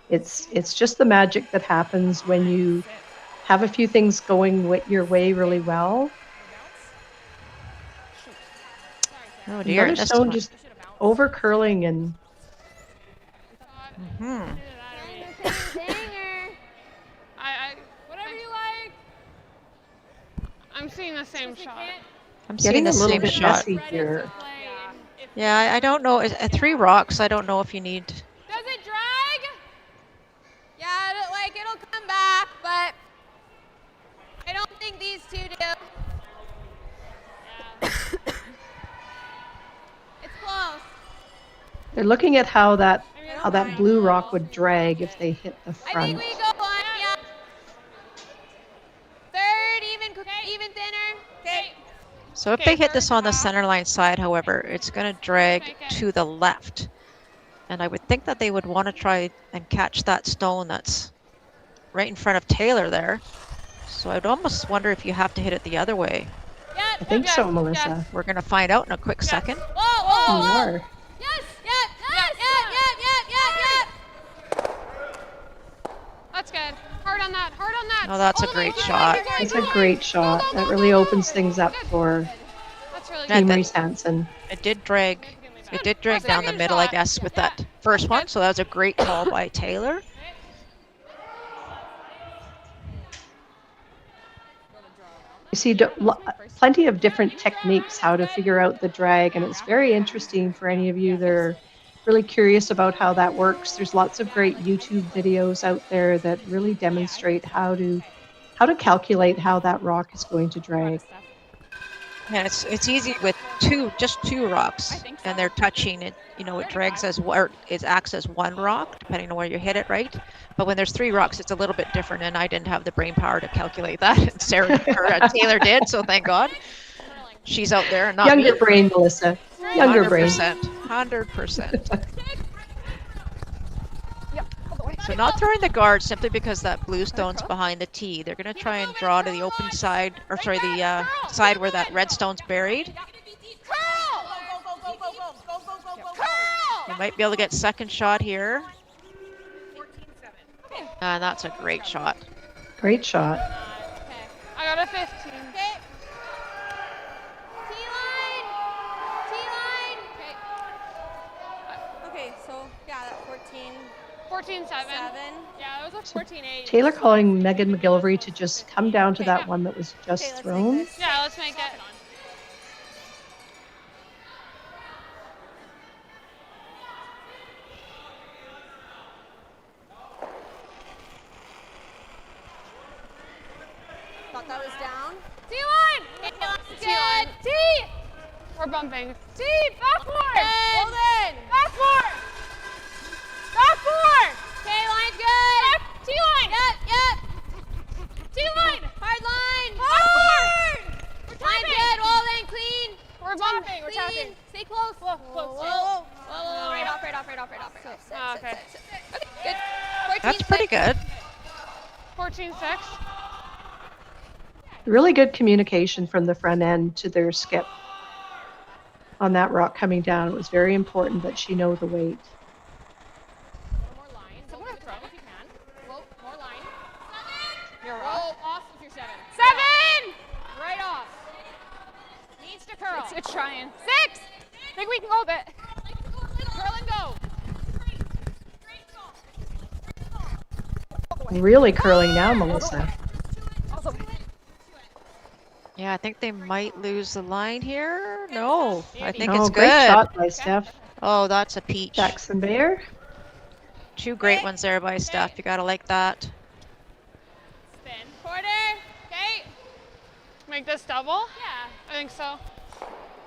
E: it's just the magic that happens when you have a few things going your way really well.
D: Oh dear,
E: Another
D: this
E: stone
D: one.
E: just over curling and
L: Whatever you like. I'm seeing the same shot.
D: I'm
E: getting
D: seeing the
E: a little
D: same
E: bit
D: shot.
E: messy here.
D: Yeah, I don't know. At 3 rocks, I don't know if you need.
G: Does it drag? Yeah, it'll come back, but I don't think these two do. It's close.
E: They're looking at how that blue rock would drag if they hit the
G: I
E: front.
G: think we go on, yeah. Third, even thinner. Okay.
D: So if they hit this on the center line side, however, it's going to drag to the left. And I would think that they would want to try and catch that stone that's right in front of Taylor there. So I'd almost wonder if you have to hit it the other way.
E: I think so, Melissa.
D: We're going to find out in a quick second.
G: Whoa,
E: You are.
G: Yes, yep.
L: That's good. Hard on that. Hard on that.
D: Oh, that's a great shot.
E: It's a great shot. That really opens things up for
L: That's really
E: Team
L: good.
E: Reese-Hansen.
D: It did drag. It did drag down the middle, I guess, with that first one. So that was a great call by Taylor.
E: You see plenty of different techniques how to figure out the drag, and it's very interesting for any of you that are really curious about how that works. There's lots of great YouTube videos out there that really demonstrate how to calculate how that rock is going to drag.
D: Yeah, it's easy with just two rocks, and they're touching it. You know, it drags it acts as one rock, depending on where you hit it, right? But when there's 3 rocks, it's a little bit different, and I didn't have the brain power to calculate that. And Taylor did, so thank God. She's out there, and not
E: Younger
D: me.
E: brain, Melissa. Younger brain.
D: 100%. So not throwing the guard simply because that blue stone's behind the tee. They're going to try and draw to the open side, or sorry, the side where that red stone's buried. You might be able to get second shot here. And that's a great shot.
E: Great shot.
L: I got a 15.
G: Okay, so yeah, that 14.
L: 14-7. Yeah, it was a 14-8.
E: Taylor calling Megan McGillivray to just come down to that one that was just thrown.
L: Yeah, let's make it.
G: Thought that was down.
L: T-line!
G: Good. T!
L: We're bumping.
G: T!
L: Backboard!
G: Hold in!
L: Backboard! Backboard!
G: Okay, line good.
L: T-line!
G: Yep.
L: T-line!
G: Hard line.
L: Hard!
G: Line good. All in clean.
L: We're bumping. We're
G: Clean.
L: tapping.
G: Stay close.
L: Whoa.
G: Right off.
L: Oh, okay.
G: Okay, good. 14,
D: That's pretty good.
L: 14-6.
E: Really good communication from the front end to their skip on that rock coming down. It was very important that she know the weight.
L: Roll off with your 7. 7! Right off. Needs to curl. It's trying. 6! Think we can go a bit. Curl and go.
E: Really curling now, Melissa.
D: Yeah, I think they might lose the line here. No, I think
E: Oh,
D: it's
E: great
D: good.
E: shot by Steph.
D: Oh, that's a peach.
E: Jackson Bear.
D: Two great ones there by Steph. You gotta like that.
L: Spin. Quarter. Okay. Make this double? Yeah. I think so.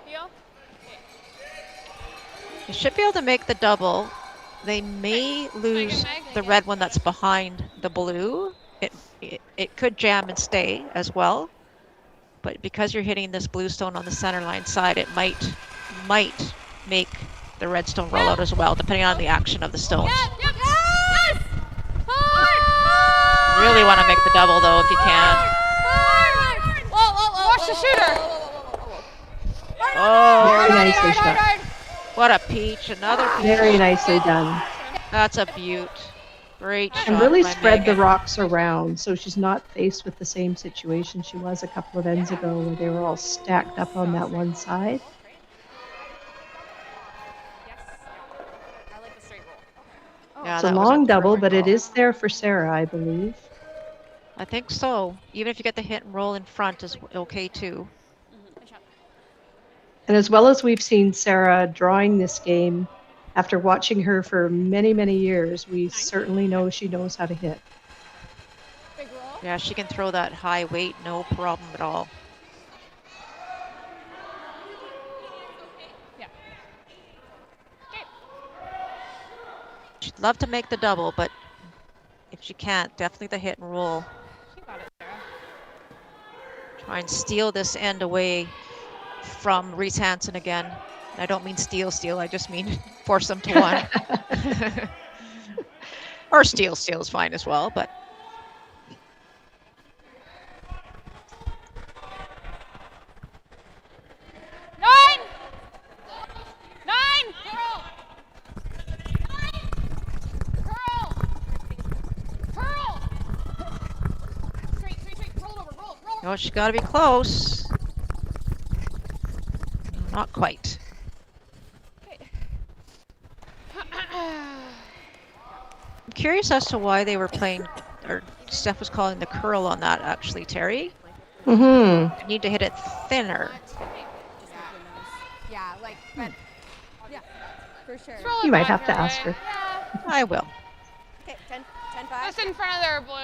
L: Deal?
D: You should be able to make the double. They may lose the red one that's behind the blue. It could jam and stay as well. But because you're hitting this blue stone on the center line side, it might make the red stone roll out as well, depending on the action of the stones.
L: Yes!
D: Really want to make the double though if you can.
L: Whoa. Watch the shooter.
D: Oh,
E: Very nicely shot.
D: What a peach! Another peach.
E: Very nicely done.
D: That's a beaut. Great shot.
E: And really
D: by
E: spread
D: Megan.
E: the rocks around so she's not faced with the same situation she was a couple of ends ago where they were all stacked up on that one side.
D: Yeah,
E: It's a
D: that was
E: long double,
D: terrific
E: but it
D: ball.
E: is there for Sarah, I believe.
D: I think so. Even if you get the hit and roll in front is okay too.
E: And as well as we've seen Sarah drawing this game, after watching her for many, many years, we certainly know she knows how to hit.
D: Yeah, she can throw that high weight, no problem at all. She'd love to make the double, but if she can't, definitely the hit and roll. Try and steal this end away from Reese-Hansen again. I don't mean steal, I just mean force them to one. Or steal is fine as well, but.
L: Nine. Curl. Straight. Roll over. Roll.
D: Oh, she's got to be close. Not quite. I'm curious as to why they were playing, or Steph was calling the curl on that actually, Terry.
E: Mm-hmm.
D: You need to hit it thinner.
G: Yeah, like, but yeah, for sure.
E: You might have to ask her.
D: I will.
G: Okay, 10-5.
L: Just in front of their blue.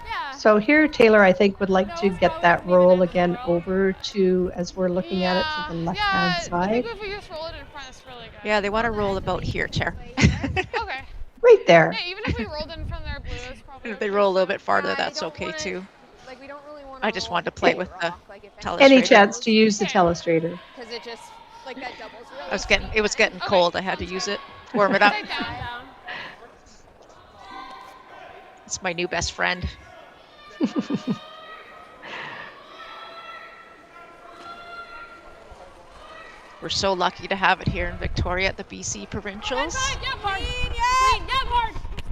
L: Yeah.
E: So here, Taylor, I think, would like to get that roll again over to, as we're looking at it, to the left-hand
L: I
E: side.
L: think if we just roll it in front, it's really good.
D: Yeah, they want to roll about here, Ter.
L: Okay.
E: Right there.
L: Yeah, even if we rolled in front of their blue, it's probably.
D: If they roll a little bit farther, that's okay too.
G: Like, we don't really want
D: I just wanted to play with the telestrator.
E: Any chance to use the telestrator.
G: because it just, like, that doubles really.
D: It was getting cold. I had to use it, warm it up.
L: Down.
D: It's my new best friend. We're so lucky to have it here in Victoria at the BC Provincials.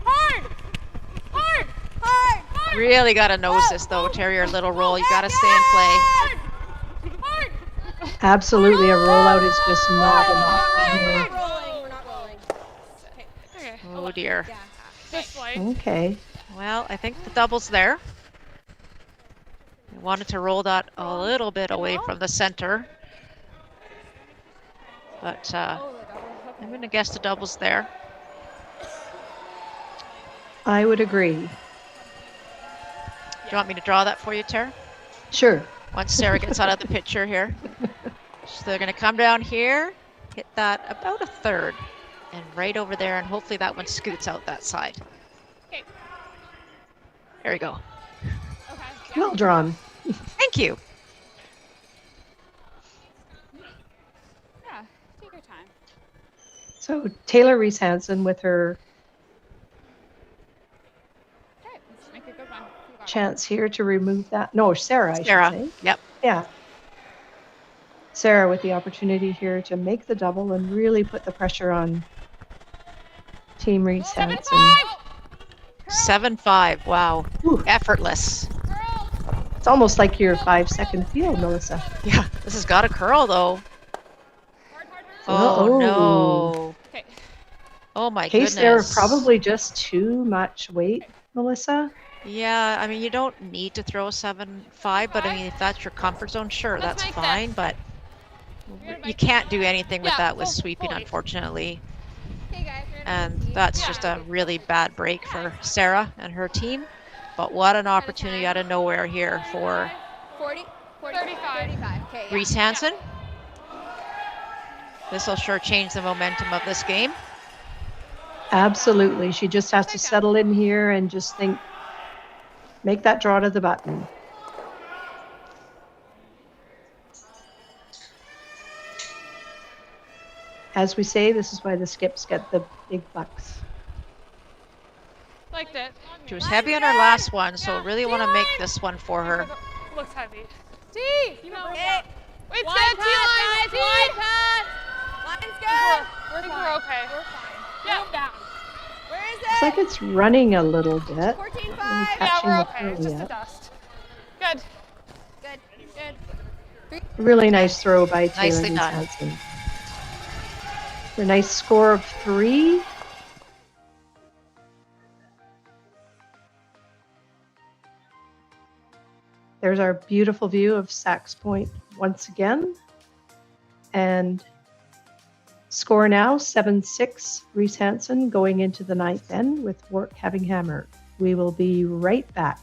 L: Hard.
D: Really got to nose this though, Terry, your little roll. You got to stay in play.
E: Absolutely, a rollout is just not enough.
G: We're not rolling.
L: Okay.
D: Oh dear.
L: This way.
E: Okay.
D: Well, I think the double's there. I wanted to roll that a little bit away from the center. But I'm going to guess the double's there.
E: I would agree.
D: Do you want me to draw that for you, Tara?
E: Sure.
D: Once Sarah gets out of the picture here. So they're going to come down here, hit that about a third, and right over there, and hopefully that one scoots out that side.
L: Okay.
D: There we go.
L: Okay.
E: Well drawn.
D: Thank you.
L: Yeah. Take your time.
E: So Taylor Reese-Hansen with her
L: Okay. Let's make a good one. You got it.
E: chance here to remove that. No, Sarah, I
D: Sarah.
E: should say.
D: Yep.
E: Yeah. Sarah with the opportunity here to make the double and really put the pressure on Team Reese-Hansen.
D: 7-5. Wow.
E: Ooh.
D: Effortless.
E: It's almost like your 5-second field, Melissa.
D: Yeah. This has got a curl though.
E: Oh.
D: Oh no.
L: Okay.
D: Oh my
E: Case
D: goodness.
E: there, probably just too much weight, Melissa?
D: Yeah, I mean, you don't need to throw a 7.5, but I mean, if that's your comfort zone, sure, that's fine, but you can't do anything with that with sweeping, unfortunately. And that's just a really bad break for Sarah and her team. But what an opportunity out of nowhere here for
G: 35. Okay,
D: Reese-Hansen. This will sure change the momentum of this game.
E: Absolutely. She just has to settle in here and just think, make that draw to the button. As we say, this is why the skips get the big bucks.
L: Like that.
D: She was heavy on her last one, so really want to make this one for her.
L: Looks heavy.
G: T!
L: You know,
G: It's
L: wide
G: good,
L: pass,
G: T-line!
L: guys, wide pass.
G: Line's good!
L: I think we're okay.
G: We're fine.
L: Yeah. Down.
G: Where is
E: Looks
G: it?
E: like it's running a little bit.
G: 14-5.
E: Really
L: Yeah,
E: catching
L: we're
E: the
L: okay. It's
E: curl
L: just a
E: yet.
L: dust. Good.
G: Good.
E: Really nice throw by Taylor
D: Nicely done.
E: Reese-Hansen. A nice score of 3. There's our beautiful view of Sax Point once again. And score now 7-6 Reese-Hansen going into the 9th end with Wark having hammer. We will be right back.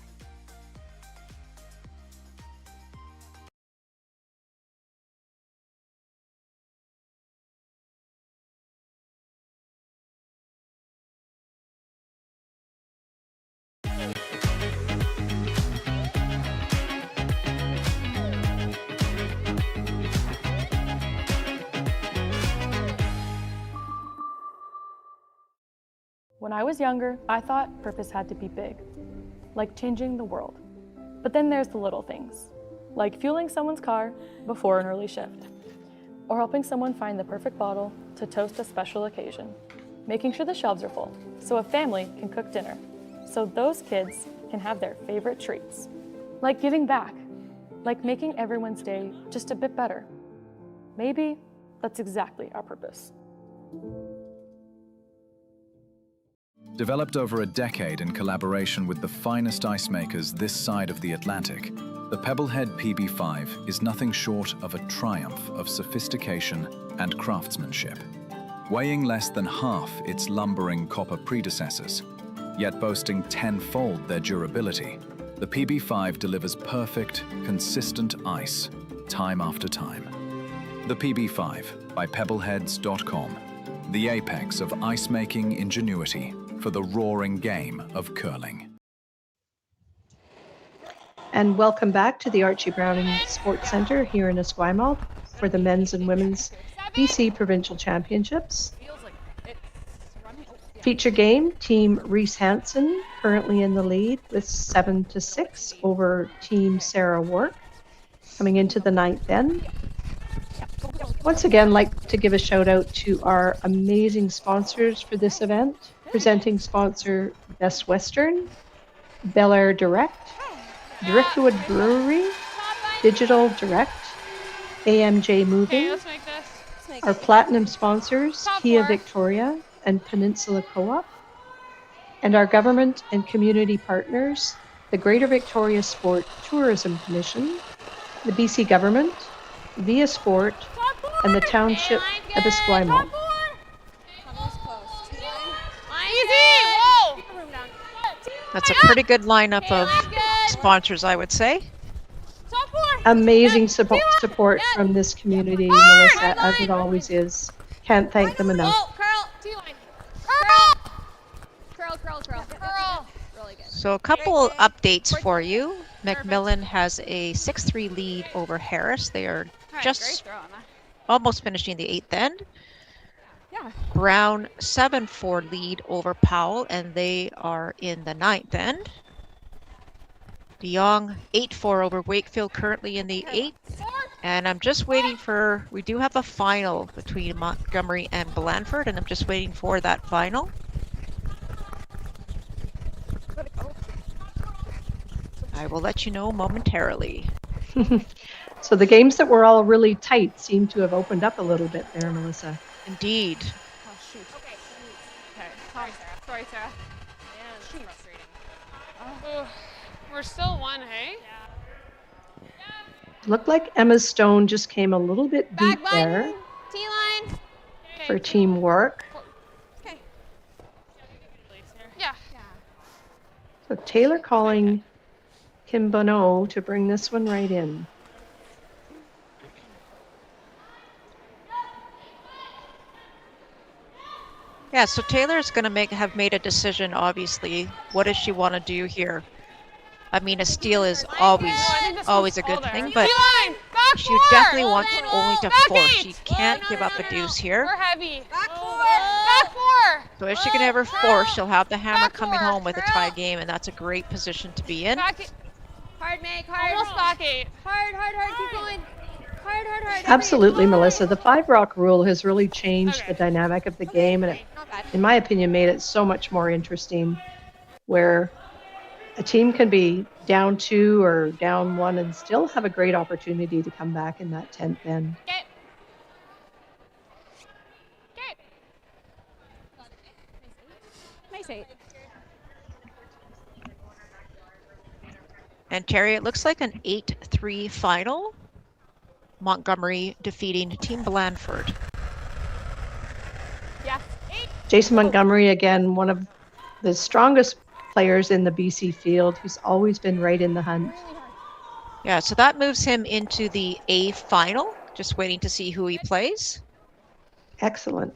M: When I was younger, I thought purpose had to be big, like changing the world. But then there's the little things, like fueling someone's car before an early shift, or helping someone find the perfect bottle to toast a special occasion, making sure the shelves are full so a family can cook dinner, so those kids can have their favorite treats, like giving back, like making everyone's day just a bit better. Maybe that's exactly our purpose.
N: Developed over a decade in collaboration with the finest ice makers this side of the Atlantic, the Pebblehead PB5 is nothing short of a triumph of sophistication and craftsmanship. Weighing less than half its lumbering copper predecessors, yet boasting 10-fold their durability, the PB5 delivers perfect, consistent ice time after time. The PB5 by pebbleheads.com, the apex of ice-making ingenuity for the roaring game of curling.
E: And welcome back to the Archie Browning Sports Centre here in Esquimalt for the men's and women's BC Provincial Championships. Feature game, Team Reese-Hansen currently in the lead with 7-6 over Team Sarah Wark coming into the 9th end. Once again, like to give a shout out to our amazing sponsors for this event. Presenting sponsor Best Western, Bel Air Direct, Driftwood Brewery, Digital Direct, AMJ Moving,
L: Let's make this.
E: our platinum sponsors Kia Victoria and Peninsula Co-op, and our government and community partners, the Greater Victoria Sport Tourism Commission, the BC Government, Via Sport, and the Township of Esquimalt. That's a pretty good lineup of sponsors, I would say. Amazing support from this community, Melissa, as it always is. Can't thank them enough.
G: Curl. Really good.
D: So a couple updates for you. Macmillan has a 6-3 lead over Harris. They are just almost finishing the 8th end. Brown 7-4 lead over Powell, and they are in the 9th end. De Jong 8-4 over Wakefield, currently in the 8th. And I'm just waiting for, we do have a final between Montgomery and Blandford, and I'm just waiting for that final. I will let you know momentarily.
E: So the games that were all really tight seem to have opened up a little bit there, Melissa.
D: Indeed.
L: Oh, shoot. Okay. Sorry, Sarah. Yeah, that's frustrating. we're still one, hey?
E: Looked like Emma's stone just came a little bit deep there
G: T-line.
E: for Team Wark.
G: Okay.
L: Yeah.
E: So Taylor calling Kim Bonneau to bring this one right in.
D: Yeah, so Taylor's going to have made a decision, obviously. What does she want to do here? I mean, a steal is always a good thing, but she definitely wants only to force. She can't give up a deuce here.
L: We're heavy. Back four.
D: So if she can ever force, she'll have the hammer coming home with a tie game, and that's a great position to be in.
G: Hard, Meg, hard.
L: Almost back 8.
G: Hard, keep going. Hard.
E: Absolutely, Melissa. The 5-rock rule has really changed the dynamic of the game, and it, in my opinion, made it so much more interesting, where a team can be down 2 or down 1 and still have a great opportunity to come back in that 10th end.
G: Nice 8.
D: And Terry, it looks like an 8-3 final. Montgomery defeating Team Blandford.
G: Yeah.
E: Jason Montgomery, again, one of the strongest players in the BC field, who's always been right in the hunt.
D: Yeah, so that moves him into the A final. Just waiting to see who he plays.
E: Excellent.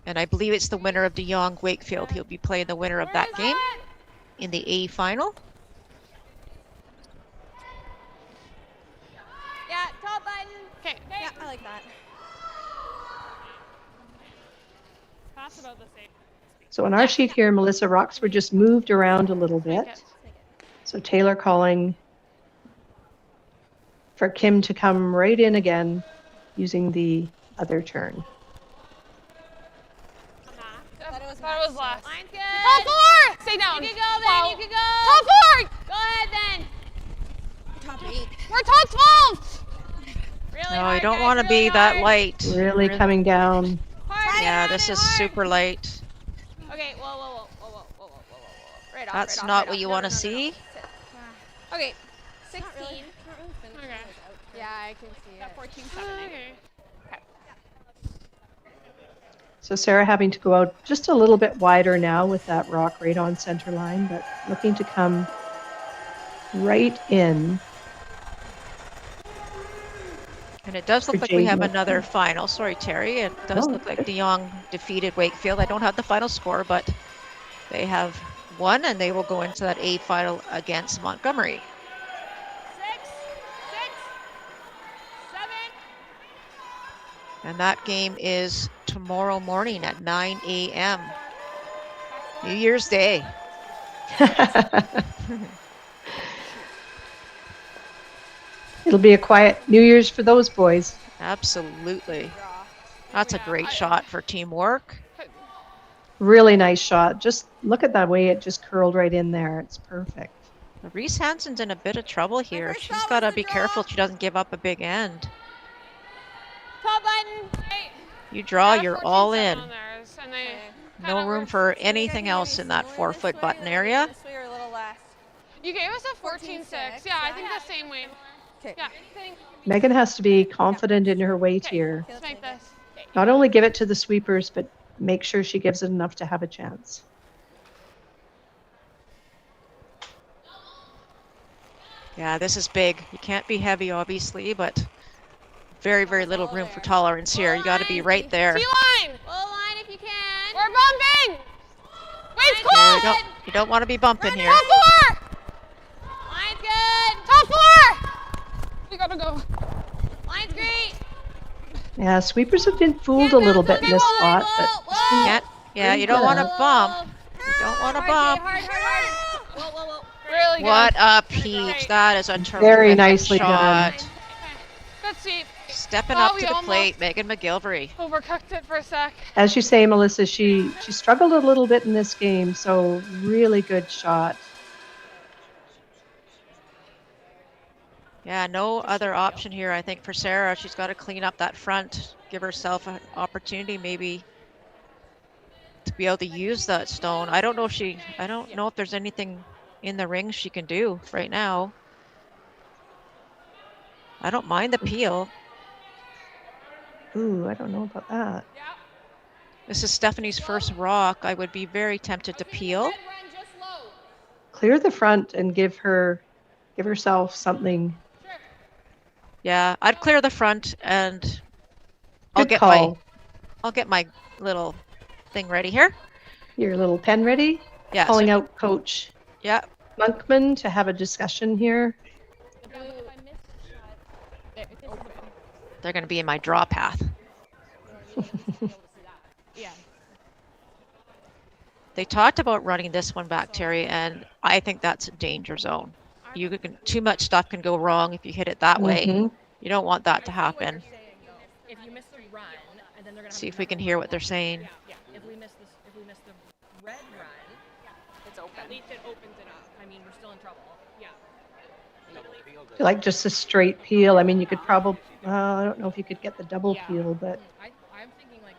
D: And I believe it's the winner of De Jong Wakefield. He'll be playing the winner of that game in the A final.
G: Yeah, top button.
L: Okay.
G: Yeah, I like that.
L: Pass about the same.
E: So on our sheet here, Melissa, rocks were just moved around a little bit. So Taylor calling for Kim to come right in again using the other turn.
L: Thought it was last.
G: Line's good.
L: Top 4! Stay down.
G: You can go then, you can go.
L: Top 4!
G: Go ahead then.
F: Top 8.
L: We're top 12!
G: Really
D: No,
G: hard,
D: you don't
G: guys,
D: want to
G: really
D: be that
G: hard.
D: light.
E: Really coming down.
G: Hard,
D: Yeah,
G: hard,
D: this is
G: hard.
D: super light.
G: Okay, whoa. Right off,
D: That's
G: right
D: not
G: off,
D: what you
G: no,
D: want
G: no,
D: to
G: no,
D: see.
G: Sit. Okay, 16.
F: Okay.
G: Yeah, I can see it.
L: 14-7. Okay.
E: So Sarah having to go out just a little bit wider now with that rock right on center line, but looking to come right in.
D: And it does look
E: For
D: like we have
E: Jane.
D: another final. Sorry, Terry. It does
E: Oh,
D: look like
E: okay.
D: De Jong defeated Wakefield. I don't have the final score, but they have won, and they will go into that A final against Montgomery.
G: 6, 7.
D: And that game is tomorrow morning at 9 a.m. New Year's Day.
E: It'll be a quiet New Year's for those boys.
D: Absolutely. That's a great shot for Team Wark.
E: Really nice shot. Just look at that way it just curled right in there. It's perfect.
D: Reese-Hansen's in a bit of trouble here. She's got to be careful she doesn't give up a big end.
G: Top button. Hey.
D: You draw, you're all in.
L: On theirs, and they
D: No room for anything else in that 4-foot button area.
G: This way or a little less.
L: You gave us a 14-6. Yeah, I think the same weight.
G: Okay.
L: Yeah.
E: Megan has to be confident in her weight here.
L: Let's make this.
E: Not only give it to the sweepers, but make sure she gives it enough to have a chance.
D: Yeah, this is big. You can't be heavy, obviously, but very, very little room for tolerance here. You got to be right there.
L: T-line!
G: Low line if you can.
L: We're bumping! Wait's
D: Yeah,
L: close!
D: you don't want to be bumping here.
L: Top 4!
G: Line's good.
L: Top 4! We gotta go.
G: Line's great.
E: Yeah, sweepers have been fooled a little bit in this spot, but
D: Yeah, you don't want to bump. You don't want to bump.
G: Hard. Whoa.
L: Really good.
D: What a peach. That is a terrific
E: Very nicely
D: shot.
E: done.
L: Good sweep.
D: Stepping
L: Oh,
D: up
L: we
D: to the
L: almost
D: plate, Megan McGilvery.
L: Overcooked it for a sec.
E: as you say, Melissa, she struggled a little bit in this game, so really good shot.
D: Yeah, no other option here, I think, for Sarah. She's got to clean up that front, give herself an opportunity maybe to be able to use that stone. I don't know if there's anything in the ring she can do right now. I don't mind the peel.
E: Ooh, I don't know about that.
D: This is Stephanie's first rock. I would be very tempted to peel.
E: Clear the front and give herself something.
D: Yeah, I'd clear the front and I'll
E: Good call.
D: get my little thing ready here.
E: Your little pen ready?
D: Yeah.
E: Calling out Coach Monkman to have a discussion here.
D: They're going to be in my draw path. They talked about running this one back, Terry, and I think that's a danger zone. Too much stuff can go wrong if you hit it that way. You don't want that to happen.
S: If you miss the run, and then they're gonna
D: See if we can hear what they're saying.
S: Yeah, if we miss the red run, it's open. At least it opens it up. I mean, we're still in trouble. Yeah.
E: Like just a straight peel. I mean, you could probably, I don't know if you could get the double peel, but
S: I'm thinking like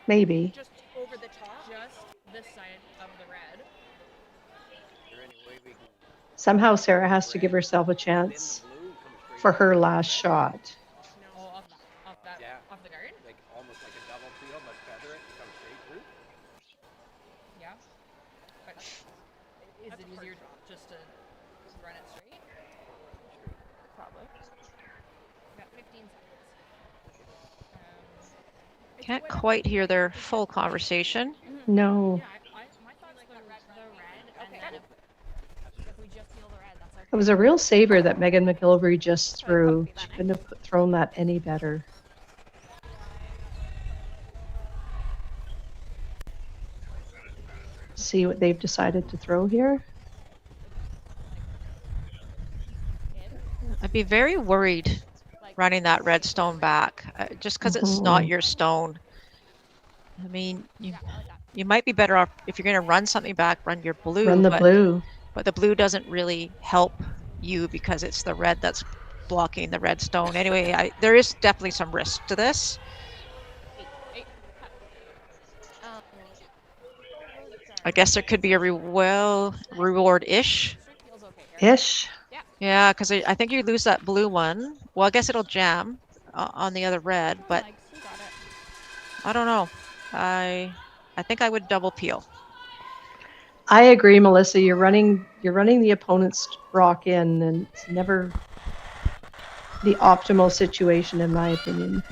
E: maybe.
S: Just over the top, just this side of the red.
E: Somehow Sarah has to give herself a chance for her last shot.
S: Off the guard?
P: Like almost like a double peel, but feather it and come straight through.
S: Yeah. But is it easier just to run it straight? Probably. Got 15 seconds.
D: Can't quite hear their full conversation.
E: No. It was a real saver that Megan McGillivray just threw. She couldn't have thrown that any better. See what they've decided to throw here.
D: I'd be very worried running that red stone back, just because it's not your stone. I mean, you might be better off if you're going to run something back, run your blue.
E: Run the blue.
D: But the blue doesn't really help you because it's the red that's blocking the red stone. Anyway, there is definitely some risk to this. I guess there could be a reward-ish.
E: Ish?
D: Yeah, because I think you lose that blue one. Well, I guess it'll jam on the other red, but I don't know. I think I would double peel.
E: I agree, Melissa. You're running the opponent's rock in, and it's never the optimal situation, in my opinion.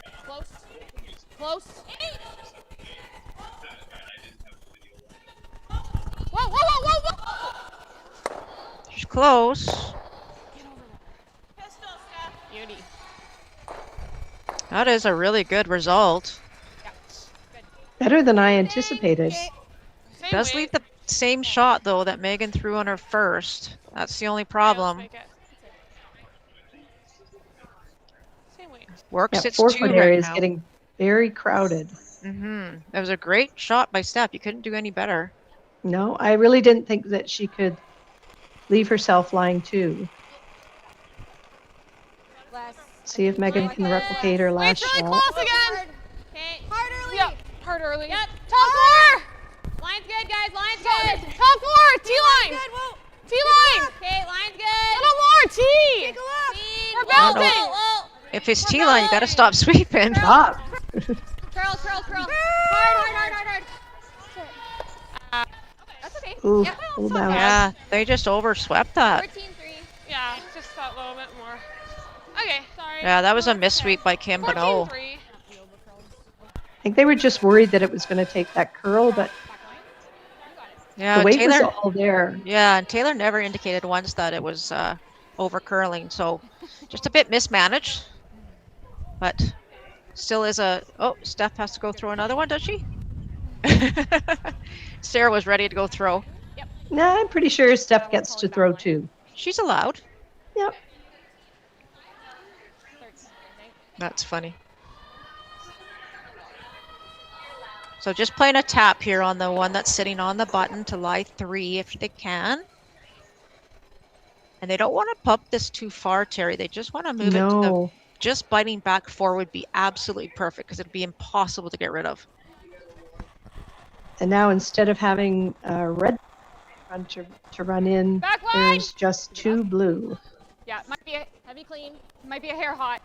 F: Close. Whoa.
D: She's close.
F: Beauty.
D: That is a really good result.
E: Better than I anticipated.
D: Does leave the same shot, though, that Megan threw on her first. That's the only problem. Wark sits 2
E: 4-foot
D: right
E: area is
D: now.
E: getting very crowded.
D: That was a great shot by Steph. You couldn't do any better.
E: No, I really didn't think that she could leave herself lying too. See if Megan can replicate her last
F: It's really
E: shot.
F: close again. Okay. Hard early.
L: Yep. Hard early.
F: Yep. Top 4. Line's good, guys. Line's good.
L: Top 4. T-line. T-line.
F: Okay, line's good.
L: Little more. T.
F: Take a look.
L: We're
D: I don't
L: building.
D: know. If it's T-line, you got to stop sweeping.
E: Stop.
F: Curl. Hard. That's okay.
E: Ooh,
F: Yep.
E: hold down.
D: Yeah, they just overswept that.
F: 14-3.
L: Yeah, just that little bit more. Okay, sorry.
D: Yeah, that was a missweep by Kim Bonneau.
L: 14-3.
E: I think they were just worried that it was going to take that curl, but
D: Yeah,
E: the weight
D: Taylor.
E: was all there.
D: Yeah, and Taylor never indicated once that it was over curling, so just a bit mismanaged. But still is a. Oh, Steph has to go throw another one, does she? Sarah was ready to go throw.
E: No, I'm pretty sure Steph gets to throw too.
D: She's allowed.
E: Yep.
D: That's funny. So just playing a tap here on the one that's sitting on the button to lie 3 if they can. And they don't want to pump this too far, Terry. They just want to move it to the. Just biting back 4 would be absolutely perfect because it'd be impossible to get rid of.
E: And now instead of having red front to run in.
F: Back line!
E: There's just 2 blue.
F: Yeah, might be a heavy clean. Might be a hair hot.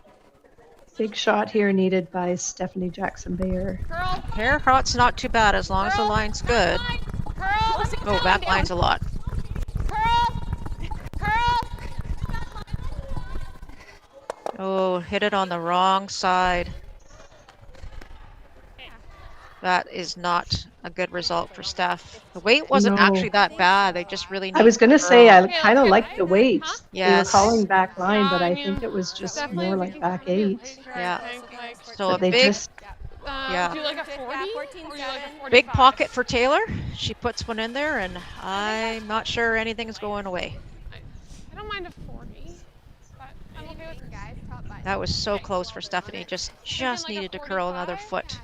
E: Big shot here needed by Stephanie Jackson-Bayer.
F: Curl.
D: Hair hot's not too bad as long as the line's good.
F: Curl.
D: Oh, back line's a lot.
F: Curl. Curl.
D: Oh, hit it on the wrong side. That is not a good result for Steph. The weight wasn't
E: No.
D: actually that bad. They just really
E: I was
D: need
E: going to
D: to
E: say,
D: curl.
E: I kind of liked the weight.
D: Yes.
E: They were calling back line, but I think it was just more like back 8.
D: Yeah. So
E: But
D: a
E: they
D: big,
E: just
D: yeah,
F: Do you like a 40? Or you like a 45?
D: big pocket for Taylor. She puts one in there, and I'm not sure anything's going away.
L: I don't mind a 40, but I'm okay with
G: Guys, top button.
D: That was so close for Stephanie. Just needed to curl another foot.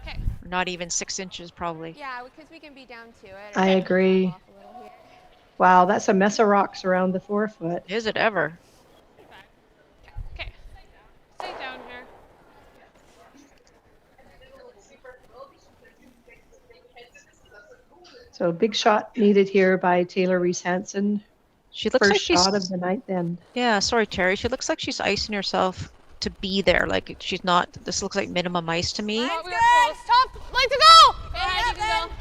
G: Okay.
D: Not even 6 inches, probably.
G: Yeah, because we can be down to it.
E: I agree. Wow, that's a mess of rocks around the 4 foot.
D: Is it ever?
L: Okay. Stay down here.
E: So big shot needed here by Taylor Reese-Hansen.
D: She looks
E: First
D: like she's
E: shot of the ninth end.
D: Yeah, sorry, Terry. She looks like she's icing herself to be there. Like she's not. This looks like minimum ice to me.
F: Oh, we got close. Top, like to go! Yeah, you can go.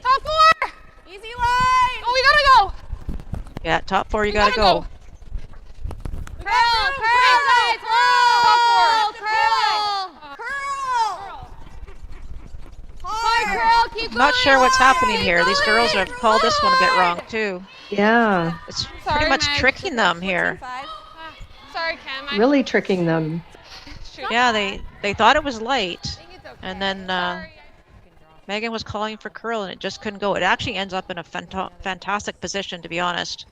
F: Top 4! Easy line! Oh, we gotta go!
D: Yeah, top 4. You gotta go.
F: Curl, guys! Top 4! Curl! Curl! Keep
D: I'm not sure what's happening here. These girls have called this one a bit wrong too.
E: Yeah,
D: It's
F: Sorry,
D: pretty much
F: Meg.
D: tricking them here.
L: Sorry, Cam.
E: really tricking them.
D: Yeah, they thought it was light, and then Megan was calling for curl, and it just couldn't go. It actually ends up in a fantastic position, to be honest.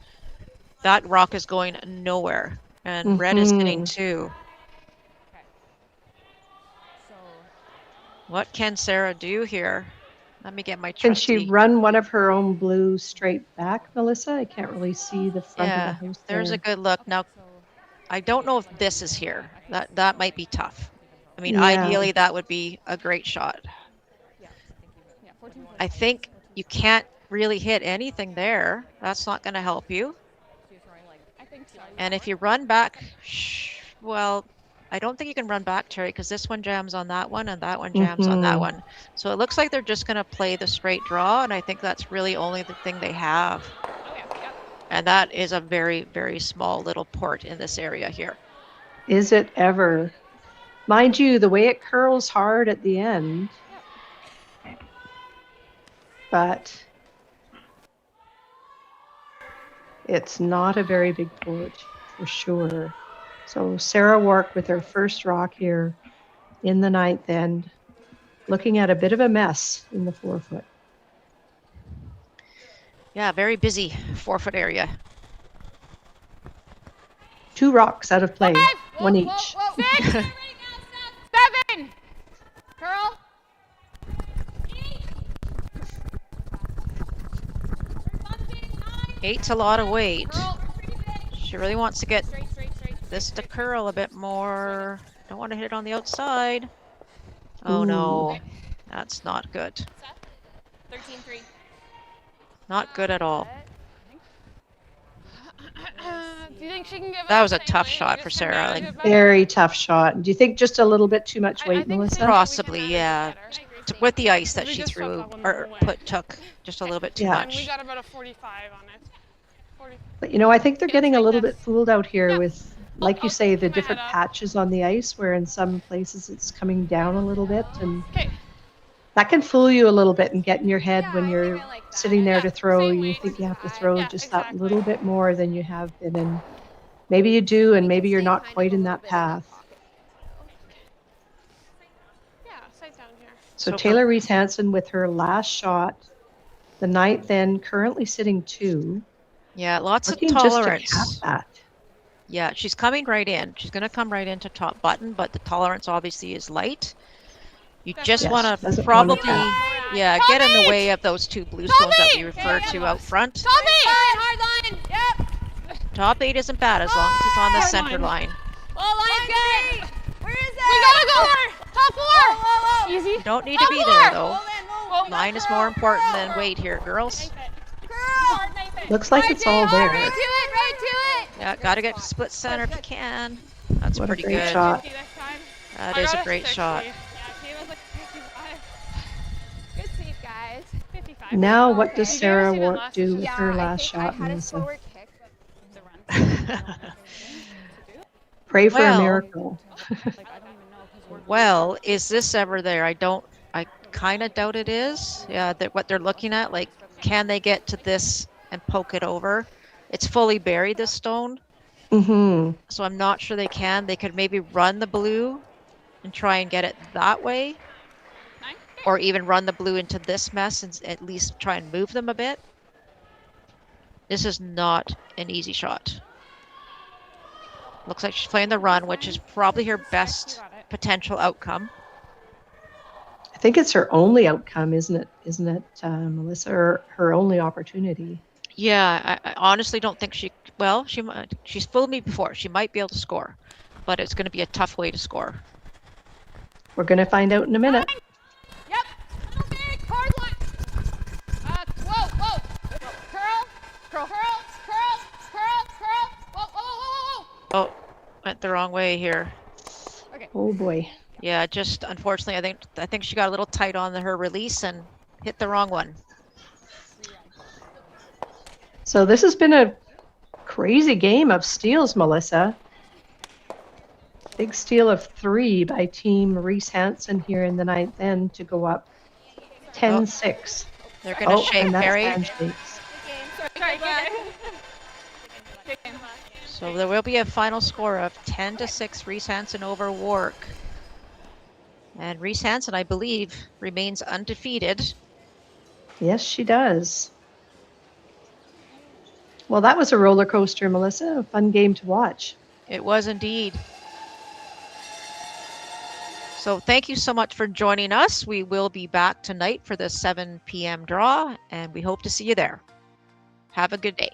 D: That rock is going nowhere, and red is hitting too. What can Sarah do here? Let me get my
E: Can
D: trusty.
E: she run one of her own blue straight back, Melissa? I can't really see the front
D: Yeah,
E: of the house
D: there's a
E: there.
D: good look. Now, I don't know if this is here. That might be tough. I mean,
E: Yeah.
D: ideally, that would be a great shot. I think you can't really hit anything there. That's not going to help you. And if you run back, well, I don't think you can run back, Terry, because this one jams on that one and that one jams on that one. So it looks like they're just going to play the straight draw, and I think that's really only the thing they have. And that is a very, very small little port in this area here.
E: Is it ever? Mind you, the way it curls hard at the end, but it's not a very big port for sure. So Sarah Wark with her first rock here in the ninth end, looking at a bit of a mess in the 4 foot.
D: Yeah, very busy 4 foot area.
E: 2 rocks out of play, one each.
F: 6! 7! Curl!
D: 8's a lot of weight. She really wants to get this to curl a bit more. Don't want to hit it on the outside. Oh no, that's not good.
F: 13-3.
D: Not good at all.
F: Do you think she can give
D: That
F: it
D: was a
F: the same
D: tough
F: weight?
D: shot
F: Just
D: for
F: to
D: Sarah.
F: manage
D: Like,
F: it better?
E: Very tough shot. Do you think just a little bit too much weight, Melissa?
D: possibly, yeah. With the ice that she threw or took just a little bit too
E: Yeah.
L: And we
D: much.
L: got about a 45 on it. 40.
E: But you know, I think they're getting a little bit fooled out here with, like you say, the different patches on the ice, where in some places it's coming down a little bit, and that can fool you a little bit and get in your head when you're sitting there to throw. You think you have to throw just that little bit more than you have been, and maybe you do, and maybe you're not quite in that path.
L: Yeah, sit down here.
E: So Taylor Reese-Hansen with her last shot, the ninth end, currently sitting 2.
D: Yeah, lots of
E: Looking just to
D: tolerance.
E: cap that.
D: Yeah, she's coming right in. She's going to come right into top button, but the tolerance obviously is light. You just
E: Yes,
D: want to
E: doesn't
D: probably,
E: wanna
D: yeah, get in the way of those 2 blue stones that we referred to out front.
F: Top 8! Hard line! Yep!
D: Top 8 isn't bad as long as it's on the center line.
F: Well, line's good! Where is it?
L: We gotta go! Top 4!
F: Whoa, whoa, whoa.
L: Easy.
D: You don't need to be there though.
F: Roll in, roll
D: Line is more important than weight here, girls.
E: Looks like it's all there.
G: Right to it.
D: Yeah, gotta get to split center if you can. That's
E: What a
D: pretty
E: great
D: good.
E: shot.
D: That is a great shot.
G: Good sweep, guys. 55.
E: Now, what does
G: Okay.
E: Sarah Wark do with
G: Yeah,
E: her
G: I
E: last
G: think I
E: shot,
G: had a
E: Melissa?
G: forward kick.
E: Pray for a
D: Well-
E: miracle.
D: Well, is this ever there? I kind of doubt it is. Yeah, what they're looking at, like, can they get to this and poke it over? It's fully buried, this stone.
E: Mm-hmm.
D: So I'm not sure they can. They could maybe run the blue and try and get it that way. Or even run the blue into this mess and at least try and move them a bit. This is not an easy shot. Looks like she's playing the run, which is probably her best potential outcome.
E: I think it's her only outcome, isn't it? Isn't it, Melissa? Or her only opportunity?
D: Yeah, I honestly don't think she. Well, she's fooled me before. She might be able to score, but it's going to be a tough way to score.
E: We're going to find out in a minute.
G: Yep. Little big, hard one. Whoa. Curl. Whoa.
D: Oh, went the wrong way here.
G: Okay.
E: Oh boy.
D: Yeah, just unfortunately, I think she got a little tight on her release and hit the wrong one.
E: So this has been a crazy game of steals, Melissa. Big steal of 3 by Team Reese-Hansen here in the 9th end to go up 10-6.
D: They're going to shake,
E: and that's
D: Harry.
E: handshakes.
D: So there will be a final score of 10-6 Reese-Hansen over Wark. And Reese-Hansen, I believe, remains undefeated.
E: Yes, she does. Well, that was a roller coaster, Melissa. A fun game to watch.
D: It was indeed. So thank you so much for joining us. We will be back tonight for the 7 p.m. draw, and we hope to see you there. Have a good day.